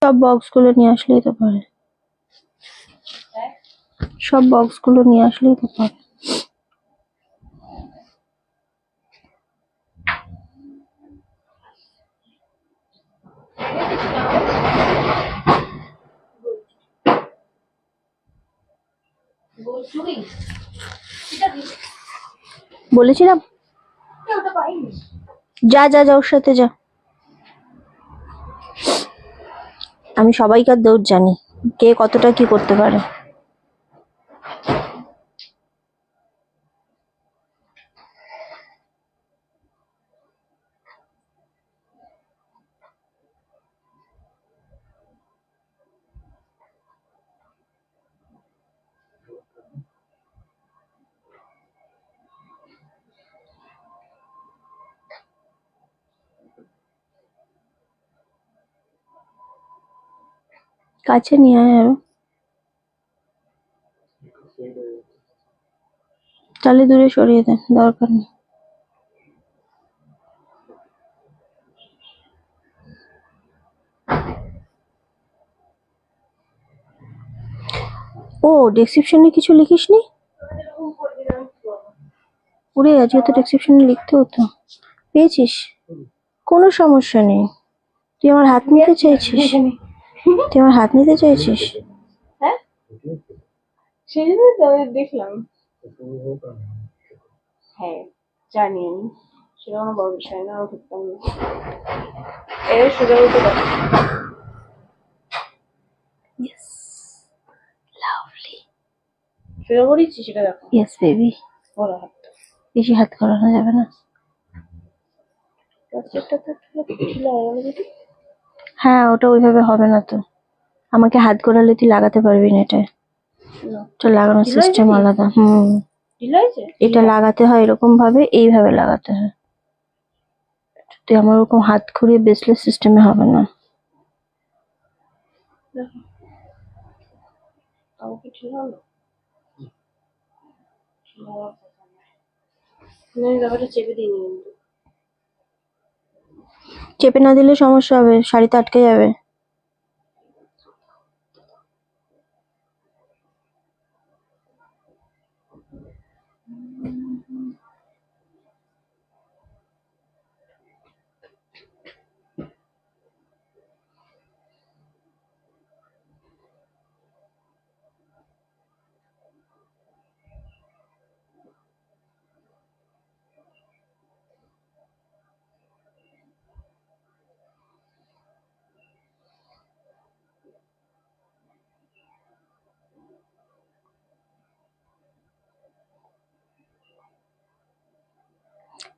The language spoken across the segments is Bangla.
সব বক্সগুলো নিয়ে আসলেই তো পারে, সব বক্সগুলো নিয়ে আসলেই তো পারে। বলেছিলাম যা যা যা ওর সাথে যা। আমি সবাইকার দৌড় জানি, কে কতটা কি করতে পারে। কাছে নিয়ে আয় আরো, তাহলে দূরে সরিয়ে দে, দরকার নেই। ও ডেসক্রিপশনে কিছু লিখিসনি? ওরে আজকে তো ডেসক্রিপশনে লিখতে হতো। পেয়েছিস? কোনো সমস্যা নেই। তুই আমার হাত নিতে চাইছিস? তুই আমার হাত নিতে চাইছিস? হ্যাঁ সেদিনই তো দেখলাম। হ্যাঁ জানি আমি, সেটা আমার বড় বিষয় না, ধরতাম না। এর সোজা বলতে পারি। Yes. Lovely. সোজা করেছি সেটা দেখো। Yes baby. বড় হাত বেশি হাত করানো যাবে না। হ্যাঁ ওটা ওইভাবে হবে না তো, আমাকে হাত ঘোরালে তুই লাগাতে পারবি না। এটা লাগানোর সিস্টেম আলাদা। এটা লাগাতে হয় এরকম ভাবে, এইভাবে লাগাতে হয়। তুই আমার ওরকম হাত ঘুরিয়ে বেসলেস সিস্টেমে হবে না। চেপে না দিলে সমস্যা হবে, শাড়িতে আটকে যাবে।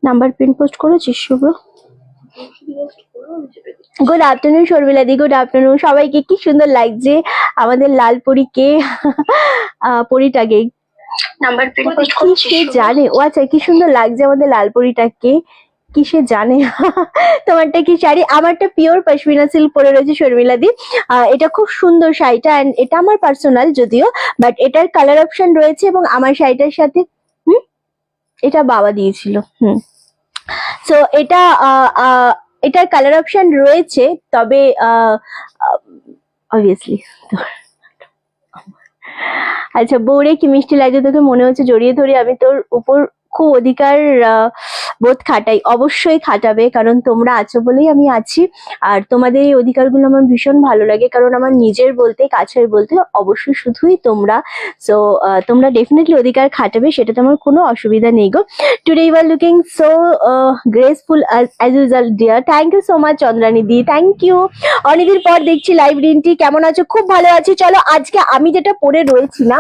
নাম্বার প্রিন্ট পোস্ট করেছিস শুভ? গুড আফটারনুন শর্মিলাদি, গুড আফটারনুন সবাইকে। কি সুন্দর লাগছে আমাদের লাল পরীকে, পরীটাকে। নাম্বার প্রিন্ট পোস্ট করেছিস? কি জানে ও, আচ্ছা কি সুন্দর লাগছে আমাদের লাল পরীটাকে, কি সে জানে। তোমারটা কি শাড়ি? আমারটা পিওর পশমিনা সিল্ক পরে রয়েছে শর্মিলাদি। এটা খুব সুন্দর শাড়িটা, এন্ড এটা আমার পার্সোনাল যদিও, বাট এটার কালার অপশন রয়েছে এবং আমার শাড়িটার সাথে এটা বাবা দিয়েছিল। সো এটা এটার কালার অপশন রয়েছে, তবে অবভিয়াসলি। আচ্ছা বউরে কি মিষ্টি লাগছে তোকে, মনে হচ্ছে জড়িয়ে ধরে আমি তোর উপর খুব অধিকার বোধ খাটাই। অবশ্যই খাটাবে, কারণ তোমরা আছো বলেই আমি আছি, আর তোমাদের এই অধিকারগুলো আমার ভীষণ ভালো লাগে, কারণ আমার নিজের বলতে কাছের বলতে অবশ্যই শুধুই তোমরা। সো তোমরা ডেফিনেটলি অধিকার খাটাবে, সেটাতে আমার কোনো অসুবিধা নেই গো। Today you are looking so graceful as usual dear. Thank you so much Chandrani di, thank you. অনেকদিন পর দেখছি লাইভ। রিন্টি কেমন আছো? খুব ভালো আছি। চলো আজকে আমি যেটা পরে রয়েছি না,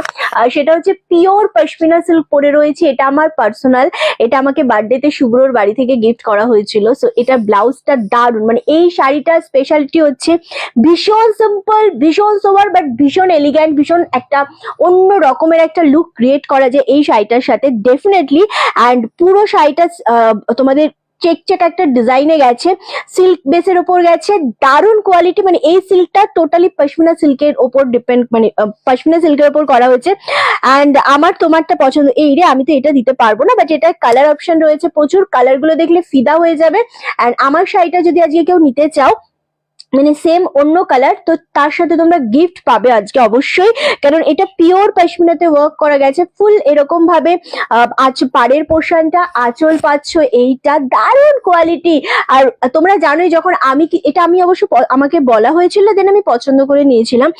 সেটা হচ্ছে পিওর পশমিনা সিল্ক পরে রয়েছে। এটা আমার পার্সোনাল, এটা আমাকে বার্থডেতে শুভ্রর বাড়ি থেকে গিফট করা হয়েছিল। সো এটা ব্লাউজটা দারুণ, মানে এই শাড়িটার স্পেশালিটি হচ্ছে ভীষণ সিম্পল, ভীষণ সোবার, বাট ভীষণ এলিগ্যান্ট, ভীষণ একটা অন্য রকমের একটা লুক ক্রিয়েট করা যায় এই শাড়িটার সাথে ডেফিনেটলি। অ্যান্ড পুরো শাড়িটা তোমাদের চেক চেক একটা ডিজাইনে গেছে, সিল্ক বেসের ওপর গেছে, দারুণ কোয়ালিটি। মানে এই সিল্কটা টোটালি পশমিনা সিল্কের ওপর ডিপেন্ড, মানে পশমিনা সিল্কের ওপর করা হয়েছে। অ্যান্ড আমার তোমারটা পছন্দ। এই রে, আমি তো এটা দিতে পারবো না, বাট এটা কালার অপশন রয়েছে প্রচুর, কালার গুলো দেখলে ফিদা হয়ে যাবে। অ্যান্ড আমার শাড়িটা যদি আজকে কেউ নিতে চাও, মানে সেম অন্য কালার, তো তার সাথে তোমরা গিফট পাবে আজকে অবশ্যই, কারণ এটা পিওর পশমিনাতে ওয়ার্ক করা গেছে ফুল এরকম ভাবে। পাড়ের পোর্শনটা, আঁচল পাচ্ছ, এইটা দারুণ কোয়ালিটি। আর তোমরা জানোই যখন এটা আমি অবশ্য আমাকে বলা হয়েছিল, দেন আমি পছন্দ করে নিয়েছিলাম।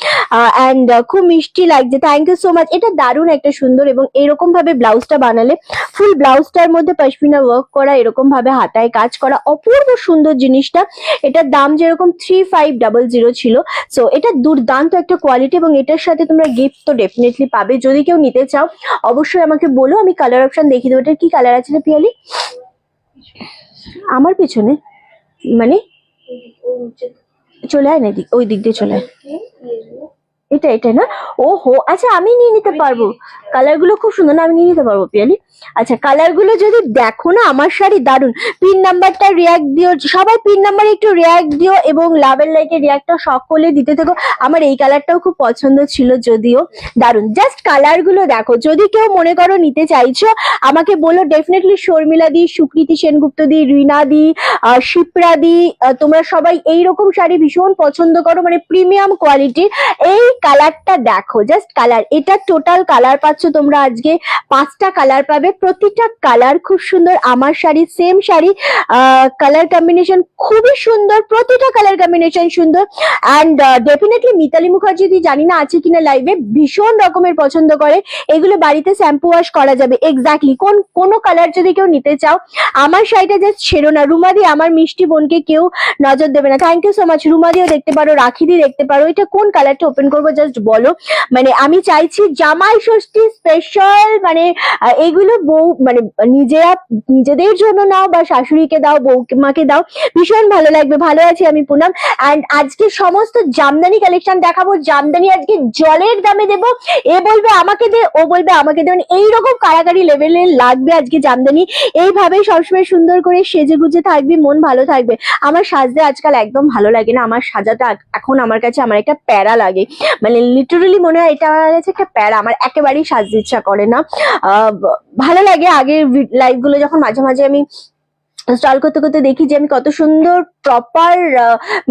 অ্যান্ড খুব মিষ্টি লাগছে, থ্যাংক ইউ সো মাচ। এটা দারুণ একটা সুন্দর, এবং এরকম ভাবে ব্লাউজটা বানালে ফুল ব্লাউজটার মধ্যে পশমিনা ওয়ার্ক করা, এরকম ভাবে হাতায় কাজ করা, অপূর্ব সুন্দর জিনিসটা। এটার দাম যেরকম 3500 ছিল, সো এটা দুর্দান্ত একটা কোয়ালিটি, এবং এটার সাথে তোমরা গিফট তো ডেফিনেটলি পাবে। যদি কেউ নিতে চাও অবশ্যই আমাকে বলো, আমি কালার অপশন দেখিয়ে দেবো। এটার কি কালার আছে রে পিয়ালি? আমার পিছনে মানে চলে আয় না, ওই দিক দিয়ে চলে আয়। এটা না, ও হো, আচ্ছা আমি নিয়ে নিতে পারবো। কালার গুলো খুব সুন্দর না, আমি নিয়ে নিতে পারবো পিয়ালি। আচ্ছা কালার গুলো যদি দেখো না, আমার শাড়ি দারুন। পিন নাম্বারটা রিয়াক্ট দিও, সবাই পিন নাম্বারে একটু রিয়াক্ট দিও, এবং লাভ এন্ড লাইকের রিয়াক্টটা সকলে দিতে থাকো। আমার এই কালারটাও খুব পছন্দ ছিল, যদিও দারুন। জাস্ট কালার গুলো দেখো। যদি কেউ মনে করো নিতে চাইছো আমাকে বলো, ডেফিনেটলি শর্মিলা দি, সুকৃতি সেনগুপ্ত দি, রিনা দি, শিপ্রা দি, তোমরা সবাই এইরকম শাড়ি ভীষণ পছন্দ করো, মানে প্রিমিয়াম কোয়ালিটির। এই কালারটা দেখো, জাস্ট কালার। এটা টোটাল কালার পাচ্ছ তোমরা আজকে 5টা কালার পাবে, প্রতিটা কালার খুব সুন্দর। আমার sari same sari, colour combination খুবই সুন্দর, প্রতিটা কালার কম্বিনেশন সুন্দর। অ্যান্ড ডেফিনেটলি মিতালি মুখার্জি দি জানি না আছে কিনা লাইভে, ভীষণ রকমের পছন্দ করে এগুলো, বাড়িতে শ্যাম্পু ওয়াশ করা যাবে। এক্স্যাক্টলি কোনো কালার যদি কেউ নিতে চাও, আমার শাড়িটা জাস্ট ছেড়ো না। রুমাদি, আমার মিষ্টি বোনকে কেউ নজর দেবে না, থ্যাংক ইউ সো মাচ। রুমাদিও দেখতে পারো, রাখি দি দেখতে পারো। এটা কোন কালারটা ওপেন করবো জাস্ট বলো। মানে আমি চাইছি জামাই ষষ্ঠী স্পেশাল, মানে এগুলো বউ মানে নিজেদের জন্য নাও, বা শাশুড়িকে দাও, বৌমাকে দাও, ভীষণ ভালো লাগবে। ভালো আছি আমি পুনম। অ্যান্ড আজকে সমস্ত জামদানি কালেকশন দেখাবো। জামদানি আজকে জলের দামে দেবো, এ বলবে আমাকে দে, ও বলবে আমাকে দে, মানে এইরকম কারাকারি লেভেলের লাগবে আজকে জামদানি। এইভাবেই সবসময় সুন্দর করে সেজে গুজে থাকবি, মন ভালো থাকবে। আমার সাজতে আজকাল একদম ভালো লাগে না, আমার সাজাটা এখন আমার কাছে আমার একটা প্যারা লাগে, মানে লিটারালি মনে হয় এটা আমার কাছে একটা প্যারা, আমার একেবারেই সাজতে ইচ্ছা করে না। ভালো লাগে আগের লাইভ গুলো যখন মাঝে মাঝে আমি স্টল করতে করতে দেখি যে আমি কত সুন্দর প্রপার,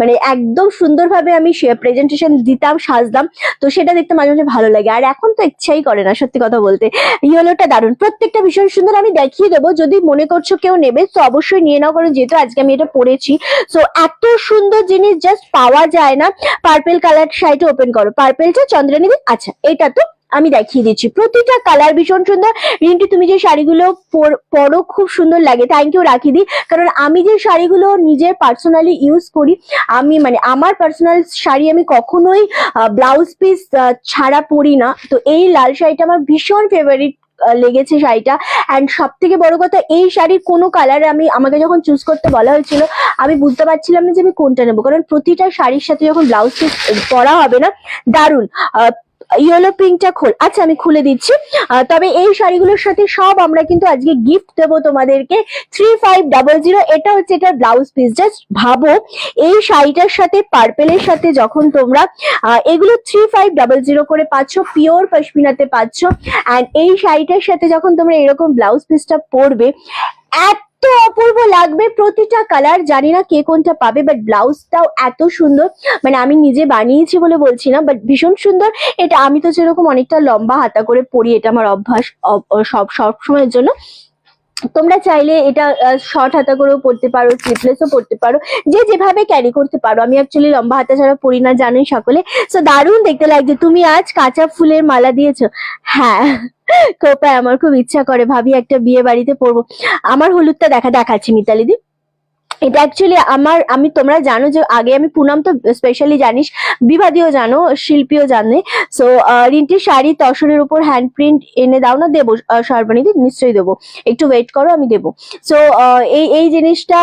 মানে একদম সুন্দরভাবে আমি প্রেজেন্টেশন দিতাম, সাজতাম, তো সেটা দেখতে মাঝে মাঝে ভালো লাগে। আর এখন তো ইচ্ছাই করে না সত্যি কথা বলতে। ইয়েলোটা দারুণ, প্রত্যেকটা ভীষণ সুন্দর। আমি দেখিয়ে দেবো, যদি মনে করছো কেউ নেবে তো অবশ্যই নিয়ে নাও, কারণ যেহেতু আজকে আমি এটা পরেছি। সো এত সুন্দর জিনিস জাস্ট পাওয়া যায় না। পার্পেল কালার শাড়িটা ওপেন করো, পার্পেলটা চন্দ্রানী দি। আচ্ছা এটা তো আমি দেখিয়ে দিচ্ছি, প্রতিটা কালার ভীষণ সুন্দর। রিন্টি তুমি যে শাড়িগুলো পরো খুব সুন্দর লাগে, থ্যাংক ইউ রাখি দি। কারণ আমি যে শাড়িগুলো নিজের পার্সোনালি ইউজ করি, আমি মানে আমার পার্সোনাল শাড়ি আমি কখনোই ব্লাউজ পিস ছাড়া পরি না। তো এই লাল শাড়িটা আমার ভীষণ ফেভারিট লেগেছে শাড়িটা। অ্যান্ড সব থেকে বড় কথা, এই শাড়ির কোনো কালার আমাকে যখন চুজ করতে বলা হয়েছিল, আমি বুঝতে পারছিলাম না যে আমি কোনটা নেবো, কারণ প্রতিটা শাড়ির সাথে যখন ব্লাউজ পিস পরা হবে না, দারুণ। ইয়েলো পিঙ্কটা খোল, আচ্ছা আমি খুলে দিচ্ছি। তবে এই শাড়িগুলোর সাথে সব আমরা কিন্তু আজকে গিফট দেবো তোমাদেরকে 3500। এটা হচ্ছে এটার ব্লাউজ পিস। জাস্ট ভাবো এই শাড়িটার সাথে পার্পেলের সাথে যখন তোমরা এগুলো 3500 করে পাচ্ছ, পিওর পশমিনাতে পাচ্ছ। অ্যান্ড এই শাড়িটার সাথে যখন তোমরা এরকম ব্লাউজ পিসটা পরবে, এত অপূর্ব লাগবে। প্রতিটা কালার জানি না কে কোনটা পাবে, বাট ব্লাউজটাও এত সুন্দর, মানে আমি নিজে বানিয়েছি বলে বলছি না, বাট ভীষণ সুন্দর। এটা আমি তো যেরকম অনেকটা লম্বা হাতা করে পরি, এটা আমার অভ্যাস সব সময়ের জন্য। তোমরা চাইলে এটা শর্ট হাতা করেও পরতে পারো, স্লিপলেসও পরতে পারো, যে যেভাবে ক্যারি করতে পারো। আমি অ্যাকচুয়ালি লম্বা হাতা ছাড়া পরি না, জানোই সকলে। সো দারুণ দেখতে লাগছে। তুমি আজ কাঁচা ফুলের মালা দিয়েছো? হ্যাঁ কোপায়, আমার খুব ইচ্ছা করে, ভাবি একটা বিয়ে বাড়িতে পরবো। আমার হলুদটা দেখাচ্ছি মিতালি দি। এটা অ্যাকচুয়ালি আমি তোমরা জানো যে আগে আমি পুনম তো স্পেশালি জানিস, বিবাদিও জানো, শিল্পীও জানে। সো রিন্টির শাড়ি তসরের উপর হ্যান্ড প্রিন্ট এনে দাও না, দেবো সর্বাণীদি, নিশ্চয়ই দেবো, একটু ওয়েট করো, আমি দেবো। সো এই জিনিসটা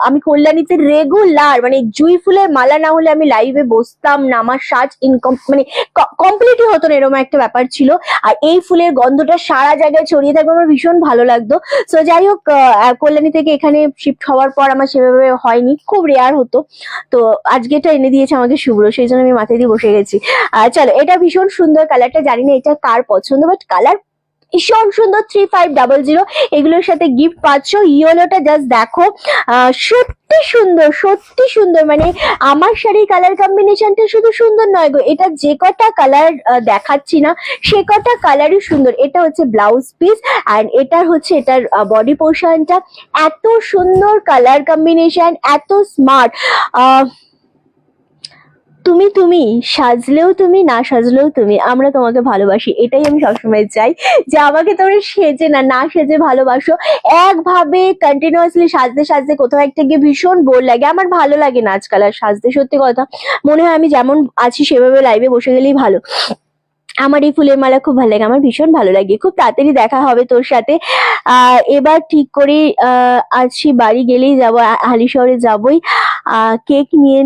আমি কল্যাণীতে রেগুলার, মানে জুঁই ফুলের মালা না হলে আমি লাইভে বসতাম না, আমার সাজ মানে কমপ্লিটই হতো না, এরকম একটা ব্যাপার ছিল। আর এই ফুলের গন্ধটা সারা জায়গায় ছড়িয়ে থাকবে, আমার ভীষণ ভালো লাগতো। সো যাই হোক, কল্যাণী থেকে এখানে শিফট হওয়ার পর আমার সেভাবে হয়নি, খুব রেয়ার হতো। তো আজকে এটা এনে দিয়েছে আমাকে শুভ্র, সেই জন্য আমি মাথায় দিয়ে বসে গেছি। চলো, এটা ভীষণ সুন্দর কালারটা, জানি না এটা কার পছন্দ, বাট কালার ভীষণ সুন্দর 3500। এগুলোর সাথে গিফট পাচ্ছ। ইয়েলোটা জাস্ট দেখো, সত্যি সুন্দর, সত্যি সুন্দর। মানে আমার শাড়ির কালার কম্বিনেশনটা শুধু সুন্দর নয় গো, এটা যে কটা কালার দেখাচ্ছি না সে কটা কালারই সুন্দর। এটা হচ্ছে ব্লাউজ পিস অ্যান্ড এটা হচ্ছে এটার বডি পোর্শনটা। এত সুন্দর কালার কম্বিনেশন, এত স্মার্ট। তুমি তুমি সাজলেও তুমি, না সাজলেও তুমি, আমরা তোমাকে ভালোবাসি। এটাই আমি সবসময় চাই, যে আমাকে তোমরা সেজে না সেজে ভালোবাসো। একভাবে কন্টিনিউয়াসলি সাজতে সাজতে কোথাও একটা গিয়ে ভীষণ বোর লাগে। আমার ভালো লাগে না আজকাল আর সাজতে, সত্যি কথা। মনে হয় আমি যেমন আছি সেভাবে লাইভে বসে গেলেই ভালো। আমার এই ফুলের মালা খুব ভালো লাগে, আমার ভীষণ ভালো লাগে। খুব তাড়াতাড়ি দেখা হবে তোর সাথে। এবার ঠিক করে আছি, বাড়ি গেলেই যাবো, হালিশহরে যাবই। কেক নিয়ে,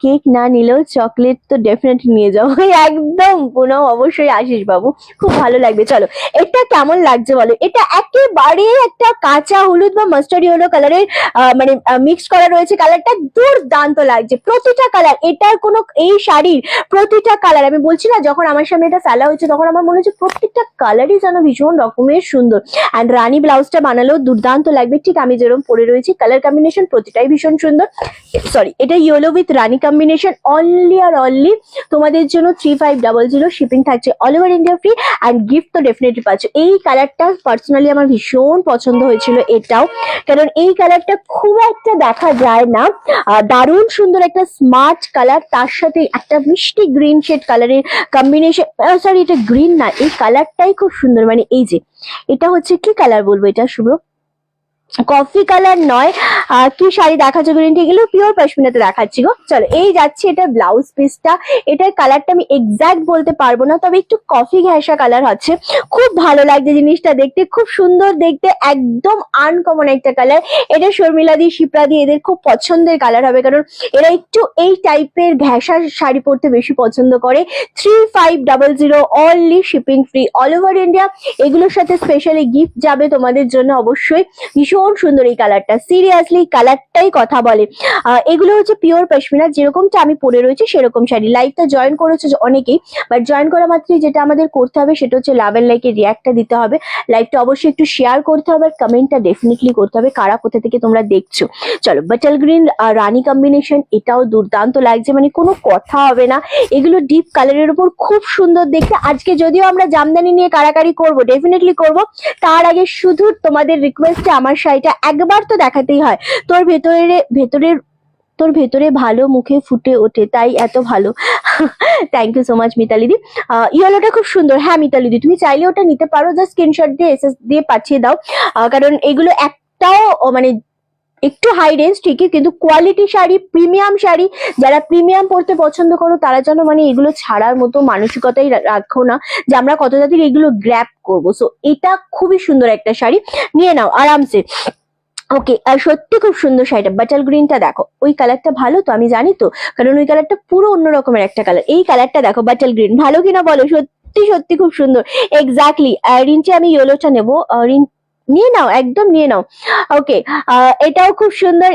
কেক না নিলেও চকলেট তো ডেফিনেটলি নিয়ে যাবো। একদম পুনম, অবশ্যই আসিস বাবু, খুব ভালো লাগবে। চলো, এটা কেমন লাগছে বলো। এটা একেবারে একটা কাঁচা হলুদ বা মাস্টার্ড ইয়েলো কালারের মানে মিক্স করা রয়েছে। কালারটা দুর্দান্ত লাগছে, প্রতিটা কালার। এটার কোনো, এই শাড়ির প্রতিটা কালার, আমি বলছি না, যখন আমার সামনে এটা ফেলা হয়েছে তখন আমার মনে হচ্ছে প্রত্যেকটা কালারই যেন ভীষণ রকমের সুন্দর। অ্যান্ড রানী ব্লাউজটা বানালেও দুর্দান্ত লাগবে, ঠিক আমি যেরকম পরে রয়েছি। কালার কম্বিনেশন প্রতিটাই ভীষণ সুন্দর। সরি, এটা yellow with Rani combination. Only আর অনলি তোমাদের জন্য 3500। শিপিং থাকছে all over India free and gift তো ডেফিনেটলি পাচ্ছ। এই কালারটা পার্সোনালি আমার ভীষণ পছন্দ হয়েছিল এটাও, কারণ এই কালারটা খুব একটা দেখা যায় না। দারুণ সুন্দর একটা স্মার্ট কালার, তার সাথে একটা মিষ্টি গ্রিন শেড কালারের কম্বিনেশন। সরি, এটা গ্রিন না, এই কালারটাই খুব সুন্দর। মানে এই যে এটা হচ্ছে কি কালার বলবো, এটা শুভ্র কফি কালার নয়। কি শাড়ি দেখাচ্ছ গ্রিনটি, এগুলো পিওর পশমিনাতে দেখাচ্ছি গো। চলো, এই যাচ্ছে এটা ব্লাউজ পিসটা। এটার কালারটা আমি এক্সাক্ট বলতে পারবো না, তবে একটু কফি ঘেঁষা কালার হচ্ছে। খুব ভালো লাগছে জিনিসটা দেখতে, খুব সুন্দর দেখতে, একদম আনকমন একটা কালার। এটা শর্মিলাদি, শিপ্রাদি এদের খুব পছন্দের কালার হবে, কারণ এরা একটু এই টাইপের ঘেঁষা শাড়ি পরতে বেশি পছন্দ করে। 3500, only shipping free all over India. এগুলোর সাথে স্পেশালি গিফট যাবে তোমাদের জন্য অবশ্যই। ভীষণ সুন্দর এই কালারটা, সিরিয়াসলি কালারটাই কথা বলে। এগুলো হচ্ছে পিওর পশমিনা, যেরকমটা আমি পরে রয়েছি সেরকম শাড়ি। লাইভটা জয়েন করেছে অনেকেই, বাট জয়েন করা মাত্রই যেটা আমাদের করতে হবে সেটা হচ্ছে লাভ এন্ড লাইকে রিয়াক্টটা দিতে হবে। লাইভটা অবশ্যই একটু শেয়ার করতে হবে আর কমেন্টটা ডেফিনেটলি করতে হবে কারা কোথা থেকে তোমরা দেখছো। চলো, বাটাল গ্রিন আর রানী কম্বিনেশন, এটাও দুর্দান্ত লাগছে, মানে কোনো কথা হবে না। এগুলো ডিপ কালারের উপর খুব সুন্দর দেখতে। আজকে যদিও আমরা জামদানি নিয়ে কারাকারি করব, ডেফিনেটলি করব, তার আগে শুধু তোমাদের রিকোয়েস্টে আমার শাড়িটা একবার তো দেখাতেই হয়। তোর ভেতরে ভালো মুখে ফুটে ওঠে, তাই এত ভালো। Thank you so much Mitali di. ইয়েলোটা খুব সুন্দর। হ্যাঁ মিতালি দি, তুমি চাইলে ওটা নিতে পারো, জাস্ট স্ক্রিনশট দিয়ে এসএস দিয়ে পাঠিয়ে দাও। কারণ এগুলো একটাও মানে একটু হাই রেঞ্জ ঠিকই, কিন্তু কোয়ালিটি শাড়ি, প্রিমিয়াম শাড়ি। যারা প্রিমিয়াম পড়তে পছন্দ করো তারা যেন মানে এগুলো ছাড়ার মতো মানসিকতাই রাখো না, যে আমরা কত তাড়াতাড়ি এগুলো গ্র্যাব করবো। সো এটা খুবই সুন্দর একটা শাড়ি, নিয়ে নাও আরামসে। ওকে, আর সত্যি খুব সুন্দর শাড়িটা। বাটাল গ্রিনটা দেখো, ওই কালারটা ভালো তো, আমি জানি তো, কারণ ওই কালারটা পুরো অন্য রকমের একটা কালার। এই কালারটা দেখো, বাটাল গ্রিন, ভালো কিনা বলো? সত্যি সত্যি খুব সুন্দর, এক্স্যাক্টলি। রিনটি আমি ইয়েলোটা নেবো, নিয়ে নাও, একদম নিয়ে নাও। ওকে, এটাও খুব সুন্দর।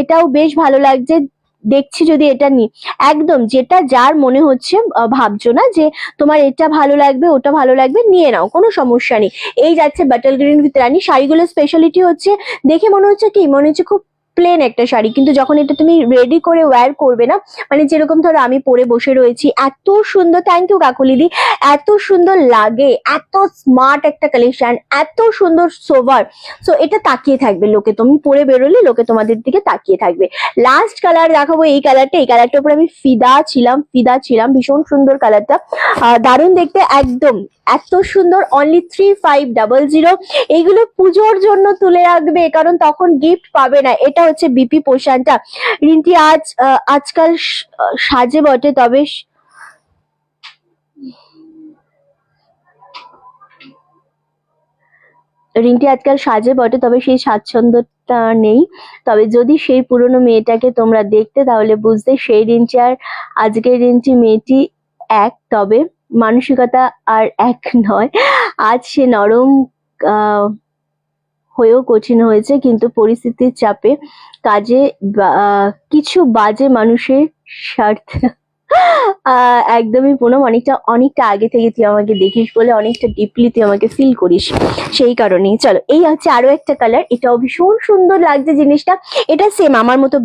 এটাও বেশ ভালো লাগছে দেখছি। যদি এটা নি, একদম যেটা যার মনে হচ্ছে, ভাবছো না যে তোমার এটা ভালো লাগবে ওটা ভালো লাগবে, নিয়ে নাও, কোনো সমস্যা নেই। এই যাচ্ছে বাটাল গ্রিন উইথ রানী। শাড়িগুলোর স্পেশালিটি হচ্ছে, দেখে মনে হচ্ছে কি, মনে হচ্ছে খুব প্লেন একটা শাড়ি, কিন্তু যখন এটা তুমি রেডি করে ওয়্যার করবে না, মানে যেরকম ধরো আমি পরে বসে রয়েছি, এত সুন্দর, থ্যাংক ইউ কাকুলিদি, এত সুন্দর লাগে, এত স্মার্ট একটা কালেকশন, এত সুন্দর সোভার। সো এটা তাকিয়ে থাকবে লোকে, তুমি পরে বেরোলে লোকে তোমাদের দিকে তাকিয়ে থাকবে। লাস্ট কালার দেখাবো এই কালারটা। এই কালারটার উপর আমি ফিদা ছিলাম, ভীষণ সুন্দর কালারটা, দারুণ দেখতে, একদম এত সুন্দর। অনলি 3500। এইগুলো পুজোর জন্য তুলে রাখবে, কারণ তখন গিফট পাবে না। এটা হচ্ছে বিপি পোশানটা। রিন্টি আজকাল সাজে বটে, তবে রিন্টি আজকাল সাজে বটে, তবে সেই স্বাচ্ছন্দ্যটা নেই। তবে যদি সেই পুরনো মেয়েটাকে তোমরা দেখতে, তাহলে বুঝতে সেই রিন্টি আর আজকের রিন্টি মেয়েটি এক, তবে মানসিকতা আর এক নয়। আজ সে নরম হয়েও কঠিন হয়েছে, কিন্তু পরিস্থিতির চাপে, কাজে কিছু বাজে মানুষের স্বার্থে একদমই পুনম, অনেকটা আগে থেকে তুই আমাকে দেখিস বলে অনেকটা ডিপলি তুই আমাকে ফিল করিস, সেই কারণেই। চলো, এই হচ্ছে আরো একটা কালার, এটাও ভীষণ সুন্দর লাগছে জিনিসটা। এটা সেম আমার মতো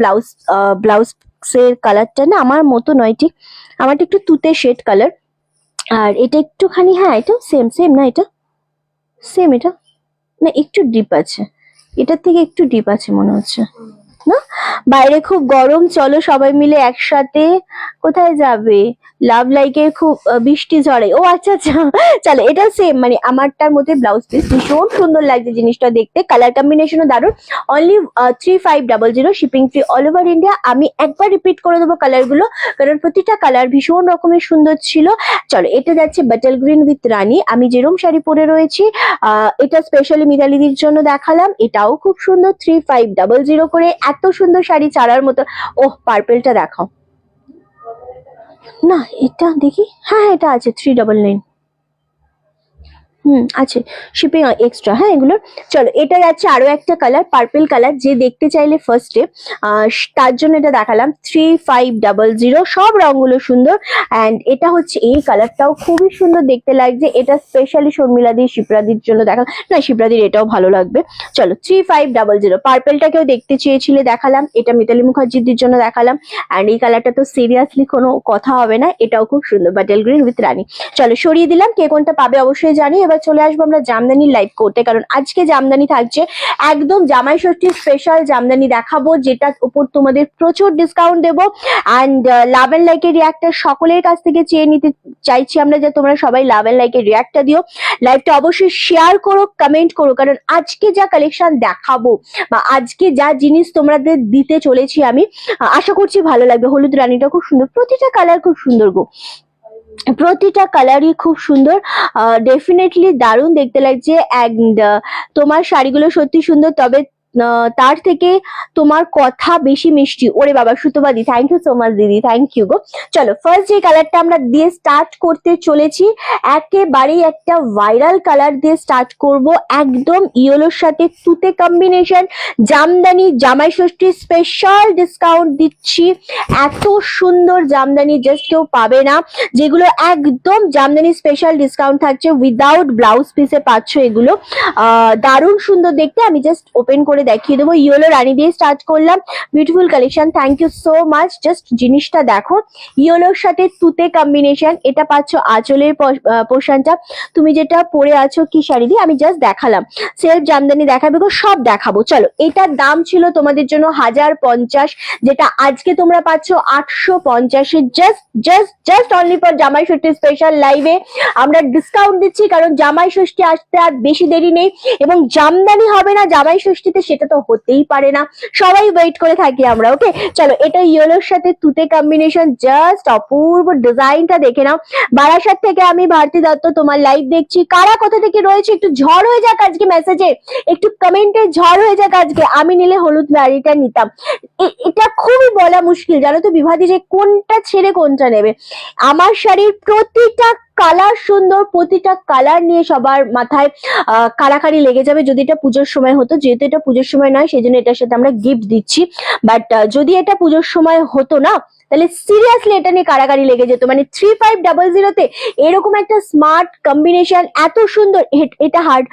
ব্লাউজের কালারটা না আমার মতো নয় ঠিক, আমারটা একটু তুতে শেড কালার। আর এটা একটুখানি, হ্যাঁ এটা সেম সেম না, এটা সেম, এটা না একটু ডিপ আছে, এটার থেকে একটু ডিপ আছে মনে হচ্ছে না। বাইরে খুব গরম, চলো সবাই মিলে একসাথে কোথায় যাবে, লাভ লাইকের খুব বৃষ্টি ঝড়ে। ও আচ্ছা আচ্ছা, চলো এটা সেম মানে আমারটার মধ্যে ব্লাউজ পিস, ভীষণ সুন্দর লাগছে জিনিসটা দেখতে, কালার কম্বিনেশনও দারুণ। Only 3500, shipping free all over India. আমি একবার রিপিট করে দেবো কালার গুলো, কারণ প্রতিটা কালার ভীষণ রকমের সুন্দর ছিল। চলো, এটা যাচ্ছে বাটল গ্রিন উইথ রানী, আমি যেরকম শাড়ি পরে রয়েছি এটা স্পেশালি মিতালিদির জন্য দেখালাম, এটাও খুব সুন্দর, 3500 করে, এত সুন্দর শাড়ি চারার মতো। ওহ, পার্পেলটা দেখাও না, এটা দেখি, হ্যাঁ হ্যাঁ এটা আছে 399, আছে শিপিং এক্সট্রা, হ্যাঁ এগুলোর। চলো, এটা যাচ্ছে আরো একটা কালার, পার্পল কালার, যে দেখতে চাইলে ফার্স্টে তার জন্য এটা দেখালাম, 3500, সব রঙগুলো সুন্দর। অ্যান্ড এটা হচ্ছে এই কালারটাও খুবই সুন্দর দেখতে লাগছে, এটা স্পেশালি শর্মিলাদি শিপ্রাদির জন্য দেখালাম, না শিপ্রাদির এটাও ভালো লাগবে। চলো, 3500, পার্পলটাকেও দেখতে চেয়েছিলে দেখালাম, এটা মিতালি মুখার্জির জন্য দেখালাম। অ্যান্ড এই কালারটা তো সিরিয়াসলি কোনো কথা হবে না, এটাও খুব সুন্দর, বাটেল গ্রিন উইথ রানী। চলো, সরিয়ে দিলাম, কে কোনটা পাবে অবশ্যই জানি। এবার চলে আসবো আমরা জামদানির লাইভ কোর্টে, কারণ আজকে জামদানি থাকছে, একদম জামাই ষষ্ঠীর স্পেশাল জামদানি দেখাবো, যেটার উপর তোমাদের প্রচুর ডিসকাউন্ট দেবো। অ্যান্ড লাভ অ্যান্ড লাইকের রিয়াক্টটা সকলের কাছ থেকে চেয়ে নিতে চাইছি আমরা, যে তোমরা সবাই লাভ অ্যান্ড লাইকের রিয়াক্টটা দিও, লাইভটা অবশ্যই শেয়ার করো, কমেন্ট করো, কারণ আজকে যা কালেকশন দেখাবো বা আজকে যা জিনিস তোমাদের দিতে চলেছি আমি, আশা করছি ভালো লাগবে। হলুদ রানীটা খুব সুন্দর, প্রতিটা কালার খুব সুন্দর গো, প্রতিটা কালারই খুব সুন্দর, ডেফিনেটলি দারুণ দেখতে লাগছে। অ্যান্ড তোমার শাড়িগুলো সত্যি সুন্দর, তবে তার থেকে তোমার কথা বেশি মিষ্টি। ওরে বাবা, সুতোবাদি, থ্যাংক ইউ সো মাচ দিদি, থ্যাংক ইউ গো। চলো, ফার্স্ট যে কালারটা আমরা দিয়ে স্টার্ট করতে চলেছি, একেবারেই একটা ভাইরাল কালার দিয়ে স্টার্ট করব, একদম ইয়েলোর সাথে তুতে কম্বিনেশন, জামদানি জামাই ষষ্ঠী স্পেশাল ডিসকাউন্ট দিচ্ছি, এত সুন্দর জামদানি জাস্ট কেউ পাবে না, যেগুলো একদম জামদানি স্পেশাল ডিসকাউন্ট থাকছে, উইদাউট ব্লাউজ পিসে পাচ্ছ এগুলো, দারুণ সুন্দর দেখতে। আমি জাস্ট ওপেন করে দেখিয়ে দেবো, ইয়েলো রানী দিয়ে স্টার্ট করলাম, beautiful collection, thank you so much. Just জিনিসটা দেখো, ইয়েলোর সাথে তুতে কম্বিনেশন, এটা পাচ্ছ আঁচলের পোর্শনটা, তুমি যেটা পরে আছো কি শাড়ি দিয়ে আমি জাস্ট দেখালাম, সেলফ জামদানি দেখাবে গো, সব দেখাবো। চলো, এটার দাম ছিল তোমাদের জন্য 1050, যেটা আজকে তোমরা পাচ্ছ 850-এ, জাস্ট অনলি ফর জামাই ষষ্ঠী স্পেশাল লাইভে আমরা ডিসকাউন্ট দিচ্ছি, কারণ জামাই ষষ্ঠী আসতে আর বেশি দেরি নেই, এবং জামদানি হবে না জামাই ষষ্ঠীতে সেটা তো হতেই পারে না, সবাই ওয়েট করে থাকি আমরা। ওকে, চলো, এটা ইয়েলোর সাথে তুতে কম্বিনেশন, জাস্ট অপূর্ব, ডিজাইনটা দেখে নাও। বারাসাত থেকে আমি ভারতী দত্ত তোমার লাইভ দেখছি, কারা কোথা থেকে রয়েছে একটু ঝড় হয়ে যাক আজকে, মেসেজে একটু কমেন্টে ঝড় হয়ে যাক আজকে। আমি নিলে হলুদ শাড়িটা নিতাম, এটা খুবই বলা মুশকিল জানো তো বিভাদি, যে কোনটা ছেড়ে কোনটা নেবে। আমার শাড়ির প্রতিটা কালার সুন্দর, প্রতিটা কালার নিয়ে সবার মাথায় কাড়াকাড়ি লেগে যাবে, যদি এটা পুজোর সময় হতো, যেহেতু এটা পুজোর সময় নয় সেই জন্য এটার সাথে আমরা গিফট দিচ্ছি, বাট যদি এটা পুজোর সময় হতো না তাহলে সিরিয়াসলি এটা নিয়ে কাড়াকাড়ি লেগে যেত। মানে 3500-তে এরকম একটা স্মার্ট কম্বিনেশন, এত সুন্দর। এটা হার্ড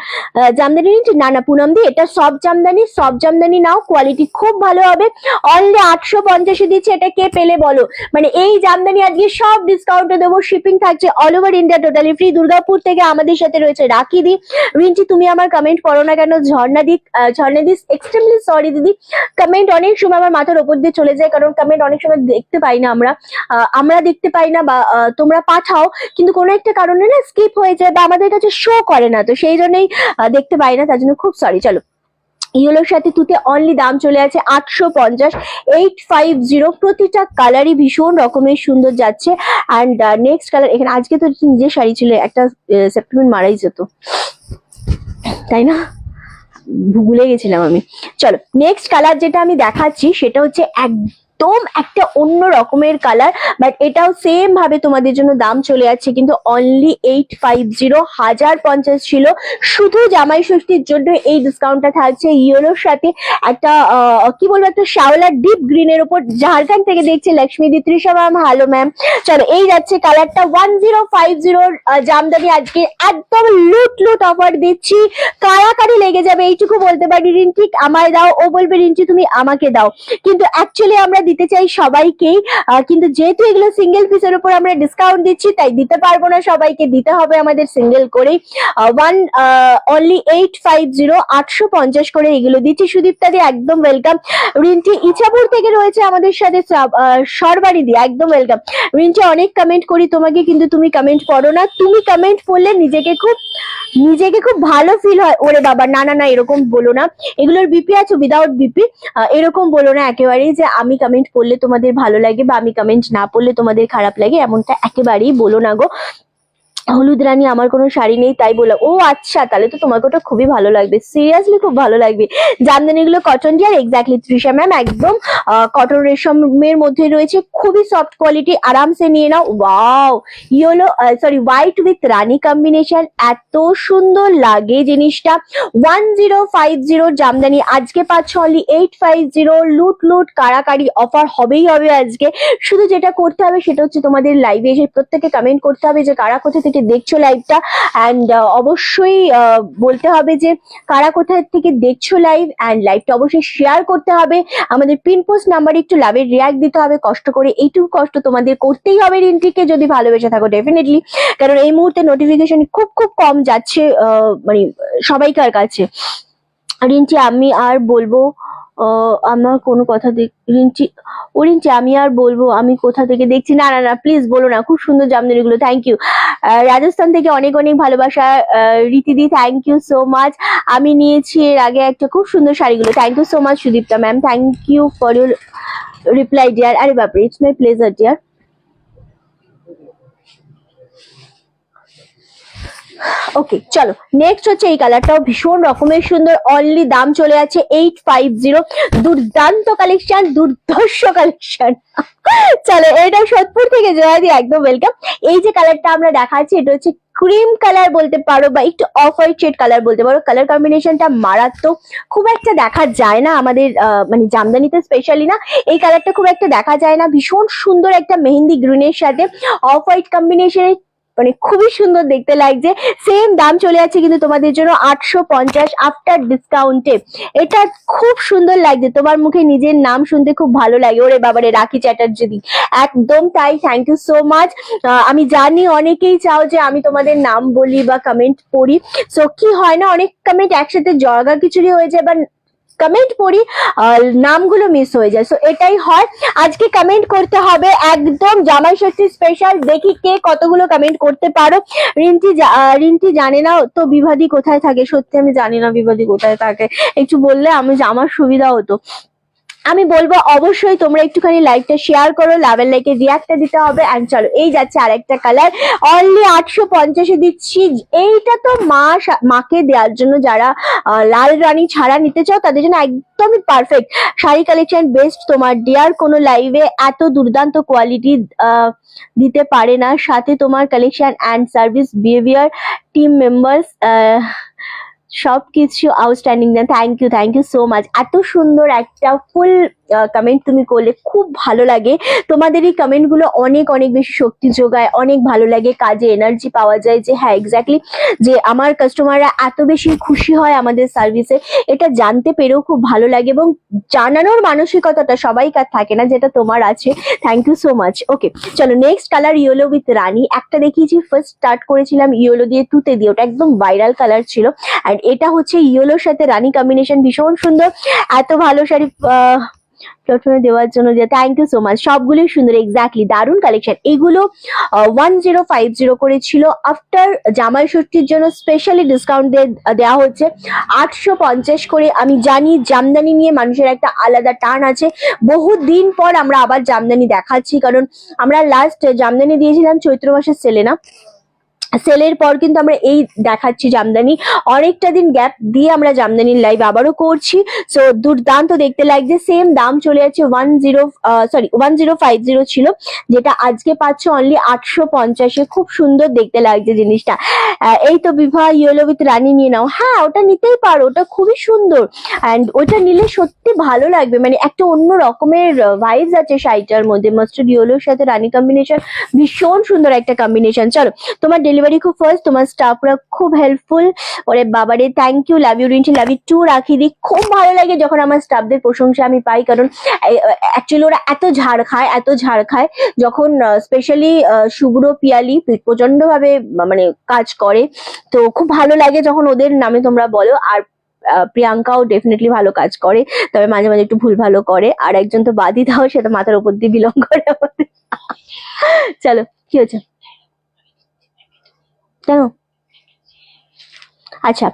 জামদানি নিচ্ছি না, না পুনম দি, এটা সব জামদানি নাও, কোয়ালিটি খুব ভালো হবে। অনলি 850-এ দিচ্ছে, এটা কে পেলে বলো। মানে এই জামদানি আজকে সব ডিসকাউন্টে দেবো, শিপিং থাকছে all over India totally free. Durgapur থেকে আমাদের সাথে রয়েছে রাখি দি। রিঞ্চি, তুমি আমার কমেন্ট পড়ো না কেন? ঝর্ণা দি এক্সট্রিমলি সরি দিদি, কমেন্ট অনেক সময় আমার মাথার ওপর দিয়ে চলে যায়, কারণ কমেন্ট অনেক সময় দেখতে পাই না আমরা দেখতে পাই না, বা তোমরা পাঠাও কিন্তু কোনো একটা কারণে না স্কিপ হয়ে যায়, বা আমাদের কাছে শো করে না, তো সেই জন্যই দেখতে পাই না, তার জন্য খুব সরি। চলো, ইয়েলোর সাথে তুতে অনলি দাম চলে আছে 850, 850, প্রতিটা কালারই ভীষণ রকমের সুন্দর যাচ্ছে। অ্যান্ড নেক্সট কালার, এখানে আজকে তো নিজের শাড়ি ছিল একটা, সেপ্টেম্বর মারাই যেত তাই না, ভুলে গেছিলাম আমি। চলো, নেক্সট কালার যেটা আমি দেখাচ্ছি সেটা হচ্ছে একদম একটা অন্য রকমের কালার, বাট এটাও সেম ভাবে তোমাদের জন্য দাম চলে যাচ্ছে কিন্তু অনলি 850, 1050 ছিল। শুধু জামাই ষষ্ঠীর জন্য এই ডিসকাউন্টটা থাকছে। ইয়েলোর সাথে একটা কি বলবো, একটা শ্যাওলা ডিপ গ্রিনের উপর, ঝাড়খণ্ড থেকে দেখছে লক্ষ্মীদি, তৃষা ম্যাম, হ্যালো ম্যাম। চলো এই যাচ্ছে কালারটা 1050 জামদানি। আজকে একদম লুট লুট অফার দিচ্ছি, কাড়াকাড়ি লেগে যাবে এইটুকু বলতে পারি। রিন্টি আমায় দাও, ও বলবে রিন্টি তুমি আমাকে দাও, কিন্তু অ্যাকচুয়ালি আমরা দিতে চাই সবাইকেই, কিন্তু যেহেতু এগুলো সিঙ্গেল পিসের উপর আমরা ডিসকাউন্ট দিচ্ছি তাই দিতে পারবো না সবাইকে, দিতে হবে আমাদের সিঙ্গেল করেই। অনলি 850, 850 করে এগুলো দিচ্ছি। সুদীপ্তা দি একদম ওয়েলকাম। রিন্টি ইছাপুর থেকে রয়েছে আমাদের সাথে, সরবারি দি একদম ওয়েলকাম। রিন্টি অনেক কমেন্ট করি তোমাকে কিন্তু তুমি কমেন্ট পড়ো না, তুমি কমেন্ট পড়লে নিজেকে খুব ভালো ফিল হয়। ওরে বাবা, না না না, এরকম বলো না। এগুলোর বিপি আছে, উইদাউট বিপি, এরকম বলো না একেবারেই যে আমি কমেন্ট পড়লে তোমাদের ভালো লাগে বা আমি কমেন্ট না পড়লে তোমাদের খারাপ লাগে, এমনটা একেবারেই বলো না গো। হলুদ রানী আমার কোনো শাড়ি নেই তাই বলো, ও আচ্ছা, তাহলে তো তোমাকে ওটা খুবই ভালো লাগবে, সিরিয়াসলি খুব ভালো লাগবে। জামদানিগুলো cotton dear, exactly Trisha ma'am, একদম কটন রেশমের মধ্যে রয়েছে, খুবই সফট কোয়ালিটি, আরামসে নিয়ে নাও। Wow, yellow white with Rani combination, এত সুন্দর লাগে জিনিসটা। 1050 জামদানি আজকে পাচ্ছ অনলি 850। লুট লুট কাড়াকাড়ি অফার হবেই হবে আজকে। শুধু যেটা করতে হবে সেটা হচ্ছে তোমাদের লাইভে এসে প্রত্যেকে কমেন্ট করতে হবে যে কারা কোথা থেকে দেখছো লাইভটা, অ্যান্ড অবশ্যই বলতে হবে যে কারা কোথা থেকে দেখছো লাইভ, অ্যান্ড লাইভটা অবশ্যই শেয়ার করতে হবে। আমাদের পিন পোস্ট নাম্বারে একটু লাভের রিয়াক্ট দিতে হবে, কষ্ট করে। এইটুকু কষ্ট তোমাদের করতেই হবে রিন্টিকে, যদি ভালোবেসে থাকো ডেফিনেটলি, কারণ এই মুহূর্তে নোটিফিকেশন খুব খুব কম যাচ্ছে মানে সবাইকার কাছে। রিন্টি আমি আর বলবো আমার কোনো কথা রিন্টি আমি আর বলবো আমি কোথা থেকে দেখছি, না না না প্লিজ বলো না। খুব সুন্দর জামদানি গুলো, থ্যাংক ইউ। রাজস্থান থেকে অনেক অনেক ভালোবাসা রীতিদি, থ্যাংক ইউ সো মাচ। আমি নিয়েছি এর আগে একটা খুব সুন্দর শাড়িগুলো, thank you so much Sudipta ma'am, thank you for your reply dear. আরে বাপরে, it's my pleasure dear. Okay চলো, নেক্সট হচ্ছে এই কালারটাও ভীষণ রকমের সুন্দর, অনলি দাম চলে আছে 850। দুর্দান্ত কালেকশন, দুর্ধর্ষ কালেকশন। চলো, এটা সোদপুর থেকে জয়াদি, একদম ওয়েলকাম। এই যে কালারটা আমরা দেখাচ্ছি এটা হচ্ছে ক্রিম কালার বলতে পারো বা একটু অফ হোয়াইট শেড কালার বলতে পারো। কালার কম্বিনেশনটা মারাত্মক, খুব একটা দেখা যায় না আমাদের মানে জামদানিতে স্পেশালি না, এই কালারটা খুব একটা দেখা যায় না। ভীষণ সুন্দর একটা মেহেন্দি গ্রিনের সাথে অফ হোয়াইট কম্বিনেশনের, মানে খুবই সুন্দর দেখতে লাগছে। সেম দাম চলে যাচ্ছে কিন্তু তোমাদের জন্য 850 আফটার ডিসকাউন্টে। এটা খুব সুন্দর লাগছে, তোমার মুখে নিজের নাম শুনতে খুব ভালো লাগে। ওরে বাবারে, রাখি চ্যাটার্জি, একদম তাই, থ্যাংক ইউ সো মাচ। আমি জানি অনেকেই চাও যে আমি তোমাদের নাম বলি বা কমেন্ট পড়ি, সো কি হয় না, অনেক কমেন্ট একসাথে জগা খিচুড়ি হয়ে যায় বা কমেন্ট পড়ি নামগুলো মিস হয়ে যায়, সো এটাই হয়। আজকে কমেন্ট করতে হবে একদম জামাই ষষ্ঠী স্পেশাল, দেখি কে কতগুলো কমেন্ট করতে পারো। রিন্টি জানে না তো বিভাদি কোথায় থাকে, সত্যি আমি জানি না বিভাদি কোথায় থাকে, একটু বললে আমার সুবিধা হতো। আমি বলবো অবশ্যই তোমরা একটুখানি লাইভটা শেয়ার করো, লাভের লাইকে রিয়াক্টটা দিতে হবে। অ্যান্ড চলো, এই যাচ্ছে আরেকটা কালার, অনলি 850-এ দিচ্ছি। এইটা তো মাকে দেওয়ার জন্য, যারা লাল রানী ছাড়া নিতে চাও তাদের জন্য একদমই পারফেক্ট শাড়ি কালেকশন। বেস্ট, তোমার ডিয়ার কোনো লাইভে এত দুর্দান্ত কোয়ালিটি দিতে পারে না, সাথে তোমার collection and service behaviour, team members সবকিছু outstanding. Thank you so much. এত সুন্দর একটা ফুল কমেন্ট তুমি করলে, খুব ভালো লাগে। তোমাদের এই কমেন্ট গুলো অনেক অনেক বেশি শক্তি যোগায়, অনেক ভালো লাগে, কাজে এনার্জি পাওয়া যায় যে হ্যাঁ এক্স্যাক্টলি, যে আমার কাস্টমাররা এত বেশি খুশি হয় আমাদের সার্ভিসে, এটা জানতে পেরেও খুব ভালো লাগে। এবং জানানোর মানসিকতাটা সবাইকার থাকে না, যেটা তোমার আছে। Thank you so much. Okay চলো, next colour yellow with rani. একটা দেখিয়েছি, ফার্স্ট স্টার্ট করেছিলাম ইয়েলো দিয়ে, তুতে দিয়ে, ওটা একদম ভাইরাল কালার ছিল। অ্যান্ড এটা হচ্ছে ইয়েলোর সাথে রানী কম্বিনেশন, ভীষণ সুন্দর। এত ভালো শাড়ি প্ল্যাটফর্মে দেওয়ার জন্য থ্যাংক ইউ সো মাচ। সবগুলোই সুন্দর, এক্স্যাক্টলি দারুণ কালেকশন। এগুলো 1050 করে ছিল, আফটার জামাই ষষ্ঠীর জন্য স্পেশালি ডিসকাউন্ট দেওয়া হচ্ছে 850 করে। আমি জানি জামদানি নিয়ে মানুষের একটা আলাদা টান আছে, বহুদিন পর আমরা আবার জামদানি দেখাচ্ছি, কারণ আমরা লাস্ট জামদানি দিয়েছিলাম চৈত্র মাসের সেলে না, সেলের পর কিন্তু আমরা এই দেখাচ্ছি জামদানি, অনেকটা দিন গ্যাপ দিয়ে আমরা জামদানির লাইভ আবারও করছি। সো দুর্দান্ত দেখতে লাগছে, সেম দাম চলে যাচ্ছে 1050 ছিল, যেটা আজকে পাচ্ছ অনলি 850-এ। খুব সুন্দর দেখতে লাগছে জিনিসটা। এই তো বিভা ইয়েলো উইথ রানী নিয়ে নাও, হ্যাঁ ওটা নিতেই পারো, ওটা খুবই সুন্দর অ্যান্ড ওটা নিলে সত্যি ভালো লাগবে, মানে একটা অন্য রকমের ভাইবস আছে শাড়িটার মধ্যে। মাস্টার্ড ইয়েলোর সাথে রানী কম্বিনেশন ভীষণ সুন্দর একটা কম্বিনেশন। চলো, তোমার ডেলিভারি খুব ফার্স্ট, তোমার স্টাফরা খুব হেল্পফুল। ওরে বাবারে, thank you, love you Rinti, love you too Rakhi দি। খুব ভালো লাগে যখন আমার স্টাফদের প্রশংসা আমি পাই, কারণ অ্যাকচুয়ালি ওরা এত ঝাড় খায় যখন স্পেশালি শুভ্র পিয়ালি প্রচন্ড ভাবে মানে কাজ করে। তো খুব ভালো লাগে যখন ওদের নামে তোমরা বলো। আর প্রিয়াঙ্কাও ডেফিনেটলি ভালো কাজ করে, তবে মাঝে মাঝে একটু ভুল ভালো করে। আর একজন তো বাদই দাও, সেটা মাথার উপর দিয়ে বিলং করে আমাদের। চলো, কি হচ্ছে কেন? আচ্ছা,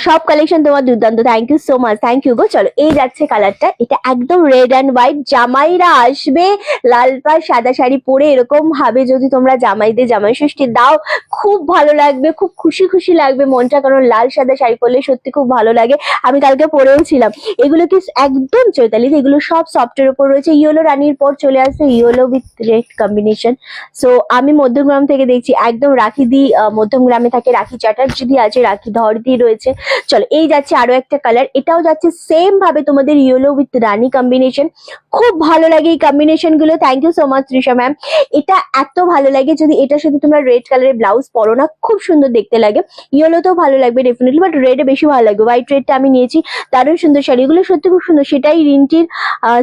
সব কালেকশন তোমার দুর্দান্ত, thank you so much, thank you গো। চলো, এই যাচ্ছে কালারটা, এটা একদম রেড অ্যান্ড হোয়াইট। জামাইরা আসবে লাল পাড় সাদা শাড়ি পরে, এরকম ভাবে যদি তোমরা জামাইদের জামাই ষষ্ঠী দাও, খুব ভালো লাগবে, খুব খুশি খুশি লাগবে মনটা, কারণ লাল সাদা শাড়ি পরলে সত্যি খুব ভালো লাগে। আমি কালকে পরেও ছিলাম। এগুলো কি একদম চৈতালি, এগুলো সব সফটের উপর রয়েছে। ইয়েলো রানীর পর চলে আসছে yellow with red combination. So আমি মধ্যমগ্রাম থেকে দেখছি, একদম রাখি দি মধ্যমগ্রামে থাকে, রাখি চ্যাটার্জি দি আছে, রাখি ধরদি রয়েছে। চলো, এই যাচ্ছে আরো একটা কালার, এটাও যাচ্ছে সেম ভাবে তোমাদের ইয়েলো উইথ রানী কম্বিনেশন। খুব ভালো লাগে এই কম্বিনেশন গুলো, thank you so much Trisha ma'am. এটা এত ভালো লাগে যদি এটার সাথে তোমরা রেড কালারের ব্লাউজ পরো না, খুব সুন্দর দেখতে লাগে। ইয়েলোতেও ভালো লাগবে ডেফিনেটলি, বাট রেডে বেশি ভালো লাগবে। হোয়াইট রেডটা আমি নিয়েছি, দারুণ সুন্দর শাড়ি, এগুলো সত্যি খুব সুন্দর। সেটাই রিন্টির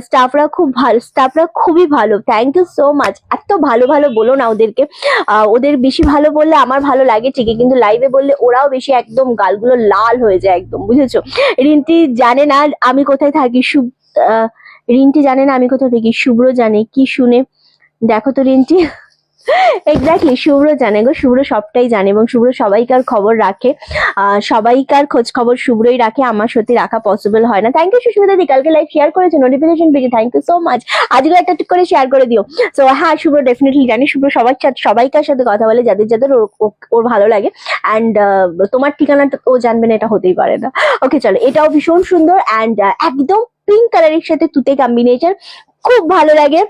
স্টাফরা খুব ভালো, স্টাফরা খুবই ভালো, থ্যাংক ইউ সো মাচ। এত ভালো ভালো বলো না ওদেরকে, ওদের বেশি ভালো বললে আমার ভালো লাগে ঠিকই, কিন্তু লাইভে বললে ওরাও বেশি একদম গালগুলো লাল হয়ে যায় একদম, বুঝেছো? রিন্টি জানে না আমি কোথায় থাকি, রিন্টি জানে না আমি কোথায় থাকি, শুভ্র জানে কি শুনে দেখো তো রিন্টি। এক্স্যাক্টলি, শুভ্র জানে গো, শুভ্র সবটাই জানে, এবং শুভ্র সবাইকার খবর রাখে, সবাইকার খোঁজ খবর শুভ্রই রাখে, আমার সত্যি রাখা পসিবল হয় না। থ্যাংক ইউ সুস্মিতা দি, কালকে লাইভ শেয়ার করেছে, নোটিফিকেশন পেয়েছে, থ্যাংক ইউ সো মাচ। আজকে একটা করে শেয়ার করে দিও। সো হ্যাঁ, শুভ্র ডেফিনেটলি জানি, শুভ্র সবার সাথে সবাইকার সাথে কথা বলে, যাদের যাদের ওর ভালো লাগে। অ্যান্ড তোমার ঠিকানাটা ও জানবে না, এটা হতেই পারে না। ওকে চলো, এটাও ভীষণ সুন্দর অ্যান্ড একদম পিঙ্ক কালারের সাথে তুতে কম্বিনেশন, খুব ভালো লাগে।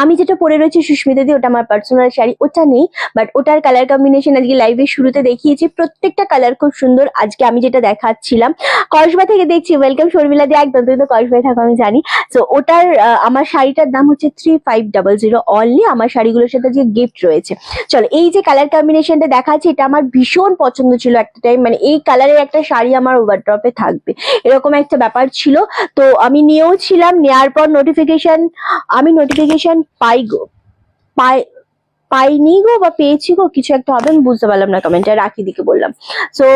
আমি যেটা পরে রয়েছি সুস্মিতা দি, ওটা আমার পার্সোনাল শাড়ি, ওটা নেই, বাট ওটার কালার কম্বিনেশন আজকে লাইভের শুরুতে দেখিয়েছি, প্রত্যেকটা কালার খুব সুন্দর। আজকে আমি যেটা দেখাচ্ছিলাম, কসবা থেকে দেখছি, ওয়েলকাম শর্মিলা দি, একদম তুমি তো কসবায় থাকো আমি জানি। তো ওটার আমার শাড়িটার দাম হচ্ছে 3500 অনলি। আমার শাড়িগুলোর সাথে যে গিফট রয়েছে। চলো, এই যে কালার কম্বিনেশনটা দেখাচ্ছি, এটা আমার ভীষণ পছন্দ ছিল একটা টাইম, মানে এই কালারের একটা শাড়ি আমার ওভারড্রপে থাকবে, এরকম একটা ব্যাপার ছিল। তো আমি নিয়েও ছিলাম, নেওয়ার পর আমি নোটিফিকেশন পাই গো, পাইনি গো বা পেয়েছি গো, কিছু একটা হবে, আমি বুঝতে পারলাম না কমেন্টে, রাখি দিকে বললাম। সো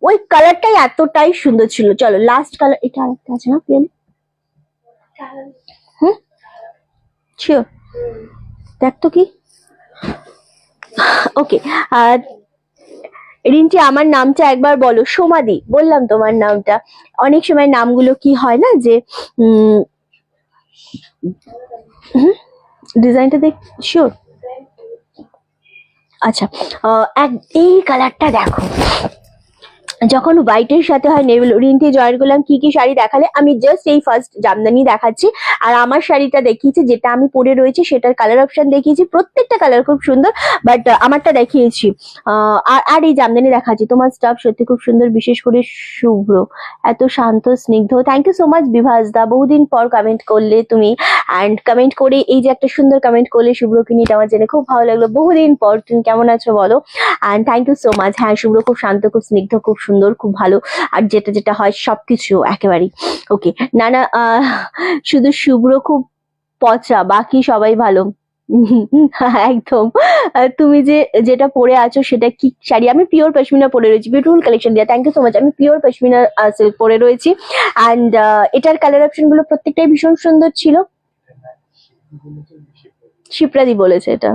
ওই কালারটাই এতটাই সুন্দর ছিল। চলো, লাস্ট কালার, এটা আরেকটা আছে না পিয়ালি? হুম, শিওর, দেখ তো কি। ওকে, রিন্টি আমার নামটা একবার বলো। সোমাদি, বললাম তোমার নামটা। অনেক সময় নামগুলো কি হয় না যে ডিজাইনটা দেখ, শিওর। আচ্ছা, এই কালারটা দেখো, যখন হোয়াইটের সাথে হয় নেভি। রিন্টি জয়েন করলাম, কি কি শাড়ি দেখালে? আমি জাস্ট এই ফার্স্ট জামদানি দেখাচ্ছি, আর আমার শাড়িটা দেখিয়েছি, যেটা আমি পরে রয়েছে সেটার কালার অপশন দেখিয়েছি, প্রত্যেকটা কালার খুব সুন্দর, বাট আমারটা দেখিয়েছি। আর এই জামদানি দেখাচ্ছি। তোমার স্টাফ সত্যি খুব সুন্দর, বিশেষ করে শুভ্র, এত শান্ত স্নিগ্ধ। Thank you so much Bibhas da, বহুদিন পর কমেন্ট করলে তুমি, অ্যান্ড কমেন্ট করে এই যে একটা সুন্দর কমেন্ট করলে শুভ্রকে নিয়ে, আমার জেনে খুব ভালো লাগলো। বহুদিন পর, তুমি কেমন আছো বলো? And thank you so much. হ্যাঁ, শুভ্র খুব শান্ত, খুব স্নিগ্ধ, খুব সুন্দর, খুব ভালো, আর যেটা যেটা হয় সবকিছু একেবারেই ওকে। না না, শুধু শুভ্র খুব পচা, বাকি সবাই ভালো। একদম। তুমি যেটা পরে আছো সেটা কি শাড়ি? আমি পিওর পশমিনা পরে রয়েছি, বিউটিফুল কালেকশন দিয়া, থ্যাংক ইউ সো মাচ। আমি পিওর পশমিনা সিল্ক পরে রয়েছি, অ্যান্ড এটার কালার অপশন গুলো প্রত্যেকটাই ভীষণ সুন্দর ছিল। শিপ্রাদি বলেছে এটা,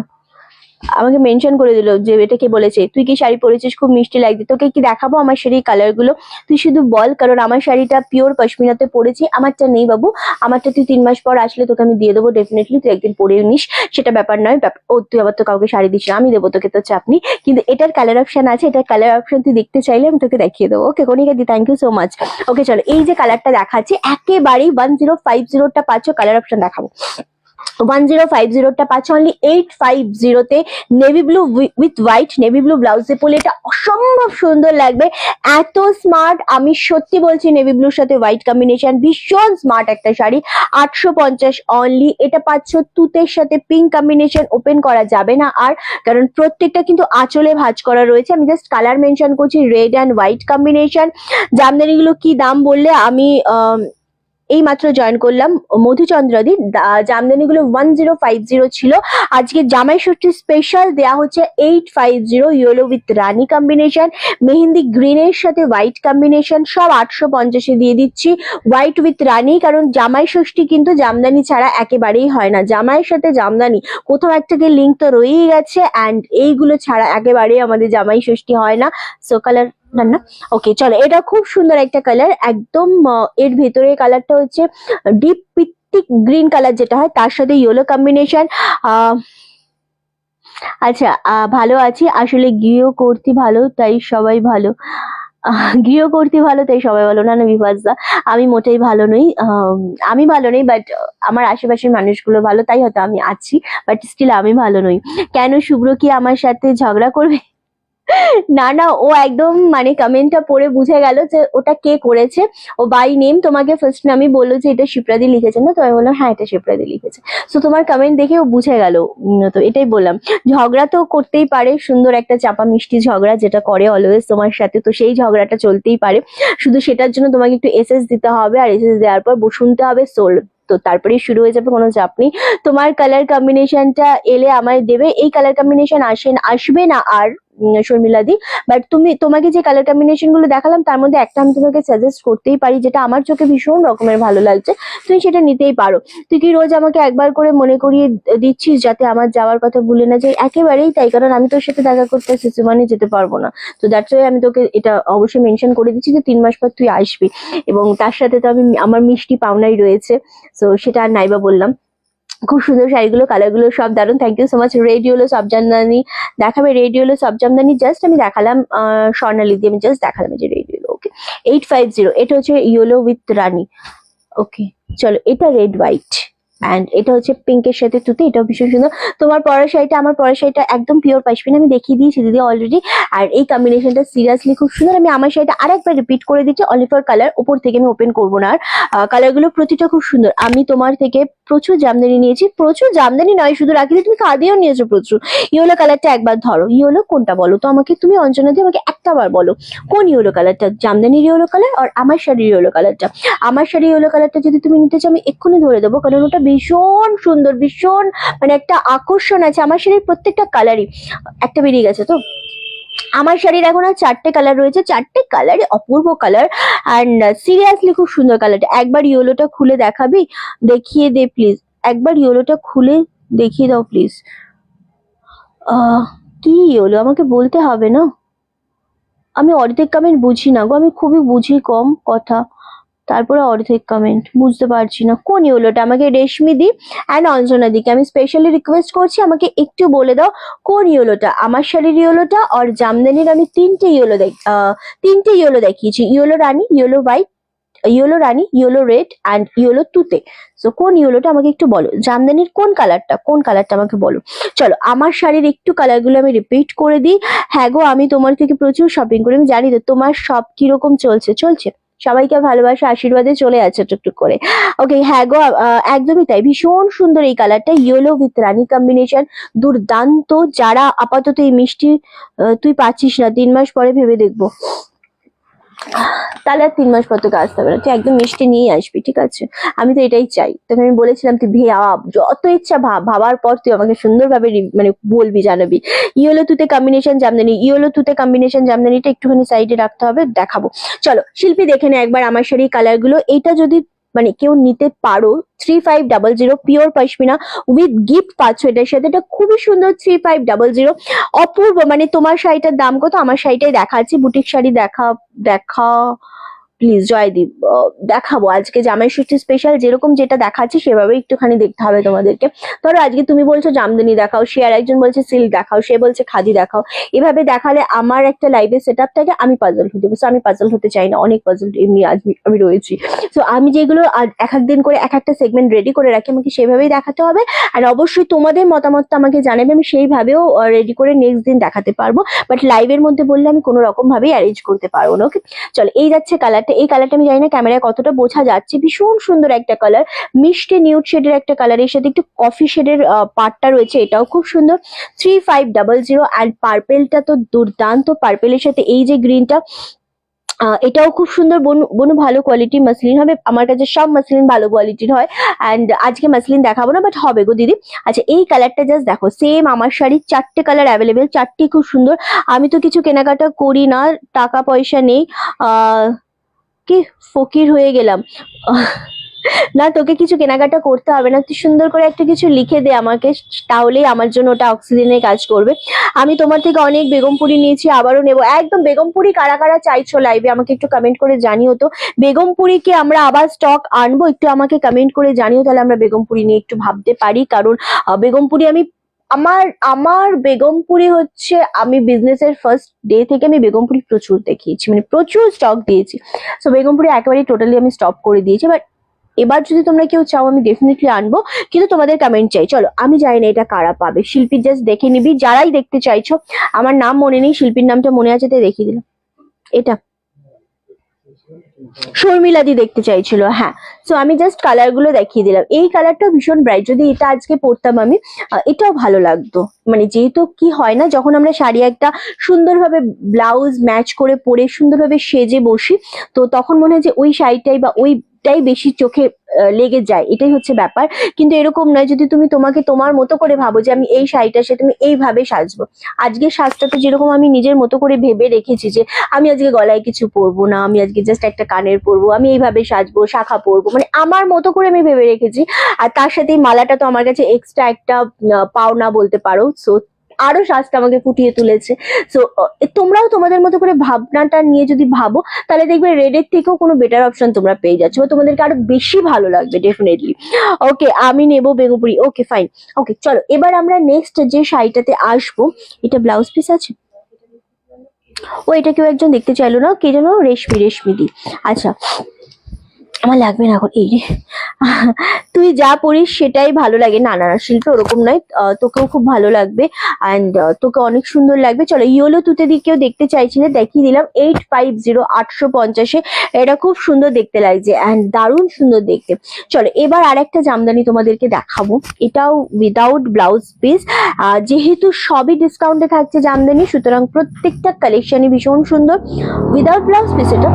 আমাকে মেনশন করে দিল যে এটা কে বলেছে, তুই কি শাড়ি পরেছিস, খুব মিষ্টি লাগছে। তোকে কি দেখাবো আমার শাড়ির কালার গুলো? তুই শুধু বল, কারণ আমার শাড়িটা পিওর পশমিনাতে পরেছি, আমারটা নেই বাবু। আমারটা তুই 3 মাস পর আসলে তোকে আমি দিয়ে দেবো ডেফিনেটলি, তুই একদিন পরে নিস, সেটা ব্যাপার নয়। ও তুই আবার তো কাউকে শাড়ি দিস না, আমি দেবো তোকে, তো চাপ নেই। কিন্তু এটার কালার অপশন আছে, এটার কালার অপশন তুই দেখতে চাইলে আমি তোকে দেখিয়ে দেবো। ওকে কণিকা দি, thank you so much. Okay চলো, এই যে কালারটা দেখাচ্ছি একেবারেই 1050টা পাচ্ছ, কালার অপশন দেখাবো। 1050টা পাচ্ছ অনলি 850-তে, navy blue with white, navy blue ব্লাউজে পরলে এটা অসম্ভব সুন্দর লাগবে, এত স্মার্ট। আমি সত্যি বলছি, নেভি ব্লুর সাথে হোয়াইট কম্বিনেশন ভীষণ স্মার্ট একটা শাড়ি। 850 অনলি। এটা পাচ্ছ তুতের সাথে পিঙ্ক কম্বিনেশন, ওপেন করা যাবে না আর, কারণ প্রত্যেকটা কিন্তু আঁচলে ভাঁজ করা রয়েছে। আমি জাস্ট কালার মেনশন করছি, রেড অ্যান্ড হোয়াইট কম্বিনেশন। জামদানিগুলো কি দাম বললে, আমি এই মাত্র জয়েন করলাম মধুচন্দ্রাদি, জামদানিগুলো 1050 ছিল। আজকে জামাই ষষ্ঠী স্পেশাল দেয়া হচ্ছে 850, yellow with Rani combination, mehendi গ্রিনের সাথে হোয়াইট কম্বিনেশন, সব 850-এ দিয়ে দিচ্ছি। হোয়াইট উইথ রানী, কারণ জামাই ষষ্ঠী কিন্তু জামদানি ছাড়া একেবারেই হয় না, জামাইয়ের সাথে জামদানি কোথাও একটা লিঙ্ক তো রয়েই গেছে, অ্যান্ড এইগুলো ছাড়া একেবারেই আমাদের জামাই ষষ্ঠী হয় না। সো কালার না, ওকে চলো, এটা খুব সুন্দর একটা কালার একদম। এর ভেতরে কালারটা হচ্ছে ডিপ পিত্তিক গ্রিন কালার যেটা হয়, তার সাথে ইয়েলো কম্বিনেশন। আচ্ছা, ভালো আছি আসলে, গৃহ কর্তী ভালো তাই সবাই ভালো। গৃহ কর্তী ভালো তাই সবাই ভালো না, না বিভাসদা, আমি মোটেই ভালো নই। আমি ভালো নই, বাট আমার আশেপাশের মানুষগুলো ভালো, তাই হয়তো আমি আছি, বাট স্টিল আমি ভালো নই। কেন, শুভ্র কি আমার সাথে ঝগড়া করবে? না না, ও একদম মানে কমেন্টটা পড়ে বুঝে গেল যে ওটা কে করেছে। ও বাই নেম তোমাকে ফার্স্ট আমি বললো যে এটা শিপ্রাদি লিখেছে না, তো আমি বললাম হ্যাঁ এটা শিপ্রাদি লিখেছে। সো তোমার কমেন্ট দেখে ও বুঝে গেল, তো এটাই বললাম। ঝগড়া তো করতেই পারে, সুন্দর একটা চাপা মিষ্টি ঝগড়া যেটা করে অলওয়েজ তোমার সাথে, তো সেই ঝগড়াটা চলতেই পারে। শুধু সেটার জন্য তোমাকে একটু এসএস দিতে হবে, আর এসএস দেওয়ার পর শুনতে হবে সোল, তো তারপরে শুরু হয়ে যাবে, কোনো চাপ নেই। তোমার কালার কম্বিনেশনটা এলে আমায় দেবে, এই কালার কম্বিনেশন আসবে না আর শর্মিলাদি, বাট তোমাকে যে কালার কম্বিনেশন গুলো দেখালাম তার মধ্যে একটা আমি তোমাকে সাজেস্ট করতেই পারি, যেটা আমার চোখে ভীষণ রকমের ভালো লাগছে, তুমি সেটা নিতেই পারো। তুই কি রোজ আমাকে একবার করে মনে করিয়ে দিচ্ছিস যাতে আমার যাওয়ার কথা ভুলে না যাই? একেবারেই তাই, কারণ আমি তোর সাথে দেখা করতে শিশুমানে যেতে পারবো না, তো দ্যাটস ওয়াই আমি তোকে এটা অবশ্যই মেনশন করে দিচ্ছি যে 3 মাস পর তুই আসবি, এবং তার সাথে তো আমি আমার মিষ্টি পাওনাই রয়েছে, তো সেটা আর নাইবা বললাম। খুব সুন্দর শাড়িগুলো, কালারগুলো সব দারুণ, thank you so much. Red yellow সব জামদানি দেখাবে, রেড ইয়েলো সব জামদানি জাস্ট আমি দেখালাম, স্বর্ণালী দিয়ে আমি জাস্ট দেখালাম এই যে রেড ইয়েলো। ওকে 850, এটা হচ্ছে ইয়েলো উইথ রানী। ওকে চলো, এটা রেড হোয়াইট, অ্যান্ড এটা হচ্ছে পিঙ্কের সাথে তুতে, এটাও ভীষণ সুন্দর। তোমার পরের শাড়িটা, আমার পরের শাড়িটা একদম পিওর পাশমিনা, আমি দেখিয়ে দিয়েছি দিদি অলরেডি, আর এই কম্বিনেশনটা সিরিয়াসলি খুব সুন্দর। আমি আমার শাড়িটা আরেকবার রিপিট করে দিচ্ছি, অনলি ফর কালার, উপর থেকে আমি ওপেন করবো না আর, কালারগুলো প্রতিটা খুব সুন্দর। আমি তোমার থেকে প্রচুর জামদানি নিয়েছি, প্রচুর জামদানি নয় শুধু রাখি, তুমি কাঁদিয়েও নিয়েছো প্রচুর। ইয়েলো কালারটা একবার ধরো, ইয়েলো কোনটা বলো তো আমাকে, তুমি অঞ্জনা দিয়ে আমাকে একটা বার বলো কোন ইয়েলো কালারটা, জামদানির ইয়েলো কালার আর আমার শাড়ির ইয়েলো কালারটা। আমার শাড়ির ইয়েলো কালারটা যদি তুমি নিতে চাও আমি এক্ষুনি ধরে দেবো, কারণ ওটা ভীষণ সুন্দর, ভীষণ মানে একটা আকর্ষণ আছে আমার শাড়ির প্রত্যেকটা কালারই। একটা বেরিয়ে গেছে তো, আমার শাড়ির এখন আর 4টে কালার রয়েছে, 4টে কালারই অপূর্ব কালার, অ্যান্ড সিরিয়াসলি খুব সুন্দর কালারটা। একবার ইয়েলোটা খুলে দেখাবি, দেখিয়ে দে প্লিজ, একবার ইয়েলোটা খুলে দেখিয়ে দাও প্লিজ। কি ইয়েলো আমাকে বলতে হবে না, আমি অর্ধেক কমেন্ট বুঝি না গো, আমি খুবই বুঝি কম কথা, তারপরে অর্ধেক কমেন্ট বুঝতে পারছি না কোন ইয়েলোটা। আমাকে রেশমি দি অ্যান্ড অঞ্জনা দিকে আমি স্পেশালি রিকোয়েস্ট করছি, আমাকে একটু বলে দাও কোন ইয়েলোটা, আমার শাড়ির ইয়েলোটা আর জামদানির। আমি 3টে ইয়েলো দেখিয়েছি, yellow Rani, yellow white, yellow Rani, yellow red and yellow তুতে। সো কোন ইয়েলোটা আমাকে একটু বলো, জামদানির কোন কালারটা আমাকে বলো। চলো, আমার শাড়ির একটু কালারগুলো আমি রিপিট করে দিই। হ্যাঁ গো, আমি তোমার থেকে প্রচুর শপিং করি, আমি জানি তো তোমার সব কিরকম চলছে, সবাইকে ভালোবাসা আশীর্বাদে চলে আছে টুকটুক করে। ওকে হ্যাঁ গো, একদমই তাই, ভীষণ সুন্দর এই কালারটা, ইয়েলো উইথ রানী কম্বিনেশন, দুর্দান্ত। যারা আপাতত এই মিষ্টি তুই পাচ্ছিস না, 3 মাস পরে ভেবে দেখবো, তাহলে আর 3 মাস পর তোকে আসতে হবে না, তুই একদম মিষ্টি নিয়ে আসবি, ঠিক আছে? আমি তো এটাই চাই, তোকে আমি বলেছিলাম তুই ভাব, যত ইচ্ছা ভাবার পর তুই আমাকে সুন্দরভাবে মানে বলবি, জানাবি। ইয়েলো তুতে কম্বিনেশন জামদানি, ইয়েলো তুতে কম্বিনেশন জামদানিটা একটুখানি সাইডে রাখতে হবে, দেখাবো। চলো শিল্পী দেখে নে একবার আমার শাড়ির কালার গুলো। এইটা যদি মানে কেউ নিতে পারো। 3500 পিওর পশমিনা উইথ গিফট পাচ্ছ এটার সাথে। এটা খুবই সুন্দর 3500, অপূর্ব। মানে তোমার শাড়িটার দাম কত? আমার শাড়িটাই দেখাচ্ছি, বুটিক শাড়ি দেখা প্লিজ জয়দীপ, দেখাবো আজকে জামাই ষষ্ঠী স্পেশাল, যেরকম যেটা দেখাচ্ছি সেভাবে একটুখানি দেখতে হবে তোমাদেরকে। ধরো আজকে তুমি বলছো জামদানি দেখাও, সে আর একজন বলছে সিল্ক দেখাও, সে বলছে খাদি দেখাও। এভাবে দেখালে আমার একটা লাইভে সেট আপ থাকে, আমি পাজল হয়ে যাবো। So আমি পাজল হতে চাই না, অনেক পাজল এমনি আজ আমি রয়েছি। তো আমি যেগুলো এক এক দিন করে এক একটা সেগমেন্ট রেডি করে রাখি, আমাকে সেভাবেই দেখাতে হবে। আর অবশ্যই তোমাদের মতামতটা আমাকে জানাবে, আমি সেইভাবেও রেডি করে নেক্সট দিন দেখাতে পারবো। বাট লাইভের মধ্যে বললে আমি কোনো রকম ভাবেই অ্যারেঞ্জ করতে পারবো না। ওকে, চলো এই যাচ্ছে কালারটা। এই কালারটা আমি জানি না ক্যামেরায় কতটা বোঝা যাচ্ছে, ভীষণ সুন্দর একটা কালার, মিষ্টি নিউড শেডের একটা কালার, এর সাথে একটু কফি শেডের পার্টটা রয়েছে, এটাও খুব সুন্দর। 3500 অ্যান্ড পার্পেলটা তো দুর্দান্ত, পার্পেলের সাথে এই যে গ্রিনটা, এটাও খুব সুন্দর। বনু ভালো কোয়ালিটি মাসলিন হবে, আমার কাছে সব মাসলিন ভালো কোয়ালিটির হয়। অ্যান্ড আজকে মাসলিন দেখাবো না, বাট হবে গো দিদি। আচ্ছা এই কালারটা জাস্ট দেখো, সেম আমার শাড়ির 4টে কালার অ্যাভেলেবেল, 4টি খুব সুন্দর। আমি তো কিছু কেনাকাটা করি না, টাকা পয়সা নেই। কি ফকির হয়ে গেলাম। না তোকে কিছু কেনাকাটা করতে হবে না, তুই সুন্দর করে একটা কিছু লিখে দে আমাকে, তাহলেই আমার জন্য ওটা অক্সিজেনের কাজ করবে। আমি তোমার থেকে অনেক বেগমপুরি নিয়েছি, আবারও নেবো। একদম বেগমপুরি কারা কারা চাইছো লাইভে আমাকে একটু কমেন্ট করে জানিও তো। বেগমপুরি কি আমরা আবার স্টক আনবো? একটু আমাকে কমেন্ট করে জানিও, তাহলে আমরা বেগমপুরি নিয়ে একটু ভাবতে পারি। কারণ বেগমপুরি আমি আমার আমার বেগমপুরি হচ্ছে, আমি বিজনেসের ফার্স্ট ডে থেকে আমি বেগমপুরি প্রচুর দেখিয়েছি, মানে প্রচুর স্টক দিয়েছি। সো বেগমপুরি একেবারেই টোটালি আমি স্টপ করে দিয়েছি। বাট এবার যদি তোমরা কেউ চাও আমি ডেফিনেটলি আনবো, কিন্তু তোমাদের কমেন্ট চাই। চলো আমি জানি না এটা কারা পাবে, শিল্পী জাস্ট দেখে নিবি যারাই দেখতে চাইছো। আমার নাম মনে নেই, শিল্পীর নামটা মনে আছে তাই দেখিয়ে দিলাম। এটা শর্মিলাদি দেখতে চাইছিল, হ্যাঁ। সো আমি জাস্ট কালার গুলো দেখিয়ে দিলাম। এই কালারটা ভীষণ ব্রাইট, যদি এটা আজকে পরতাম আমি, এটাও ভালো লাগতো। মানে যেহেতু কি হয় না, যখন আমরা শাড়ি একটা সুন্দরভাবে ব্লাউজ ম্যাচ করে পরে সুন্দরভাবে সেজে বসি, তো তখন মনে হয় যে ওই শাড়িটাই বা ওইটাই বেশি চোখে লেগে যায়, এটাই হচ্ছে ব্যাপার। কিন্তু এরকম নয়, যদি তুমি তোমাকে তোমার মতো করে ভাবো যে আমি এই শাড়িটার সাথে আমি এইভাবে সাজবো। আজকে সাজটাতে যেরকম আমি নিজের মতো করে ভেবে রেখেছি যে আমি আজকে গলায় কিছু পরবো না, আমি আজকে জাস্ট একটা কানের পরবো, আমি এইভাবে সাজবো, শাখা পরবো, মানে আমার মতো করে আমি ভেবে রেখেছি। আর তার সাথে এই মালাটা তো আমার কাছে এক্সট্রা একটা পাওনা বলতে পারো। সো আরো সাজটা আমাকে ফুটিয়ে তুলেছে। সো তোমরাও তোমাদের মতো করে ভাবনাটা নিয়ে যদি ভাবো, তাহলে দেখবে রেডের থেকেও কোনো বেটার অপশন তোমরা পেয়ে যাচ্ছ, বা তোমাদেরকে আরো বেশি ভালো লাগবে ডেফিনেটলি। ওকে আমি নেবো বেগুপুরি, ওকে ফাইন। ওকে চলো এবার আমরা নেক্সট যে শাড়িটাতে আসবো, এটা ব্লাউজ পিস আছে। ও এটা কেউ একজন দেখতে চাইলো না, কে যেন, রেশমি দি। আচ্ছা আমার লাগবে না এখন, এই রে। তুই যা পড়িস সেটাই ভালো লাগে। না না না শিল্পী ওরকম নয়, তোকেও খুব ভালো লাগবে অ্যান্ড তোকে অনেক সুন্দর লাগবে। চলো ইয়েলো তুতে দিকেও দেখতে চাইছিলে, দেখিয়ে দিলাম। 850 850-এ এটা খুব সুন্দর দেখতে লাগছে অ্যান্ড দারুণ সুন্দর দেখতে। চলো এবার আরেকটা জামদানি তোমাদেরকে দেখাবো, এটাও উইদাউট ব্লাউজ পিস। যেহেতু সবই ডিসকাউন্টে থাকছে জামদানি, সুতরাং প্রত্যেকটা কালেকশনই ভীষণ সুন্দর। উইদাউট ব্লাউজ পিস এটা,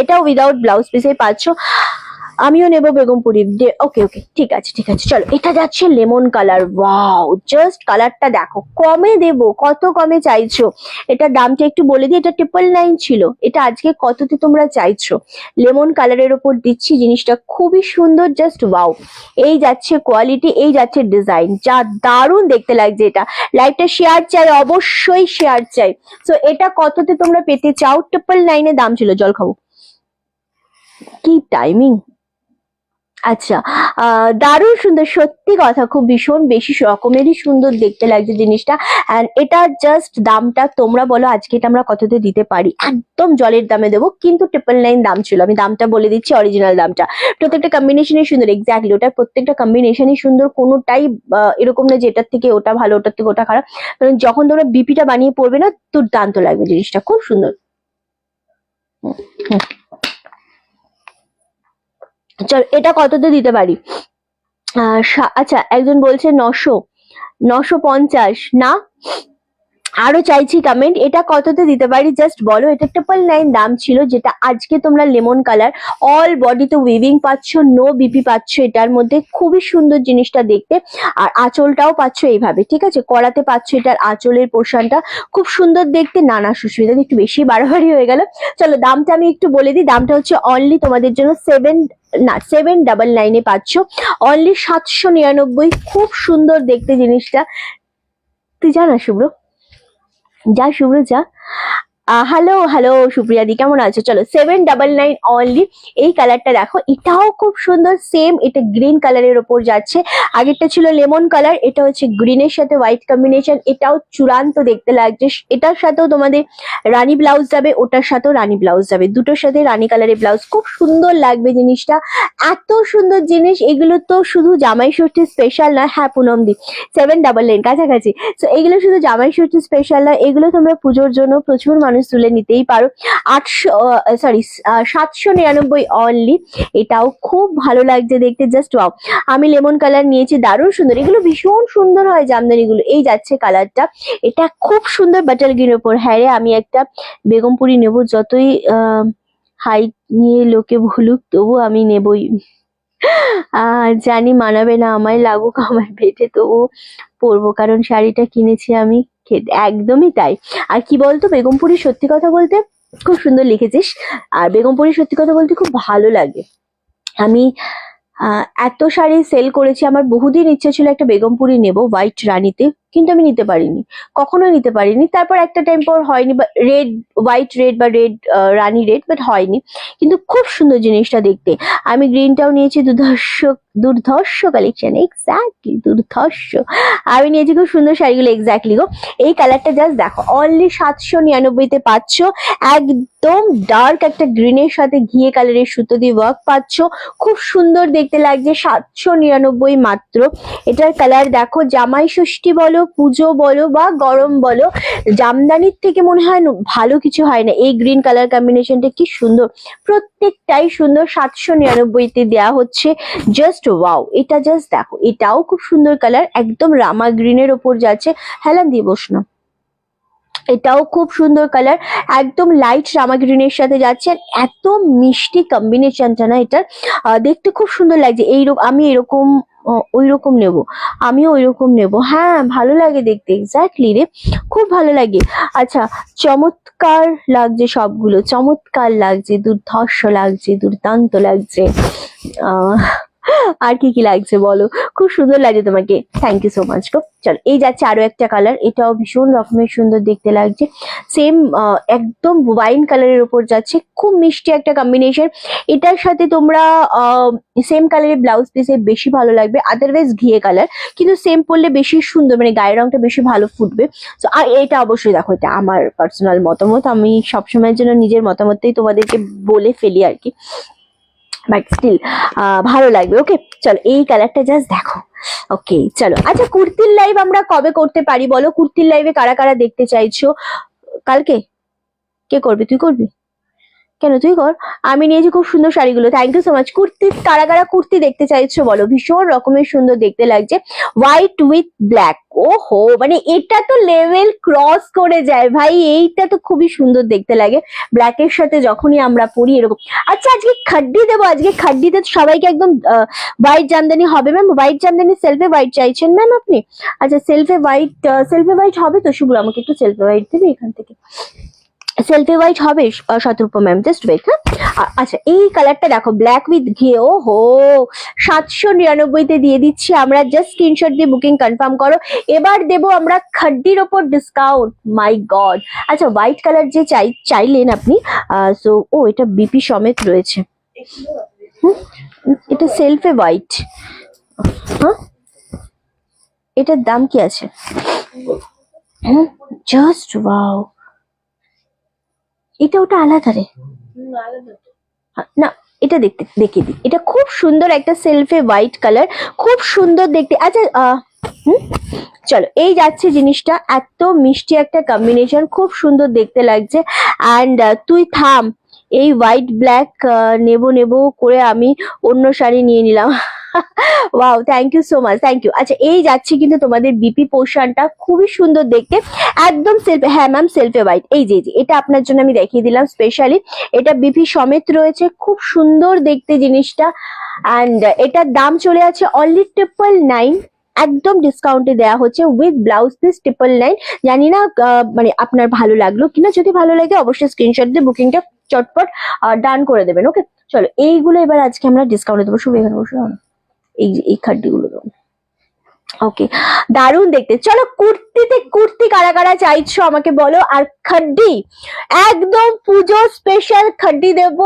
এটাও উইদাউট ব্লাউজ পিসে পাচ্ছ। আমিও নেবো বেগমপুরি। ওকে ওকে ঠিক আছে ঠিক আছে। চলো এটা যাচ্ছে লেমন কালার, ওয়াও জাস্ট কালারটা দেখো। কমে দেবো, কত কমে চাইছো? এটা দামটা একটু বলে দিই, এটা 999 ছিল, এটা আজকে কততে তোমরা চাইছো? লেমন কালারের ওপর দিচ্ছি, জিনিসটা খুবই সুন্দর, জাস্ট ওয়াও। এই যাচ্ছে কোয়ালিটি, এই যাচ্ছে ডিজাইন, যা দারুণ দেখতে লাগছে। এটা লাইভটা শেয়ার চাই, অবশ্যই শেয়ার চাই। সো এটা কততে তোমরা পেতে চাও? 999 দাম ছিল। জল খাবো, কি টাইমিং। আচ্ছা দারুণ সুন্দর, সত্যি কথা, খুব ভীষণ বেশি রকমেরই সুন্দর দেখতে লাগছে জিনিসটা। এন্ড এটা জাস্ট দামটা তোমরা বলো আজকে এটা আমরা কততে দিতে পারি? একদম জলের দামে দেবো, কিন্তু 999 দাম ছিল। আমি দামটা বলে দিচ্ছি, অরিজিনাল দামটা। প্রত্যেকটা কম্বিনেশনই সুন্দর, এক্স্যাক্টলি ওটার প্রত্যেকটা কম্বিনেশনই সুন্দর, কোনোটাই এরকম না যে এটার থেকে ওটা ভালো, ওটার থেকে ওটা খারাপ। কারণ যখন তোমরা বিপিটা বানিয়ে পড়বে না, দুর্দান্ত লাগবে জিনিসটা, খুব সুন্দর। চল এটা কততে দিতে পারি? আচ্ছা একজন বলছে 950 না, আরো চাইছি কমেন্ট, এটা কততে দিতে পারি জাস্ট বলো। এটা 999 দাম ছিল, যেটা আজকে তোমরা লেমন কালার, অল বডিতে উইভিং পাচ্ছ, নো বিপি পাচ্ছ এটার মধ্যে, খুবই সুন্দর জিনিসটা দেখতে। আর আঁচলটাও পাচ্ছ এইভাবে, ঠিক আছে, কড়াতে পাচ্ছ এটার আঁচলের পোর্শনটা, খুব সুন্দর দেখতে। নানা সুস্মিতা একটু বেশি বাড়াবাড়ি হয়ে গেল। চলো দামটা আমি একটু বলে দিই, দামটা হচ্ছে অনলি তোমাদের জন্য 799 পাচ্ছ, অনলি 799। খুব সুন্দর দেখতে জিনিসটা। তুই জানা শুভ্র, যা শুভ্র যা। হ্যালো হ্যালো সুপ্রিয়া দি, কেমন আছো? চলো 799 অনলি। এই কালারটা দেখো, এটাও খুব সুন্দর, সেম এটা গ্রিন কালারের ওপর যাচ্ছে। আগেরটা ছিল লেমন কালার, এটা হচ্ছে গ্রিনের সাথে হোয়াইট কম্বিনেশন, এটাও চূড়ান্ত দেখতে লাগছে। এটার সাথেও তোমাদের রানী ব্লাউজ যাবে, ওটার সাথেও রানী ব্লাউজ যাবে, দুটোর সাথে রানী কালারের ব্লাউজ, খুব সুন্দর লাগবে জিনিসটা। এত সুন্দর জিনিস, এগুলো তো শুধু জামাই ষষ্ঠী স্পেশাল নয়। হ্যাঁ পুনম দি, 799 কাছাকাছি। তো এগুলো শুধু জামাই ষষ্ঠী স্পেশাল নয়, এগুলো তোমরা পুজোর জন্য প্রচুর মানুষ তুলে নিতেই পারো। 799 অনলি। এটাও খুব ভালো লাগছে দেখতে, জাস্ট ওয়াও। আমি লেমন কালার নিয়েছি, দারুণ সুন্দর, এগুলো ভীষণ সুন্দর হয় জামদানিগুলো। এই যাচ্ছে কালারটা, এটা খুব সুন্দর বাটার গ্রিনের ওপর। হ্যাঁ রে, আমি একটা বেগমপুরি নেব, যতই হাইট নিয়ে লোকে বলুক তবু আমি নেবই। জানি মানাবে না আমায়, লাগুক আমার পেটে, তবু পরবো, কারণ শাড়িটা কিনেছি আমি। একদমই তাই। আর কি বলতো, বেগমপুরি সত্যি কথা বলতে খুব সুন্দর লিখেছিস, আর বেগমপুরি সত্যি কথা বলতে খুব ভালো লাগে। আমি এত শাড়ি সেল করেছি, আমার বহুদিন ইচ্ছে ছিল একটা বেগমপুরি নেব হোয়াইট রানীতে, কিন্তু আমি নিতে পারিনি, কখনোই নিতে পারিনি। তারপর একটা টাইম পর হয়নি, বা রেড হোয়াইট রেড বা রেড রানী রেড, বাট হয়নি। কিন্তু খুব সুন্দর জিনিসটা দেখতে। আমি গ্রিনটাও নিয়েছি, দুর্ধর্ষ কালেকশন, এক্স্যাক্টলি দুর্ধর্ষ। আমি নিয়েছি খুব সুন্দর শাড়িগুলো, এক্স্যাক্টলি গো। এই কালারটা জাস্ট দেখো, অনলি 799 পাচ্ছ। একদম ডার্ক একটা গ্রিনের সাথে ঘিয়ে কালারের সুতো দিয়ে ওয়ার্ক পাচ্ছ, খুব সুন্দর দেখতে লাগছে। 799 মাত্র। এটার কালার দেখো, জামাই ষষ্ঠী বলো, পুজো বলো বা গরম বলো, জামদানির থেকে মনে হয় ভালো কিছু হয় না। এই গ্রিন কালার কম্বিনেশনটা কি সুন্দর, প্রত্যেকটাই সুন্দর। 799 দেওয়া হচ্ছে, জাস্ট ওয়াও। এটা জাস্ট দেখো, এটাও খুব সুন্দর কালার, একদম রামা গ্রিনের ওপর যাচ্ছে। হেলান দিয়ে বস না, এটাও খুব সুন্দর কালার, একদম লাইট রামা গ্রিনের সাথে যাচ্ছে। এত মিষ্টি কম্বিনেশনটা না এটার, দেখতে খুব সুন্দর লাগছে। আমি এরকম ওই রকম নেবো, আমিও ওই রকম নেবো। হ্যাঁ ভালো লাগে দেখতে, এক্স্যাক্টলি রে, খুব ভালো লাগে। আচ্ছা, চমৎকার লাগছে সবগুলো, চমৎকার লাগছে, দুর্ধর্ষ লাগছে, দুর্দান্ত লাগছে। আর কি কি লাগছে বলো, খুব সুন্দর লাগছে তোমাকে, থ্যাংক ইউ সো মাচ গো। চলো এই যাচ্ছে আরো একটা কালার, এটাও ভীষণ রকমের সুন্দর দেখতে লাগছে। সেম একদম ওয়াইন কালারের উপর যাচ্ছে, খুব মিষ্টি একটা কম্বিনেশন। এটার সাথে তোমরা সেম কালারের ব্লাউজ পিসে বেশি ভালো লাগবে, আদারওয়াইজ ঘিয়ে কালার, কিন্তু সেম পরলে বেশি সুন্দর, মানে গায়ের রংটা বেশি ভালো ফুটবে। তো আর এটা অবশ্যই দেখো, এটা আমার পার্সোনাল মতামত, আমি সবসময়ের জন্য নিজের মতামতটাই তোমাদেরকে বলে ফেলি আর কি, বাট স্টিল ভালো লাগবে। ওকে চলো এই কালারটা জাস্ট দেখো। ওকে চলো, আচ্ছা কুর্তির লাইভ আমরা কবে করতে পারি বলো? কুর্তির লাইভে কারা কারা দেখতে চাইছো? কালকে? কে করবে? তুই করবি? কেন, তুই কর। আমি নিয়েছি খুব সুন্দর শাড়িগুলো, thank you so much. Kurti কারা কারা কুর্তি দেখতে চাইছো বলো? ভীষণ রকমের সুন্দর দেখতে লাগছে, হোয়াইট উইথ ব্ল্যাক। ওহো, মানে এটা তো লেভেল ক্রস করে যায় ভাই, এইটা তো খুবই সুন্দর দেখতে লাগে ব্ল্যাকের সাথে যখনই আমরা পরি এরকম। আচ্ছা আজকে খাড্ডি দেবো, আজকে খাড্ডিতে সবাইকে একদম হোয়াইট জামদানি হবে ম্যাম, হোয়াইট জামদানি সেলফে হোয়াইট চাইছেন ম্যাম আপনি? আচ্ছা সেলফে হোয়াইট হবে তো? শুভ্র আমাকে একটু সেলফে হোয়াইট দেবে এখান থেকে, সেলফি হোয়াইট হবে শতরূপা ম্যাম, জাস্ট ওয়েট। হ্যাঁ আচ্ছা, এই কালারটা দেখো, ব্ল্যাক উইথ ঘে। ও হো, 799 দিয়ে দিচ্ছি আমরা, জাস্ট স্ক্রিনশট দিয়ে বুকিং কনফার্ম করো। এবার দেবো আমরা খাড্ডির ওপর ডিসকাউন্ট, মাই গড। আচ্ছা হোয়াইট কালার যে চাইলেন আপনি, সো ও এটা বিপি সমেত রয়েছে। এটা সেলফে হোয়াইট। হ্যাঁ এটার দাম কি আছে? জাস্ট ওয়াও, এটা ওটা আলাদা রে, না এটা দেখিয়ে দিই, এটা খুব সুন্দর একটা সেলফে হোয়াইট কালার, খুব সুন্দর দেখতে। আচ্ছা চলো এই যাচ্ছে জিনিসটা, এত মিষ্টি একটা কম্বিনেশন, খুব সুন্দর দেখতে লাগছে। অ্যান্ড তুই থাম, এই হোয়াইট ব্ল্যাক নেবো করে আমি অন্য শাড়ি নিয়ে নিলাম। Wow, thank you so much, thank you. আচ্ছা, এই যাচ্ছে কিন্তু তোমাদের বিপি পোর্শনটা, খুবই সুন্দর দেখতে, একদম সেলফে, হ্যাঁ ম্যাম সেলফে হোয়াইট, এই যে এটা আপনার জন্য আমি দেখিয়ে দিলাম স্পেশালি। এটা বিপি সমেত রয়েছে, খুব সুন্দর দেখতে জিনিসটা। অ্যান্ড এটার দাম চলে আছে অনলি 999, একদম ডিসকাউন্টে দেওয়া হচ্ছে উইথ ব্লাউজ পিস 999। জানি না মানে আপনার ভালো লাগলো কিনা, যদি ভালো লাগে অবশ্যই স্ক্রিনশট দিয়ে বুকিংটা চটপট ডান করে দেবেন। ওকে, চলো এইগুলো এবার আজকে আমরা ডিসকাউন্টে দেবো। শুভ এখানে বসে এই খাড্ডিগুলো দেবো। ওকে, দারুণ দেখতে। চলো কুর্তিতে কুর্তি কারা কারা চাইছো আমাকে বলো। আর খাড্ডি একদম পুজো স্পেশাল খাড্ডি দেব,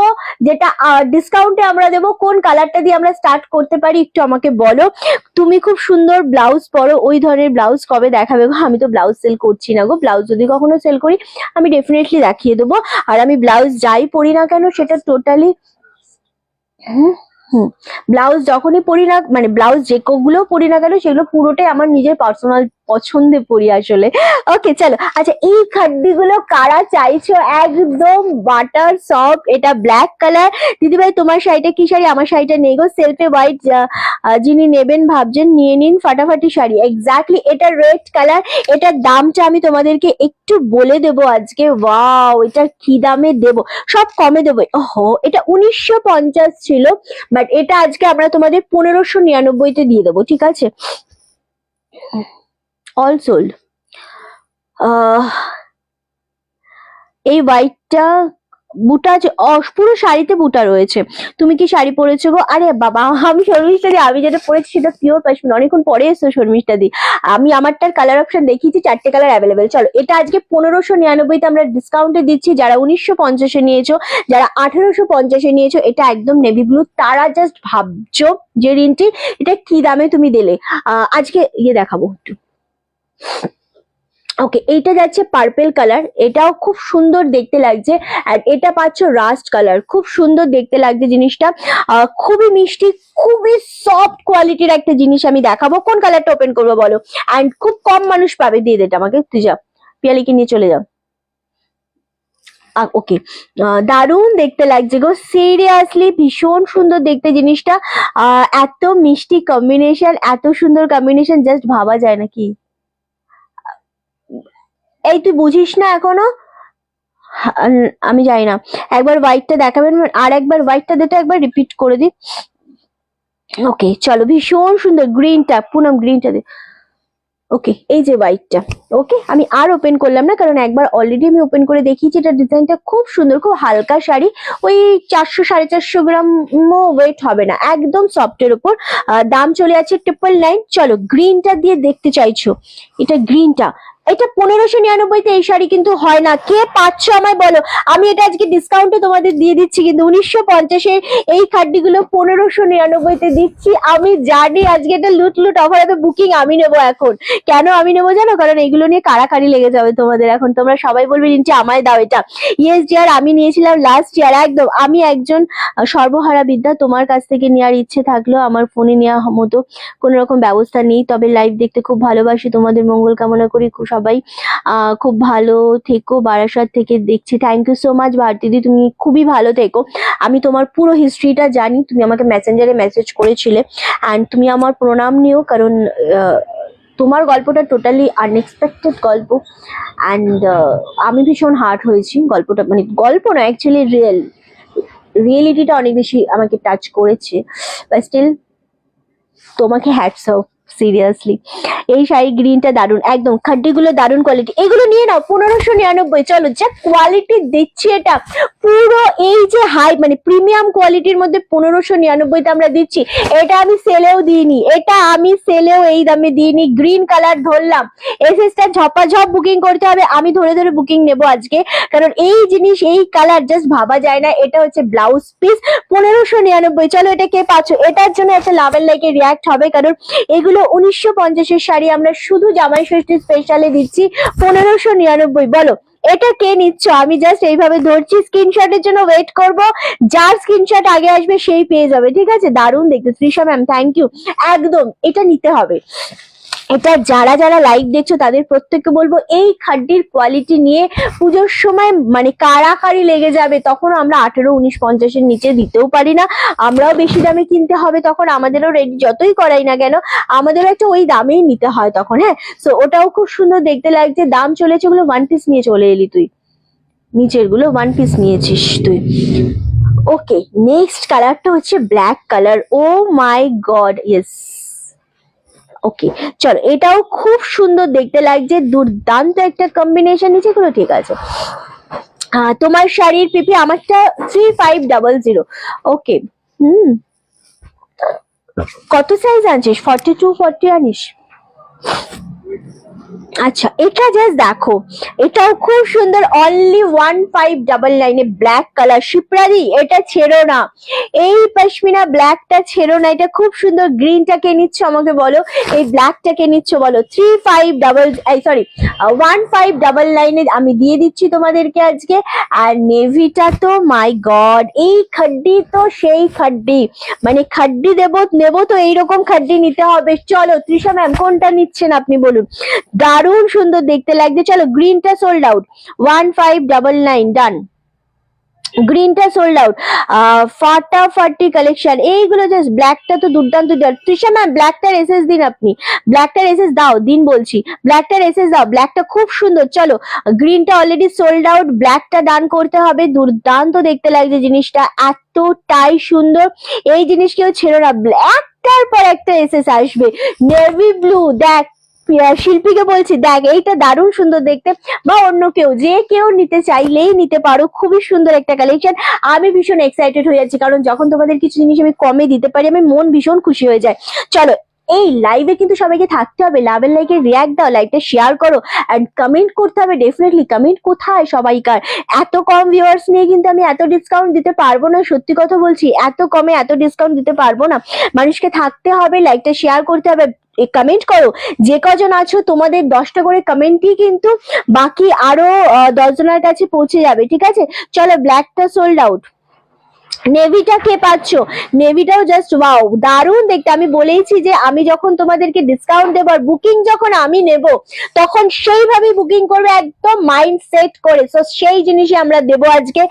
যেটা ডিসকাউন্টে আমরা দেব। কোন কালারটা দিয়ে আমরা স্টার্ট করতে পারি একটু আমাকে বলো। তুমি খুব সুন্দর ব্লাউজ পরো, ওই ধরনের ব্লাউজ কবে দেখাবে গো? আমি তো ব্লাউজ সেল করছি না গো, ব্লাউজ যদি কখনো সেল করি আমি ডেফিনেটলি দেখিয়ে দেবো। আর আমি ব্লাউজ যাই পরি না কেন সেটা টোটালি ব্লাউজ যখনই পরি না, মানে ব্লাউজ যে গুলো পরি না কেন সেগুলো পুরোটাই আমার নিজের পার্সোনাল পছন্দে পরি আসলে। ওকে চলো, আচ্ছা এই খাড্ডি গুলো কারা চাইছো? একদম বাটার সফট, এটা ব্ল্যাক কালার। দিদিভাই তোমার শাড়িটা কি শাড়ি? আমার শাড়িটা নেই গো, সেলফে হোয়াইট। যিনি নেবেন ভাবছেন নিয়ে নিন, ফাটাফাটি শাড়ি এক্স্যাক্টলি। এটা রেড কালার, এটার দামটা আমি তোমাদেরকে একটু বলে দেবো আজকে। ওয়াও, এটা কি দামে দেবো? সব কমে দেবো। ওহো, এটা 1950 ছিল, বাট এটা আজকে আমরা তোমাদের 1599-তে দিয়ে দেবো, ঠিক আছে? All sold. এই হোয়াইটটা বুটা পুরো শাড়িতে বুটা রয়েছে। তুমি কি শাড়ি পরেছো গো? আরে বাবা, আমি শর্মিষ্ঠা দি, আমি যেটা পরেছি সেটা পিওর কাশ্মীর। অনেকক্ষণ পরে এসছো শর্মিষ্ঠা দি। আমি আমারটার কালার অপশন দেখিয়েছি, 4টে কালার অ্যাভেলেবেল। চলো, এটা আজকে 1599-তে আমরা ডিসকাউন্টে দিচ্ছি। যারা 1950-এ নিয়েছো, যারা 1850-এ নিয়েছো, এটা একদম নেভি ব্লু, তারা জাস্ট ভাবছো যে রিন্টি এটা কি দামে তুমি দিলে। আজকে দেখাবো একটু। ওকে, এইটা যাচ্ছে পার্পেল কালার, এটাও খুব সুন্দর দেখতে লাগছে। আর এটা পাচ্ছ রাস্ট কালার, খুব সুন্দর দেখতে লাগছে জিনিসটা। খুবই মিষ্টি, খুবই সফট কোয়ালিটির একটা জিনিস আমি দেখাবো। কোন কালারটা ওপেন করবো বলো? অ্যান্ড খুব কম মানুষ পাবে, দিয়ে দেটা আমাকে। তুই যা, পিয়ালিকে নিয়ে চলে যাও। ওকে, দারুণ দেখতে লাগছে গো, সিরিয়াসলি ভীষণ সুন্দর দেখতে জিনিসটা। এত মিষ্টি কম্বিনেশন, এত সুন্দর কম্বিনেশন, জাস্ট ভাবা যায় নাকি। এই তুই বুঝিস না এখনো? আমি জানি না, একবার হোয়াইটটা দেখাবেন, আর একবার হোয়াইটটা দিতে একবার রিপিট করে দিই। ওকে চলো, ভীষণ সুন্দর গ্রিনটা, পুনম গ্রিনটা দে। ওকে, এই যে হোয়াইটটা। ওকে, আমি আর ওপেন করলাম না, কারণ একবার অলরেডি আমি ওপেন করে দেখিয়েছি। এটা ডিজাইনটা খুব সুন্দর, খুব হালকা শাড়ি, ওই 400-450 গ্রাম ওয়েট হবে না, একদম সফটের উপর। দাম চলে আছে 999। চলো, গ্রিনটা দিয়ে দেখতে চাইছো? এটা গ্রিনটা, এটা 1599-তে এই শাড়ি কিন্তু হয় না। কে পাচ্ছ আমায় বলো? আমি এটা আজকে ডিসকাউন্টে তোমাদের দিয়ে দিচ্ছি, কিন্তু 1950-এর এই খাড্ডিগুলো 1599-তে দিচ্ছি। আমি জানি আজকে এটা লুট অফার, এত বুকিং আমি নেবো এখন। কেন আমি নেবো জানো? কারণ এইগুলো নিয়ে কাড়াকাড়ি লেগে যাবে তোমাদের এখন। তোমরা সবাই বলবে রিন্টি আমায় দাও এটা। ইয়েস ডিয়ার, আমি নিয়েছিলাম লাস্ট ইয়ার, একদম। আমি একজন সর্বহারা বিদ্যা, তোমার কাছ থেকে নেওয়ার ইচ্ছে থাকলেও আমার ফোনে নেওয়া মতো কোনো রকম ব্যবস্থা নেই। তবে লাইভ দেখতে খুব ভালোবাসি, তোমাদের মঙ্গল কামনা করি। সবাই খুব ভালো থেকো। বারাসাত থেকে দেখছি, থ্যাংক ইউ সো মাচ ভারতীদি, তুমি খুবই ভালো থেকো। আমি তোমার পুরো হিস্ট্রিটা জানি, তুমি আমাকে মেসেঞ্জারে মেসেজ করেছিলে। অ্যান্ড তুমি আমার প্রণাম নিও, কারণ তোমার গল্পটা টোটালি আনএক্সপেক্টেড গল্প। অ্যান্ড আমি ভীষণ হার্ট হয়েছি গল্পটা, মানে গল্প না, অ্যাকচুয়ালি রিয়েলিটিটা অনেক বেশি আমাকে টাচ করেছে। বাট স্টিল তোমাকে হ্যাটস অফ, সিরিয়াসলি। এই শাড়ি গ্রিনটা দারুণ, একদম খাড্ডিগুলো দারুণ কোয়ালিটি। এগুলো নিয়ে নাও 1599। চলো, যা কোয়ালিটি দিচ্ছি এটা পুরো, এই যে হাই মানে প্রিমিয়াম কোয়ালিটির মধ্যে 1599-তে আমরা দিচ্ছি। এটা আমি সেলেও দিইনি, এটা আমি সেলেও এই দামে দিইনি। গ্রিন কালার ধরলাম, এসএসটা ঝপাঝপ বুকিং করতে হবে। আমি ধরে ধরে বুকিং নেবো আজকে, কারণ এই জিনিস, এই কালার জাস্ট ভাবা যায় না। এটা হচ্ছে ব্লাউজ পিস 1599। চলো, এটা কে পাচ্ছ? এটার জন্য একটা লাভের লাইকে রিয়াক্ট হবে, কারণ এগুলো 1950-এর শাড়ি আমরা শুধু জামাই ষষ্ঠী স্পেশালে দিচ্ছি 1599। বলো এটা কে নিচ্ছ? আমি জাস্ট এইভাবে ধরছি, স্ক্রিনশটের জন্য ওয়েট করব। যার স্ক্রিনশট আগে আসবে সেই পেয়ে যাবে, ঠিক আছে? দারুণ দেখতে। তৃষা ম্যাম থ্যাংক ইউ, একদম এটা নিতে হবে। এটা যারা যারা লাইভ দেখছো তাদের প্রত্যেককে বলবো এই খাড্ডির কোয়ালিটি নিয়ে পুজোর সময় মানে কাড়াকাড়ি লেগে যাবে। তখন আমরা 18-19-50-এর নিচে দিতেও পারি না, আমরাও বেশি দামে কিনতে হবে, তখন আমাদেরও রেডি যতই করাই না কেন আমাদেরও একটা ওই দামেই নিতে হয় তখন। হ্যাঁ, সো ওটাও খুব সুন্দর দেখতে লাগছে। দাম চলেছে, ওগুলো ওয়ান পিস নিয়ে চলে এলি তুই, নিচের গুলো ওয়ান পিস নিয়েছিস তুই। ওকে, নেক্সট কালারটা হচ্ছে ব্ল্যাক কালার। ও মাই গড, ইয়েস। ওকে চলো, এটাও খুব সুন্দর দেখতে লাগছে, দুর্দান্ত একটা কম্বিনেশন নিচে গুলো, ঠিক আছে। তোমার শাড়ির পিপি, আমারটা 3500। ওকে, কত সাইজ আনছিস? 42-40 আনিস? আচ্ছা, এটা জাস্ট দেখো, এটাও খুব সুন্দর, অনলি 1599 ব্ল্যাক কালার। শিপ্রাদি এটা ছেড়ো না, এই পশমিনা ব্ল্যাকটা ছেড়ো না, এটা খুব সুন্দর। গ্রিনটা কে নিচ্ছ আমাকে বলো, এই ব্ল্যাকটা কে নিচ্ছ বলো। 1599 আমি দিয়ে দিচ্ছি তোমাদেরকে আজকে। আর নেভিটা তো মাই গড, এই খাড্ডি তো সেই খাড্ডি, মানে খাড্ডি নেবো তো এইরকম খাড্ডি নিতে হবে। চলো তৃষা ম্যাম কোনটা নিচ্ছেন আপনি বলুন, দারুণ সুন্দর দেখতে লাগছে। চলো, গ্রিনটা সোল্ড আউট, 1599 ডান। গ্রিনটা সোল্ড আউট। ফাটাফাটি কালেকশন এইগুলো, জাস্ট ব্ল্যাকটা তো দুর্দান্ত। তৃষা ম্যাম ব্ল্যাকটার এসএস দিন, আপনি ব্ল্যাকটার এসএস দাও, দিন বলছি, ব্ল্যাকটার এসএস দাও, ব্ল্যাকটা খুব সুন্দর। চলো, গ্রিনটা অলরেডি সোল্ড আউট, ব্ল্যাকটা ডান করতে হবে। দুর্দান্ত দেখতে লাগছে জিনিসটা, এতটাই সুন্দর, এই জিনিস কেউ ছেড়ো না। ব্ল্যাকটার পর একটা এসএস আসবে, নেভি ব্লু। দেখ শিল্পীকে বলছি, দেখ এইটা দারুণ সুন্দর দেখতে, বা অন্য কেউ যে কেউ নিতে চাইলেই নিতে পারো, খুবই সুন্দর একটা কালেকশন। আমি ভীষণ এক্সাইটেড হয়ে যাচ্ছি, কারণ যখন তোমাদের কিছু জিনিস আমি কমে দিতে পারি আমি মন ভীষণ খুশি হয়ে যায়। চলো, এই লাইভে কিন্তু সবাইকে থাকতে হবে, লাভ এন্ড লাইকে রিয়াক্ট দাও, লাইভটা শেয়ার করো, এন্ড কমেন্ট করতে হবে ডেফিনেটলি। কমেন্ট কোথায় সবাইকার, এত কম ভিউয়ার্স নিয়ে কিন্তু আমি এত ডিসকাউন্ট দিতে পারবো না, সত্যি কথা বলছি, এত কমে এত ডিসকাউন্ট দিতে পারবো না। মানুষকে থাকতে হবে, লাইভটা শেয়ার করতে হবে, কমেন্ট করো। যে কজন আছো তোমাদের 10টা করে কমেন্টই কিন্তু বাকি আরো 10 জনের কাছে পৌঁছে যাবে, ঠিক আছে। চলো, ব্ল্যাকটা সোল্ড আউট। নেভিটা কে পাচ্ছ? নেভিটাও জাস্ট ওয়াও, দারুণ দেখতে। আমি বলেইছি যে আমি যখন তোমাদেরকে ডিসকাউন্ট দেবো আর বুকিং যখন আমি নেব তখন সেইভাবেই বুকিং করবে, একদম মাইন্ড সেট করে। তো সেই জিনিসই আমরা দেবো আজকে।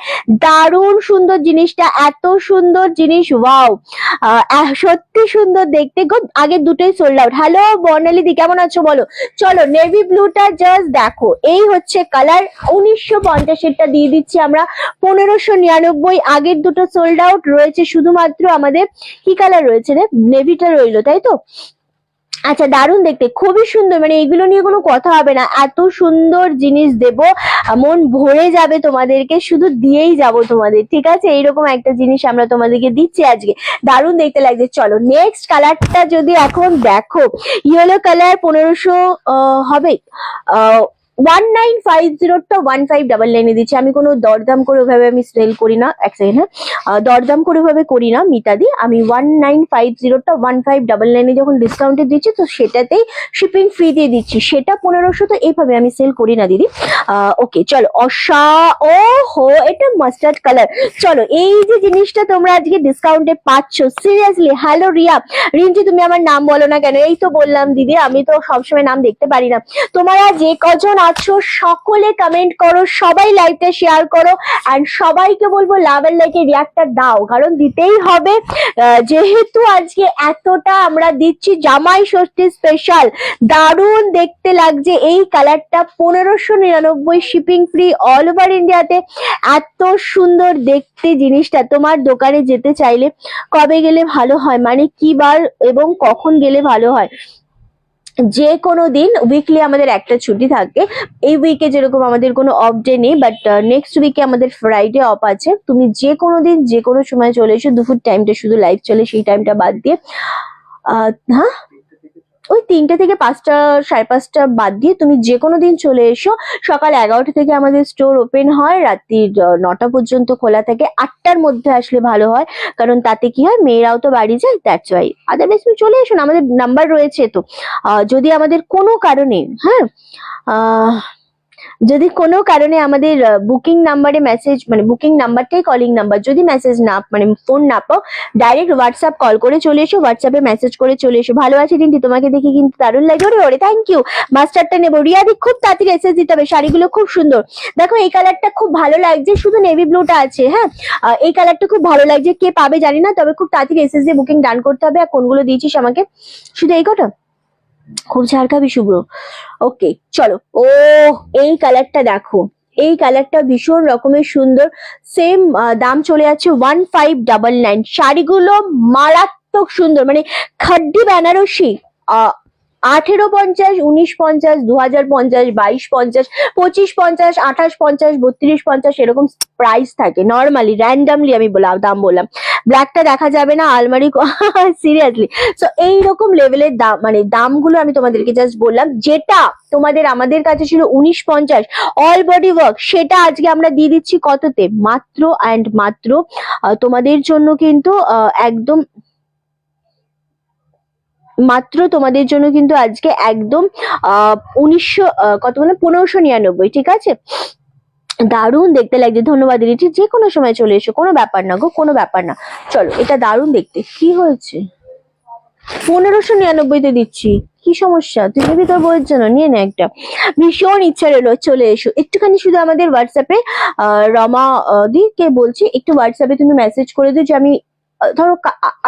দারুণ সুন্দর জিনিসটা, এত সুন্দর জিনিস, ওয়াও, সত্যি সুন্দর দেখতে গো। আগে দুটোই সোল্ড আউট। হ্যালো বর্ণালী দি, কেমন আছো বলো। চলো, নেভি ব্লুটা জাস্ট দেখো, এই হচ্ছে কালার। 1950-এরটা দিয়ে দিচ্ছি আমরা 1599। আগের দুটো সোল্ড আউট রয়েছে, শুধুমাত্র আমাদের কি কালার রয়েছে রে, নেভিটা রইলো, তাই তো। আচ্ছা, দারুণ দেখতে, খুবই সুন্দর, মানে এগুলো নিয়ে কোনো কথা হবে না, এত সুন্দর জিনিস দেব, মন ভরে যাবে তোমাদেরকে, শুধু দিয়েই যাব তোমাদের, ঠিক আছে। এইরকম একটা জিনিস আমরা তোমাদেরকে দিচ্ছি আজকে, দারুণ দেখতে লাগছে। চলো, নেক্সট কালারটা যদি এখন দেখো, ইয়েলো কালার, 1500 হবে। 1950টা 1599 দিচ্ছি। আমি কোনো দরদাম করে ওভাবে আমি সেল করি না, এক সেকেন্ড, হ্যাঁ, দরদাম করে ওভাবে করি না মিতাদি। আমি 1950টা 1599 যখন ডিসকাউন্টে দিচ্ছি তো সেটাতেই শিপিং ফ্রি দিয়ে দিচ্ছি, সেটা 1500, তো এইভাবে আমি সেল করি না দিদি। ওকে চলো, ও হো, এটা মাস্টার্ড কালার। চলো, এই যে জিনিসটা তোমরা আজকে ডিসকাউন্টে পাচ্ছ, সিরিয়াসলি। হ্যালো রিয়া, রিঞ্জি তুমি আমার নাম বলো না কেন? এই তো বললাম দিদি, আমি তো সবসময় নাম দেখতে পারি না। তোমরা যে কজন আছো সকলে কমেন্ট করো, সবাই লাইভটা শেয়ার করো, এন্ড সবাইকে বলবো লাভ এন্ড লাইকে রিয়াক্টটা দাও, কারণ দিতেই হবে, যেহেতু আজকে এতটা আমরা দিচ্ছি জামাই ষষ্ঠী স্পেশাল। দারুণ দেখতে লাগছে এই কালারটা, 1599, শিপিং ফ্রি অল ওভার ইন্ডিয়াতে। এত সুন্দর দেখতে জিনিসটা, তোমার দোকানে যেতে চাইলে কবে গেলে ভালো হয়, মানে কি বার এবং কখন গেলে ভালো হয়? যে কোনো দিন, উইকলি আমাদের একটা ছুটি থাকে, এই উইকে যেরকম আমাদের কোনো অফ ডে নেই, বাট নেক্সট উইকে আমাদের ফ্রাইডে অফ আছে। তুমি যে কোনো দিন যে কোনো সময় চলে এসো, দুপুর টাইমটা শুধু লাইভ চলে, সেই টাইমটা বাদ দিয়ে, হ্যাঁ ওই 3টে থেকে 5টা, 5:30 বাদ দিয়ে তুমি যে কোনো দিন চলে এসো। সকাল 11টা থেকে আমাদের স্টোর ওপেন হয়, রাত্রির 9টা পর্যন্ত খোলা থাকে। 8টার মধ্যে আসলে ভালো হয়, কারণ তাতে কি হয়, মেয়েরাও তো বাড়ি যায়, দ্যাটস ওয়াই। আদারওয়াইজ তুমি চলে এসো না, আমাদের নাম্বার রয়েছে তো। যদি আমাদের কোনো কারণে, হ্যাঁ, যদি কোনো কারণে আমাদের বুকিং নাম্বারে মেসেজ, মানে বুকিং নাম্বারটাই কলিং নাম্বার, যদি মেসেজ না মানে ফোন না পাও, ডাইরেক্ট হোয়াটসঅ্যাপ কল করে চলে এসো, হোয়াটসঅ্যাপে মেসেজ করে চলে এসো। ভালো আছে রিন্টি, তোমাকে দেখে কিন্তু দারুণ লাগে। ওরে ওরে থ্যাংক ইউ। মাস্টারটা নেবো। রিয়াদি খুব তাড়াতাড়ি এসে দিতে হবে, শাড়িগুলো খুব সুন্দর। দেখো এই কালারটা খুব ভালো লাগছে, শুধু নেভি ব্লুটা আছে। হ্যাঁ, এই কালারটা খুব ভালো লাগছে, কে পাবে জানি না, তবে খুব তাড়াতাড়ি এসএস দিয়ে বুকিং ডান করতে হবে। আর কোনগুলো দিয়েছিস আমাকে? শুধু এই কটা? খুব ঝাড়খাবি শুভ্র। ওকে চলো। ও এই কালারটা দেখো, এই কালারটা ভীষণ রকমের সুন্দর। সেম দাম চলে যাচ্ছে 1599। শাড়িগুলো মারাত্মক সুন্দর, মানে খাড্ডি বেনারসি। 1850, 1950, 2050, 2250, 2550, 2850, 3250 এরকম প্রাইস থাকে নর্মালি, র্যান্ডামলি আমি দাম বললাম। ব্ল্যাকটা দেখা যাবে না আলমারি সিরিয়াসলি। সো এইরকম লেভেলের দাম, মানে দামগুলো আমি তোমাদেরকে জাস্ট বললাম। যেটা তোমাদের আমাদের কাছে ছিল 1950 অল বডি ওয়ার্ক, সেটা আজকে আমরা দিয়ে দিচ্ছি কততে? মাত্র অ্যান্ড মাত্র তোমাদের জন্য কিন্তু একদম মাত্র তোমাদের জন্য কিন্তু আজকে একদম 1900 কত বলে 1599। ঠিক আছে, দারুণ দেখতে লাগছে। ধন্যবাদ রিটি, যে কোনো সময় চলে এসো, কোনো ব্যাপার না গো, কোনো ব্যাপার না। চলো, এটা দারুণ দেখতে। কি হয়েছে? 1599-তে দিচ্ছি, কি সমস্যা? তুই নিবি তোর বইয়ের জন্য, নিয়ে নে একটা। ভীষণ ইচ্ছা রইলো, চলে এসো একটুখানি। শুধু আমাদের হোয়াটসঅ্যাপে রমা দিকে বলছি, একটু হোয়াটসঅ্যাপে তুমি মেসেজ করে দিও যে আমি ধরো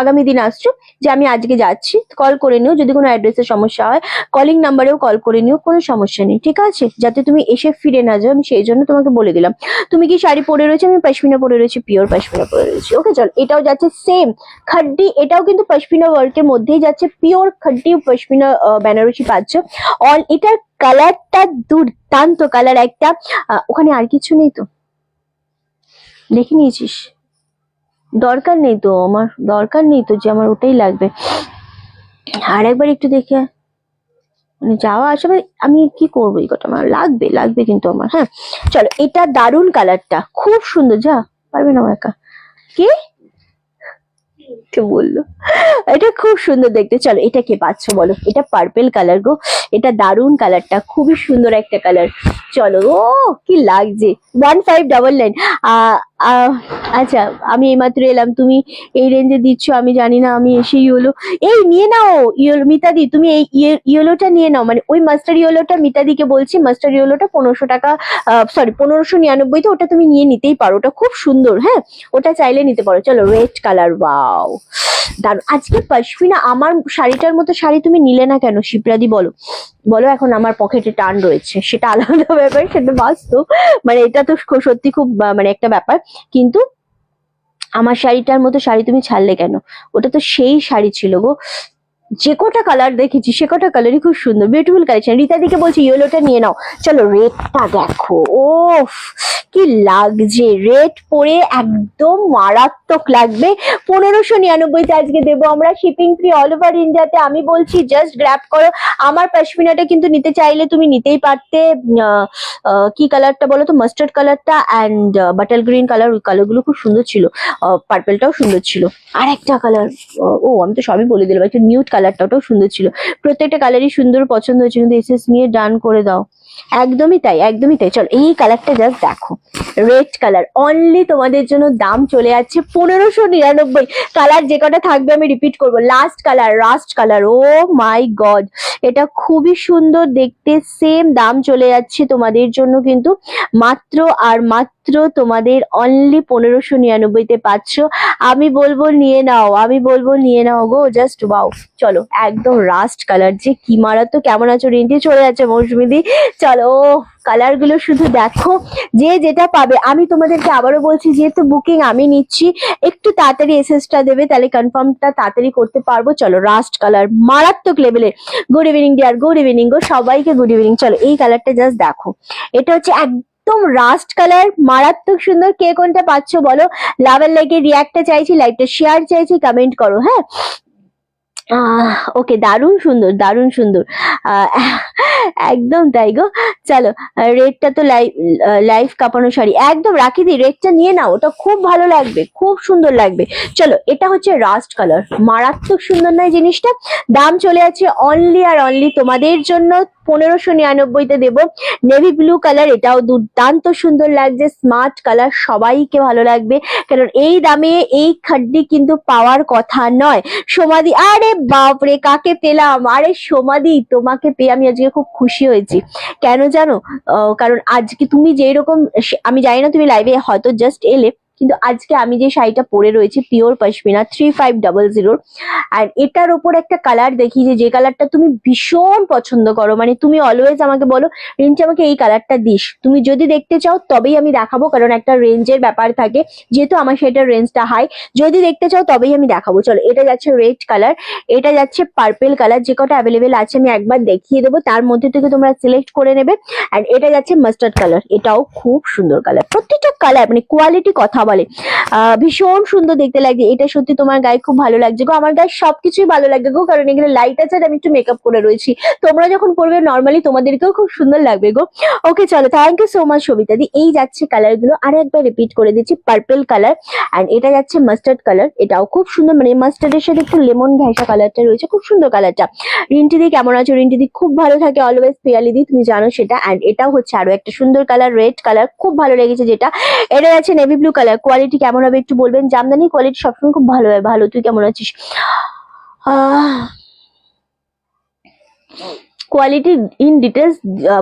আগামী দিন আসছো, যে আমি আজকে যাচ্ছি, কল করে নিও। যদি কোনো অ্যাড্রেসের সমস্যা হয় কলিং নাম্বারেও কল করে নিও, কোনো সমস্যা নেই। ঠিক আছে, যাতে তুমি এসে ফিরে না যাও, আমি সেই জন্য তোমাকে বলে দিলাম। তুমি কি শাড়ি পরে রয়েছে? আমি পশমিনা পরে রয়েছি, পিওর পশমিনা পরে রয়েছি। ওকে চল, এটাও যাচ্ছে সেম খাড্ডি, এটাও কিন্তু পশমিনা ওয়ার্কের মধ্যেই যাচ্ছে, পিওর খাড্ডি পশমিনা বেনারসি পাচ্ছ। অল এটার কালারটা দুর্দান্ত কালার একটা। ওখানে আর কিছু নেই তো? দেখে নিয়েছিস? দরকার নেই তো, আমার দরকার নেই তো যে আমার ওটাই লাগবে। আর একবার একটু দেখে মানে যাওয়া আসলে আমি কি করবো, এই কটা আমার লাগবে লাগবে কিন্তু আমার। হ্যাঁ চলো, এটা দারুণ কালারটা, খুব সুন্দর। যা পারবে না একা। কি কে বললো? এটা খুব সুন্দর দেখতে। চলো, এটা কে পাচ্ছ বলো? এটা পার্পেল কালার গো, এটা দারুণ কালারটা, খুবই সুন্দর একটা কালার। চলো, ও কি লাগছে। 1599। আচ্ছা, আমি এইমাত্র এলাম, তুমি এই রেঞ্জে দিচ্ছ আমি জানি না, আমি এসে ইয়েলো। এই নিয়ে নাও ইয়েলো, মিতাদি তুমি এই ইয়েলোটা নিয়ে নাও, মানে ওই মাস্টার ইয়েলোটা। মিতাদিকে বলছি মাস্টার ইয়েলোটা 1500 টাকা, সরি 1599-তে, ওটা তুমি নিয়ে নিতেই পারো, ওটা খুব সুন্দর। হ্যাঁ, ওটা চাইলে নিতে পারো। চলো, রেড কালার, ওয়াও দারুণ। আজকে পশমিনা আমার শাড়িটার মতো শাড়ি তুমি নিলে না কেন শিপ্রাদি? বলো বলো। এখন আমার পকেটে টান রয়েছে, সেটা আলাদা ব্যাপার, সেটা বাস্তব। মানে এটা তো সত্যি খুব মানে একটা ব্যাপার, কিন্তু আমার শাড়িটার মতো শাড়ি তুমি ছাড়লে কেন? ওটা তো সেই শাড়ি ছিল গো। যে কটা কালার দেখেছি সে কটা কালারই খুব সুন্দর, বিউটিফুল কালেকশন। রীতাদিকে বলছি ইয়েলোটা নিয়ে নাও। চলো, রেডটা দেখো, ও কি লাগছে, রেড পরে একদম মারাত্মক লাগবে। 1599-তে আজকে দেবো আমরা, শিপিং ফ্রি অল ওভার ইন্ডিয়াতে। আমি বলছি জাস্ট গ্র্যাব করো। আমার পশমিনাটা কিন্তু নিতে চাইলে তুমি নিতেই পারতে। কি কালারটা বলো তো? মাস্টার্ড কালারটা অ্যান্ড বাটার গ্রিন কালার, ওই কালারগুলো খুব সুন্দর ছিল। পার্পেলটাও সুন্দর ছিল। আর একটা কালার, ও আমি তো সবই বলে দিলাম, একটা নিউড কালারটা, ওটাও সুন্দর ছিল। প্রত্যেকটা কালারই সুন্দর, পছন্দ হয়েছে, কিন্তু এসএস নিয়ে ডান করে দাও। একদমই তাই, একদমই তাই। চলো, এই কালারটা জাস্ট দেখো, রেড কালার। অনলি তোমাদের জন্য দাম চলে যাচ্ছে 1599। কালার যে কটা থাকবে আমি রিপিট করবো। লাস্ট কালার, রাস্ট কালার, ও মাই গড, এটা খুবই সুন্দর দেখতে। সেম দাম চলে যাচ্ছে তোমাদের জন্য কিন্তু মাত্র আর মাত্র তোমাদের অনলি 1599-তে পাচ্ছ। আমি বলবো নিয়ে নাও, আমি বলবো নিয়ে নাও গো, জাস্ট ওয়াও। চলো, একদম রাস্ট কালার, যে কি মারাত্মক। কেমন আছো রিন্টি? চলে যাচ্ছে মৌসুমিদি। চলো, কালার গুলো শুধু দেখো, যে যেটা পাবে। আমি তোমাদেরকে আবারও বলছি, যেহেতু বুকিং আমি নিচ্ছি, একটু তাড়াতাড়ি এসএসটা দেবে, তাহলে কনফার্মটা তাড়াতাড়ি করতে পারবো। চলো, রাস্ট কালার মারাত্মক লেভেলের। Good evening dear, good evening গো, সবাইকে গুড ইভিনিং। চলো, এই কালারটা জাস্ট দেখো, এটা হচ্ছে একদম রাস্ট কালার, মারাত্মক সুন্দর। কে কোনটা পাচ্ছ বলো? লাভ আর লাইকের রিয়াক্টটা চাইছি, লাইকটা শেয়ার চাইছি, কমেন্ট করো। হ্যাঁ, ওকে, দারুণ সুন্দর, দারুণ সুন্দর। আহ, একদম তাই গো। চলো, রেডটা তো লাইফ কাঁপানো শাড়ি, একদম রাখি দি, রেডটা নিয়ে নাও, ওটা খুব ভালো লাগবে, খুব সুন্দর লাগবে। চলো, এটা হচ্ছে রাস্ট কালার, মারাত্মক সুন্দর নয় জিনিসটা? দাম চলে আছে অনলি আর অনলি তোমাদের জন্য 1599-তে দেবো। নেভি ব্লু কালার, এটাও দুর্দান্ত সুন্দর লাগছে, স্মার্ট কালার, সবাইকে ভালো লাগবে। কারণ এই দামে এই খাড্ডি কিন্তু পাওয়ার কথা নয়। সমাধি, আরে বাপরে, কাকে পেলাম! আরে সমাধি, তোমাকে পেয়ে আমি আজকে খুব খুশি হয়েছি। কেন জানো? কারণ আজকে তুমি যেই রকম, আমি জানি না তুমি লাইভে হয়তো জাস্ট এলে, কিন্তু আজকে আমি যে শাড়িটা পরে রয়েছি পিওর পশমিনা 3500, আর এটার ওপর একটা কালার দেখি, যে কালারটা তুমি ভীষণ পছন্দ করো, মানে তুমি অলওয়েজ আমাকে বলো রিঞ্চি আমাকে এই কালারটা দিস। তুমি যদি দেখতে চাও তবেই আমি দেখাবো, কারণ একটা রেঞ্জের ব্যাপার থাকে, যেহেতু আমার সেটার রেঞ্জটা হাই। যদি দেখতে চাও তবেই আমি দেখাবো। চলো, এটা যাচ্ছে রেড কালার, এটা যাচ্ছে পার্পেল কালার, যে কটা অ্যাভেলেবেল আছে আমি একবার দেখিয়ে দেবো, তার মধ্যে থেকে তোমরা সিলেক্ট করে নেবে। আর এটা যাচ্ছে মাস্টার্ড কালার, এটাও খুব সুন্দর কালার, প্রত্যেকটা কালার মানে কোয়ালিটি কথা বলে। ভীষণ সুন্দর দেখতে লাগে, এটা সত্যি তোমার গায়ে খুব ভালো লাগছে গো, আমার গায়ে সবকিছুই ভালো লাগবে গো, কারণ এখানে লাইট আছে আর আমি একটু মেকআপ করে রয়েছি। তোমরা যখন পরবে নর্মালি তোমাদেরকেও খুব সুন্দর লাগবে গো। ওকে চলো, thank you so much Sabita di. এই যাচ্ছে কালার গুলো, আর একবার রিপিট করে দিচ্ছি, পার্পেল কালার, অ্যান্ড এটা যাচ্ছে মাস্টার্ড কালার, এটাও খুব সুন্দর, মানে মাস্টার্ডের সাথে একটু লেমন ঘেঁষা কালারটা রয়েছে, খুব সুন্দর কালারটা। রিন্টি দি কেমন আছো? রিন্টি দি খুব ভালো থাকে অলওয়েজ, পিয়ালি দি তুমি জানো সেটা। অ্যান্ড এটাও হচ্ছে আরো একটা সুন্দর কালার, রেড কালার, খুব ভালো লেগেছে যেটা। এটা যাচ্ছে নেভি ব্লু কালার, কোয়ালিটি কেমন হবে একটু বলবেন? জামদানি কোয়ালিটি সবসময় খুব ভালো হয়। ভালো, তুই কেমন আছিস? কোয়ালিটি ইন ডিটেলস